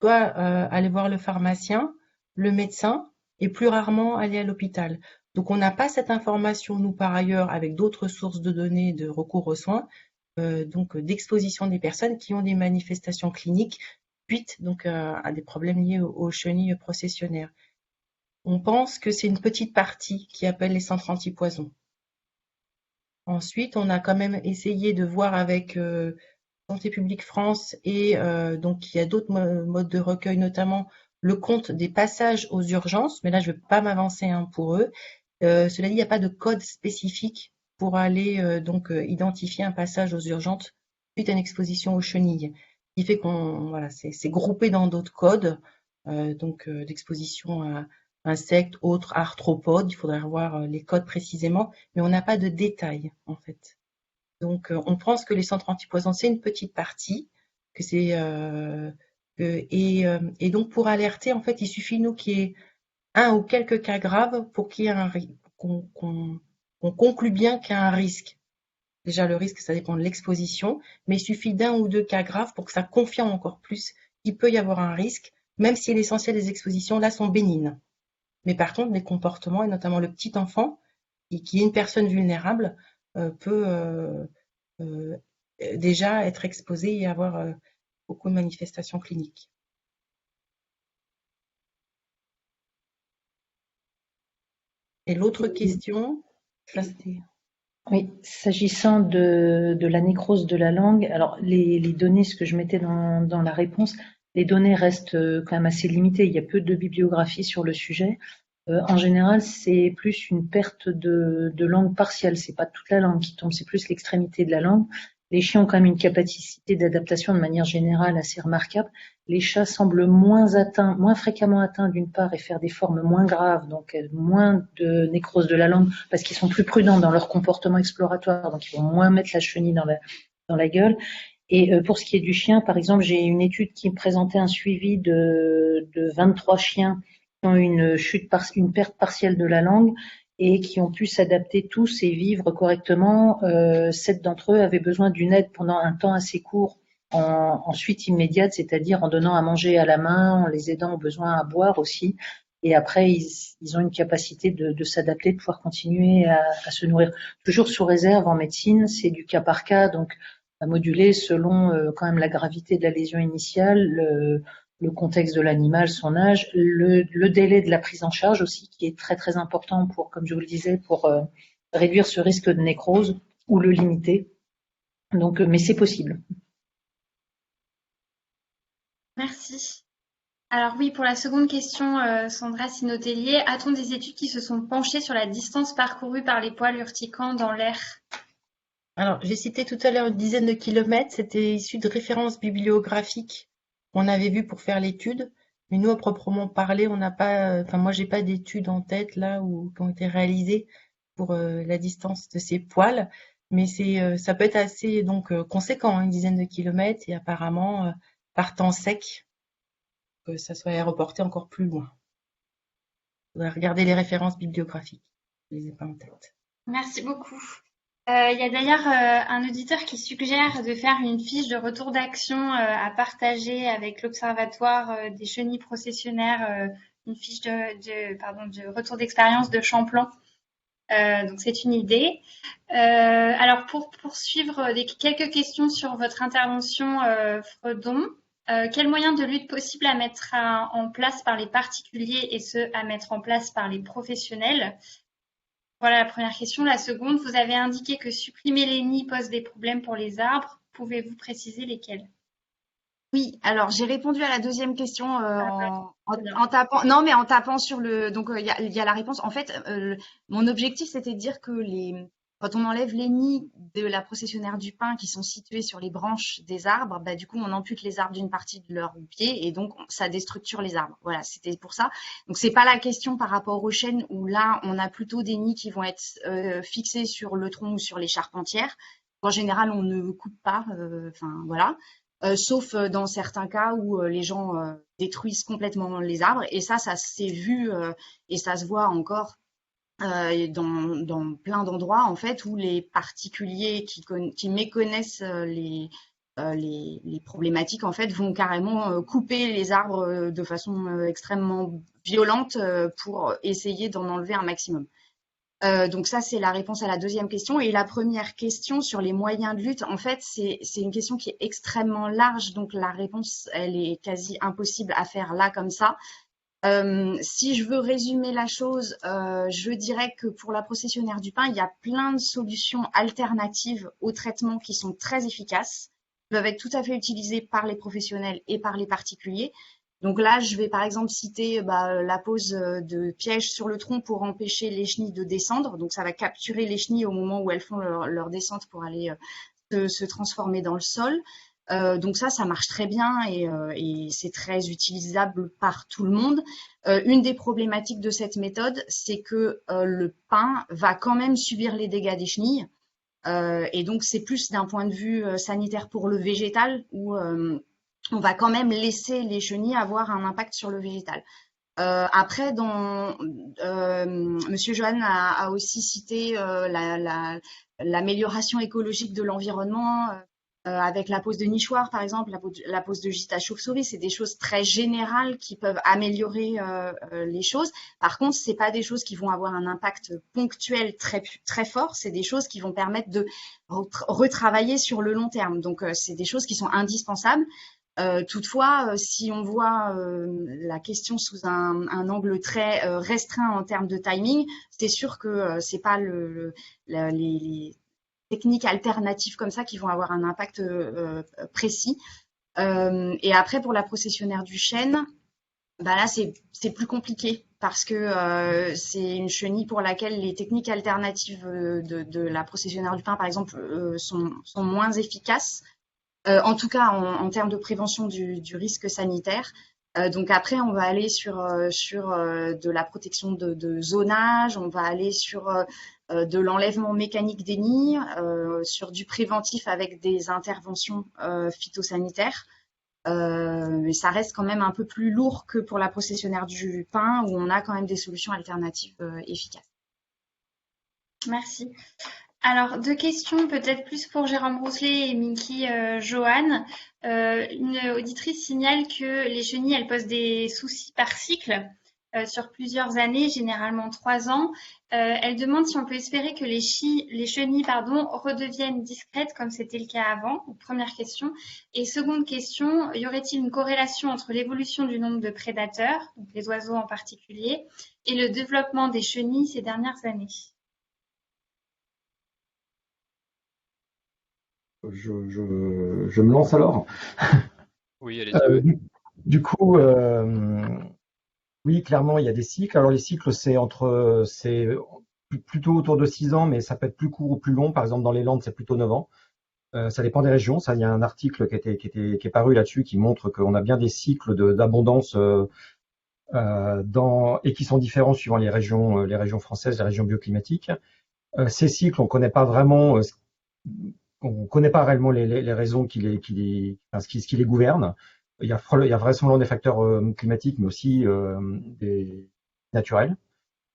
doit aller voir le pharmacien, le médecin et plus rarement aller à l'hôpital. Donc on n'a pas cette information, nous par ailleurs, avec d'autres sources de données de recours aux soins, donc d'exposition des personnes qui ont des manifestations cliniques suite donc à des problèmes liés aux chenilles processionnaires. On pense que c'est une petite partie qui appelle les centres antipoison. Ensuite, on a quand même essayé de voir avec Santé publique France et donc il y a d'autres modes de recueil, notamment le compte des passages aux urgences, mais là je ne vais pas m'avancer pour eux. Cela dit, il n'y a pas de code spécifique pour aller identifier un passage aux urgences suite à une exposition aux chenilles. Ce qui fait qu'on voilà, c'est groupé dans d'autres codes, d'exposition à insectes, autres arthropodes. Il faudrait revoir les codes précisément, mais on n'a pas de détails en fait. Donc, on pense que les centres antipoison, c'est une petite partie, que c'est et donc pour alerter, en fait, il suffit nous qu'il y ait un ou quelques cas graves pour qu'il y ait qu'on conclue bien qu'il y a un risque. Déjà, le risque, ça dépend de l'exposition, mais il suffit d'un ou deux cas graves pour que ça confirme encore plus qu'il peut y avoir un risque, même si l'essentiel des expositions là sont bénignes. Mais par contre, les comportements, et notamment le petit enfant, qui est une personne vulnérable, peut déjà être exposé et avoir beaucoup de manifestations cliniques. Et l'autre question, là c'était... Oui, s'agissant de la nécrose de la langue, alors les données, ce que je mettais dans la réponse, les données restent quand même assez limitées. Il y a peu de bibliographie sur le sujet. En général, c'est plus une perte de langue partielle. C'est pas toute la langue qui tombe, c'est plus l'extrémité de la langue. Les chiens ont quand même une capacité d'adaptation de manière générale assez remarquable. Les chats semblent moins fréquemment atteints d'une part et faire des formes moins graves, donc moins de nécrose de la langue parce qu'ils sont plus prudents dans leur comportement exploratoire, donc ils vont moins mettre la chenille dans la gueule. Et pour ce qui est du chien, par exemple, j'ai une étude qui me présentait un suivi de 23 chiens qui ont une perte partielle de la langue et qui ont pu s'adapter tous et vivre correctement. 7 d'entre eux avaient besoin d'une aide pendant un temps assez court en suite immédiate, c'est-à-dire en donnant à manger à la main, en les aidant aux besoins à boire aussi. Et après, ils ont une capacité de s'adapter, de pouvoir continuer à se nourrir. Toujours sous réserve en médecine, c'est du cas par cas, donc à moduler selon quand même la gravité de la lésion initiale, le contexte de l'animal, son âge, le délai de la prise en charge aussi, qui est très très important pour, comme je vous le disais, pour réduire ce risque de nécrose ou le limiter. Donc, mais c'est possible. Merci. Alors oui, pour la seconde question, Sandra Sinotellier, a-t-on des études qui se sont penchées sur la distance parcourue par les poils urticants dans l'air? Alors, j'ai cité tout à l'heure une dizaine de kilomètres, c'était issu de références bibliographiques qu'on avait vues pour faire l'étude, mais nous, à proprement parler, on n'a pas, enfin moi, j'ai pas d'études en tête là qui ont été réalisées pour la distance de ces poils, mais ça peut être assez conséquent, une dizaine de kilomètres, et apparemment par temps sec, que ça soit reporté encore plus loin. Il faudrait regarder les références bibliographiques, je les ai pas en tête. Merci beaucoup. Il y a d'ailleurs un auditeur qui suggère de faire une fiche de retour d'action à partager avec l'Observatoire des chenilles processionnaires, une fiche de retour d'expérience de Champlan. Donc c'est une idée. Alors pour poursuivre quelques questions sur votre intervention, Fredon, quels moyens de lutte possibles à mettre en place par les particuliers et ceux à mettre en place par les professionnels? Voilà la première question. La seconde, vous avez indiqué que supprimer les nids pose des problèmes pour les arbres. Pouvez-vous préciser lesquels? Oui, alors j'ai répondu à la deuxième question en tapant. Non, mais en tapant sur le. Donc il y a la réponse. En fait, mon objectif c'était de dire que quand on enlève les nids de la processionnaire du pin qui sont situés sur les branches des arbres, bah, du coup on ampute les arbres d'une partie de leurs pieds et donc ça déstructure les arbres. Voilà, c'était pour ça. Donc c'est pas la question par rapport aux chênes où là on a plutôt des nids qui vont être fixés sur le tronc ou sur les charpentières. En général on ne coupe pas. Enfin voilà. Sauf dans certains cas où les gens détruisent complètement les arbres. Et ça s'est vu et ça se voit encore dans plein d'endroits en fait où les particuliers qui méconnaissent les problématiques en fait vont carrément couper les arbres de façon extrêmement violente pour essayer d'en enlever un maximum. Donc ça, c'est la réponse à la deuxième question. Et la première question sur les moyens de lutte, en fait, c'est une question qui est extrêmement large. Donc la réponse, elle est quasi impossible à faire là comme ça. Si je veux résumer la chose, je dirais que pour la processionnaire du pain, il y a plein de solutions alternatives au traitement qui sont très efficaces, qui peuvent être tout à fait utilisées par les professionnels et par les particuliers. Donc là, je vais par exemple citer la pose de pièges sur le tronc pour empêcher les chenilles de descendre. Donc ça va capturer les chenilles au moment où elles font leur descente pour aller se transformer dans le sol. Donc ça marche très bien et c'est très utilisable par tout le monde. Une des problématiques de cette méthode, c'est que le pain va quand même subir les dégâts des chenilles. Et donc c'est plus d'un point de vue sanitaire pour le végétal où on va quand même laisser les chenilles avoir un impact sur le végétal. Après, Monsieur Johan a aussi cité l'amélioration écologique de l'environnement avec la pose de nichoirs, par exemple, la pose de gîte à chauve-souris. C'est des choses très générales qui peuvent améliorer les choses. Par contre, c'est pas des choses qui vont avoir un impact ponctuel très fort. C'est des choses qui vont permettre de retravailler sur le long terme. Donc, c'est des choses qui sont indispensables. Toutefois, si on voit la question sous un angle très restreint en termes de timing, c'est sûr que c'est pas les techniques alternatives comme ça qui vont avoir un impact précis. Et après, pour la processionnaire du chêne, là c'est plus compliqué parce que c'est une chenille pour laquelle les techniques alternatives de la processionnaire du pain, par exemple, sont moins efficaces. En tout cas, en termes de prévention du risque sanitaire. Donc après, on va aller sur de la protection de zonage, on va aller sur de l'enlèvement mécanique des nids, sur du préventif avec des interventions phytosanitaires. Mais ça reste quand même un peu plus lourd que pour la processionnaire du pain, où on a quand même des solutions alternatives efficaces. Merci. Alors, deux questions, peut-être plus pour Jérôme Rousselet et Minky Johan. Une auditrice signale que les chenilles, elles posent des soucis par cycle sur plusieurs années, généralement 3 ans. Elle demande si on peut espérer que les chenilles redeviennent discrètes comme c'était le cas avant. Donc, première question. Et seconde question, y aurait-il une corrélation entre l'évolution du nombre de prédateurs, donc les oiseaux en particulier, et le développement des chenilles ces dernières années ? Je me lance alors. Oui, allez-y. Du coup, oui, clairement, il y a des cycles. Alors les cycles, c'est plutôt autour de 6 ans, mais ça peut être plus court ou plus long. Par exemple, dans les Landes, c'est plutôt 9 ans. Ça dépend des régions. Ça, il y a un article qui est paru là-dessus qui montre qu'on a bien des cycles d'abondance et qui sont différents suivant les régions françaises, les régions bioclimatiques. Ces cycles, on connaît pas vraiment. On connaît pas réellement les raisons ce qui les gouvernent. Il y a vraisemblablement des facteurs climatiques, mais aussi des naturels.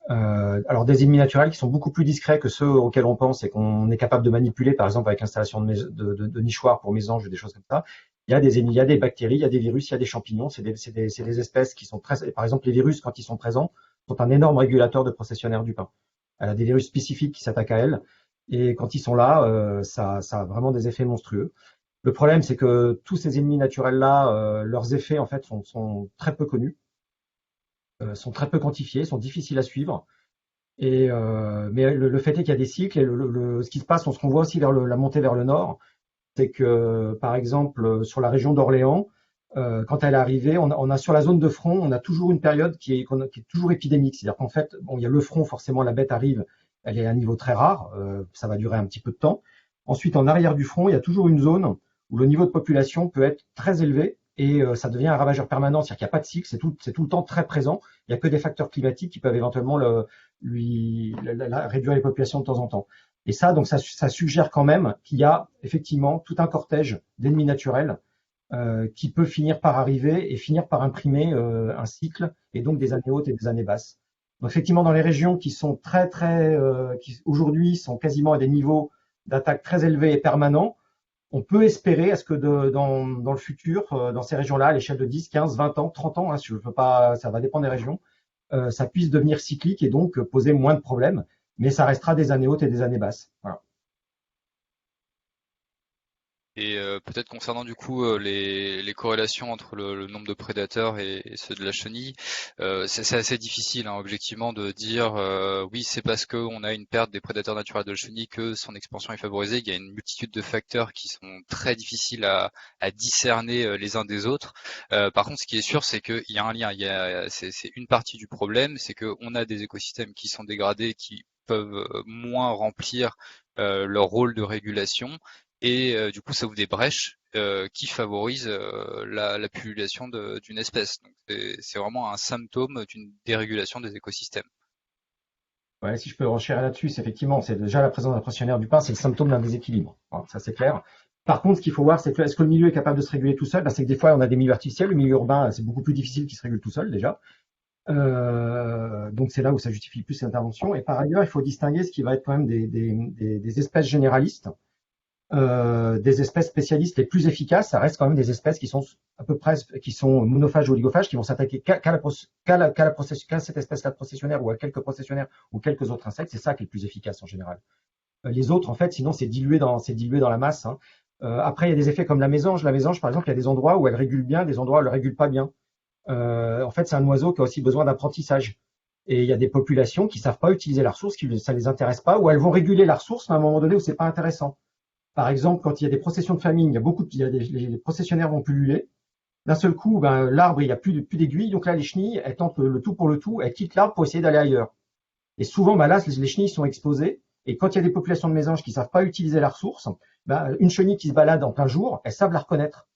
Alors des ennemis naturels qui sont beaucoup plus discrets que ceux auxquels on pense et qu'on est capable de manipuler, par exemple avec l'installation de nichoirs pour mésanges ou des choses comme ça. Il y a des ennemis, il y a des bactéries, il y a des virus, il y a des champignons. C'est des espèces qui sont très. Par exemple, les virus, quand ils sont présents, sont un énorme régulateur de processionnaire du pain. Elle a des virus spécifiques qui s'attaquent à elle. Et quand ils sont là, ça a vraiment des effets monstrueux. Le problème, c'est que tous ces ennemis naturels-là, leurs effets, en fait, sont très peu connus, sont très peu quantifiés, sont difficiles à suivre. Mais le fait est qu'il y a des cycles. Et ce qui se passe, ce qu'on voit aussi vers la montée vers le nord, c'est que, par exemple, sur la région d'Orléans, quand elle est arrivée, on a sur la zone de front, on a toujours une période qui est toujours épidémique. C'est-à-dire qu'en fait, il y a le front, forcément, la bête arrive. Elle est à un niveau très rare, ça va durer un petit peu de temps. Ensuite, en arrière du front, il y a toujours une zone où le niveau de population peut être très élevé et ça devient un ravageur permanent, c'est-à-dire qu'il n'y a pas de cycle, c'est tout le temps très présent. Il n'y a que des facteurs climatiques qui peuvent éventuellement réduire les populations de temps en temps. Et ça, donc, ça suggère quand même qu'il y a effectivement tout un cortège d'ennemis naturels qui peut finir par arriver et finir par imprimer un cycle et donc des années hautes et des années basses. Donc, effectivement, dans les régions qui sont qui aujourd'hui sont quasiment à des niveaux d'attaque très élevés et permanents, on peut espérer à ce que dans le futur, dans ces régions-là, à l'échelle de 10, 15, 20 ans, 30 ans, je veux pas, ça va dépendre des régions, ça puisse devenir cyclique et donc poser moins de problèmes, mais ça restera des années hautes et des années basses. Voilà. Et peut-être concernant du coup les corrélations entre le nombre de prédateurs et ceux de la chenille, c'est assez difficile hein, objectivement de dire oui c'est parce qu'on a une perte des prédateurs naturels de la chenille que son expansion est favorisée. Il y a une multitude de facteurs qui sont très difficiles à discerner les uns des autres. Par contre, ce qui est sûr, c'est qu'il y a un lien. C'est une partie du problème, c'est qu'on a des écosystèmes qui sont dégradés, qui peuvent moins remplir leur rôle de régulation. Et du coup, ça ouvre des brèches qui favorisent la pullulation d'une espèce. Donc, c'est vraiment un symptôme d'une dérégulation des écosystèmes. Ouais, si je peux renchérir là-dessus, effectivement, c'est déjà la présence d'un processionnaire du pain, c'est le symptôme d'un déséquilibre. Voilà, ça, c'est clair. Par contre, ce qu'il faut voir, c'est que est-ce que le milieu est capable de se réguler tout seul? C'est que des fois, on a des milieux artificiels. Le milieu urbain, c'est beaucoup plus difficile qu'il se régule tout seul, déjà. Donc, c'est là où ça justifie plus l'intervention. Et par ailleurs, il faut distinguer ce qui va être quand même des espèces généralistes. Des espèces spécialistes les plus efficaces, ça reste quand même des espèces qui sont à peu près, qui sont monophages ou oligophages, qui vont s'attaquer qu'à cette espèce-là de processionnaire ou à quelques processionnaires ou quelques autres insectes. C'est ça qui est le plus efficace en général. Les autres, en fait, sinon c'est dilué dans la masse. Hein. Après, il y a des effets comme la mésange. La mésange, par exemple, il y a des endroits où elle régule bien, des endroits où elle ne régule pas bien. En fait, c'est un oiseau qui a aussi besoin d'apprentissage. Et il y a des populations qui savent pas utiliser la ressource, ça les intéresse pas, ou elles vont réguler la ressource, mais à un moment donné où c'est pas intéressant. Par exemple, quand il y a des processions de famine, les processionnaires vont pulluler. D'un seul coup, l'arbre, il n'y a plus d'aiguilles. Donc là, les chenilles, elles tentent le tout pour le tout. Elles quittent l'arbre pour essayer d'aller ailleurs. Et souvent, là, les chenilles sont exposées. Et quand il y a des populations de mésanges qui savent pas utiliser la ressource, une chenille qui se balade en plein jour, elles savent la reconnaître.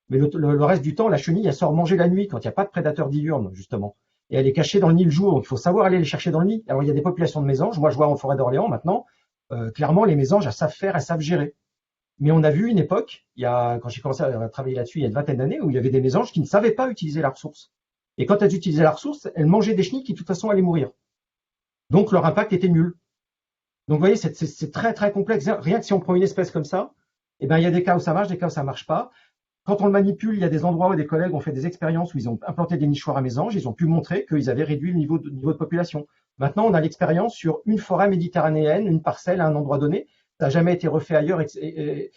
Mais le reste du temps, la chenille, elle sort manger la nuit quand il n'y a pas de prédateurs diurnes, justement. Et elle est cachée dans le nid le jour. Donc, il faut savoir aller les chercher dans le nid. Alors, il y a des populations de mésanges. Moi, je vois en forêt d'Orléans, maintenant, clairement, les mésanges, elles savent faire, elles savent gérer. Mais on a vu une époque, quand j'ai commencé à travailler là-dessus il y a une vingtaine d'années, où il y avait des mésanges qui ne savaient pas utiliser la ressource. Et quand elles utilisaient la ressource, elles mangeaient des chenilles qui de toute façon allaient mourir. Donc leur impact était nul. Donc vous voyez, c'est très très complexe. Rien que si on prend une espèce comme ça, il y a des cas où ça marche, des cas où ça marche pas. Quand on le manipule, il y a des endroits où des collègues ont fait des expériences où ils ont implanté des nichoirs à mésanges, ils ont pu montrer qu'ils avaient réduit le niveau de population. Maintenant, on a l'expérience sur une forêt méditerranéenne, une parcelle à un endroit donné. Ça n'a jamais été refait ailleurs et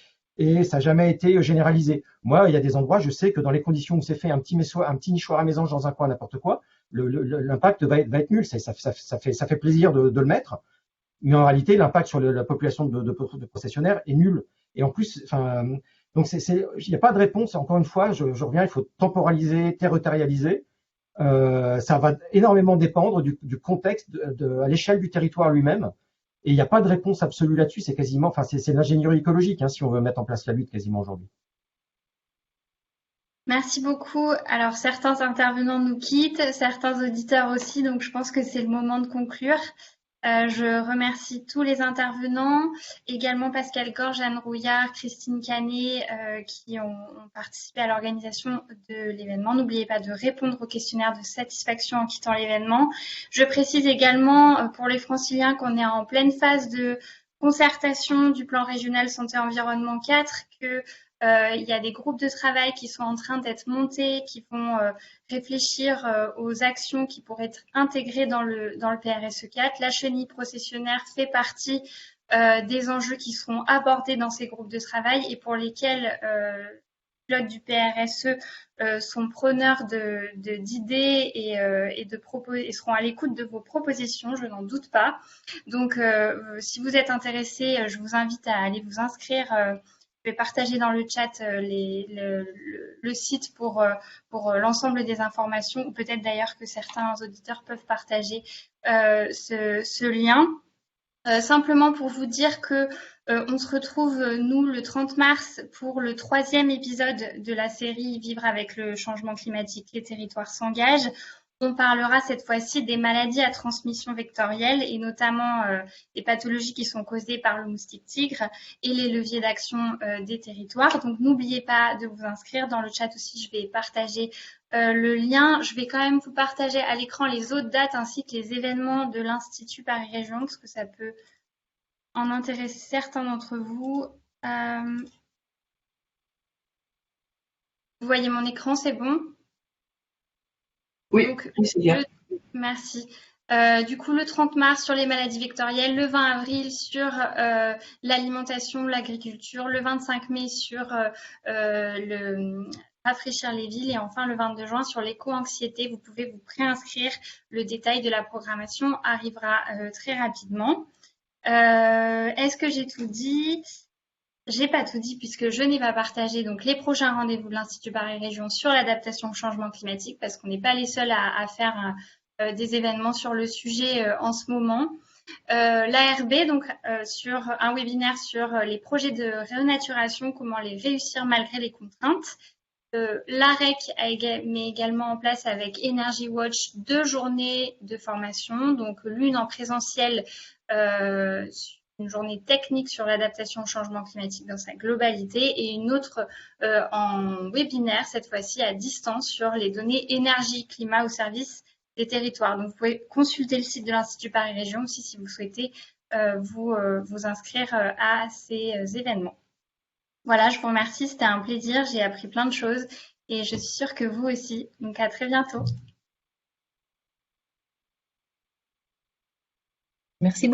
ça n'a jamais été généralisé. Moi, il y a des endroits, je sais que dans les conditions où c'est fait un petit nichoir à mésanges dans un coin, n'importe quoi, l'impact va être nul. Ça fait plaisir de le mettre, mais en réalité, l'impact sur la population de processionnaires est nul. Et en plus, donc il n'y a pas de réponse. Encore une fois, je reviens, il faut temporaliser, territorialiser. Ça va énormément dépendre du contexte à l'échelle du territoire lui-même. Et il n'y a pas de réponse absolue là-dessus. C'est quasiment, c'est l'ingénierie écologique, hein, si on veut mettre en place la lutte quasiment aujourd'hui. Merci beaucoup. Alors, certains intervenants nous quittent, certains auditeurs aussi, donc je pense que c'est le moment de conclure. Je remercie tous les intervenants, également Pascal Gorge, Anne Rouillard, Christine Canet, qui ont participé à l'organisation de l'événement. N'oubliez pas de répondre au questionnaire de satisfaction en quittant l'événement. Je précise également pour les franciliens qu'on est en pleine phase de concertation du plan régional santé-environnement 4, que il y a des groupes de travail qui sont en train d'être montés, qui vont réfléchir aux actions qui pourraient être intégrées dans le PRSE 4. La chenille processionnaire fait partie des enjeux qui seront abordés dans ces groupes de travail et pour lesquels les pilotes du PRSE sont preneurs d'idées et seront à l'écoute de vos propositions, je n'en doute pas. Donc, si vous êtes intéressés, je vous invite à aller vous inscrire. Je vais partager dans le chat le site pour l'ensemble des informations, ou peut-être d'ailleurs que certains auditeurs peuvent partager ce lien. Simplement pour vous dire que on se retrouve, nous, le 30 mars pour le 3e épisode de la série Vivre avec le changement climatique, les territoires s'engagent. On parlera cette fois-ci des maladies à transmission vectorielle et notamment des pathologies qui sont causées par le moustique tigre et les leviers d'action des territoires. Donc, n'oubliez pas de vous inscrire. Dans le chat aussi, je vais partager le lien. Je vais quand même vous partager à l'écran les autres dates ainsi que les événements de l'Institut Paris Région parce que ça peut en intéresser certains d'entre vous. Vous voyez mon écran, c'est bon ? Oui, Donc, oui, c'est bien. merci. Du coup, le 30 mars sur les maladies vectorielles, le 20 avril sur l'alimentation, l'agriculture, le 25 mai sur rafraîchir les villes et enfin le 22 juin sur l'éco-anxiété. Vous pouvez vous préinscrire. Le détail de la programmation arrivera très rapidement. Est-ce que j'ai tout dit? J'ai pas tout dit puisque je n'ai pas partagé donc les prochains rendez-vous de l'Institut Paris Région sur l'adaptation au changement climatique parce qu'on n'est pas les seuls à faire des événements sur le sujet en ce moment. L'ARB, donc sur un webinaire sur les projets de renaturation, comment les réussir malgré les contraintes. L'AREC met également en place avec Energy Watch 2 journées de formation, donc l'une en présentiel, une journée technique sur l'adaptation au changement climatique dans sa globalité et une autre en webinaire, cette fois-ci à distance, sur les données énergie-climat au service des territoires. Donc, vous pouvez consulter le site de l'Institut Paris Région aussi si vous souhaitez vous inscrire à ces événements. Voilà, je vous remercie, c'était un plaisir, j'ai appris plein de choses et je suis sûre que vous aussi. Donc, à très bientôt. Merci beaucoup.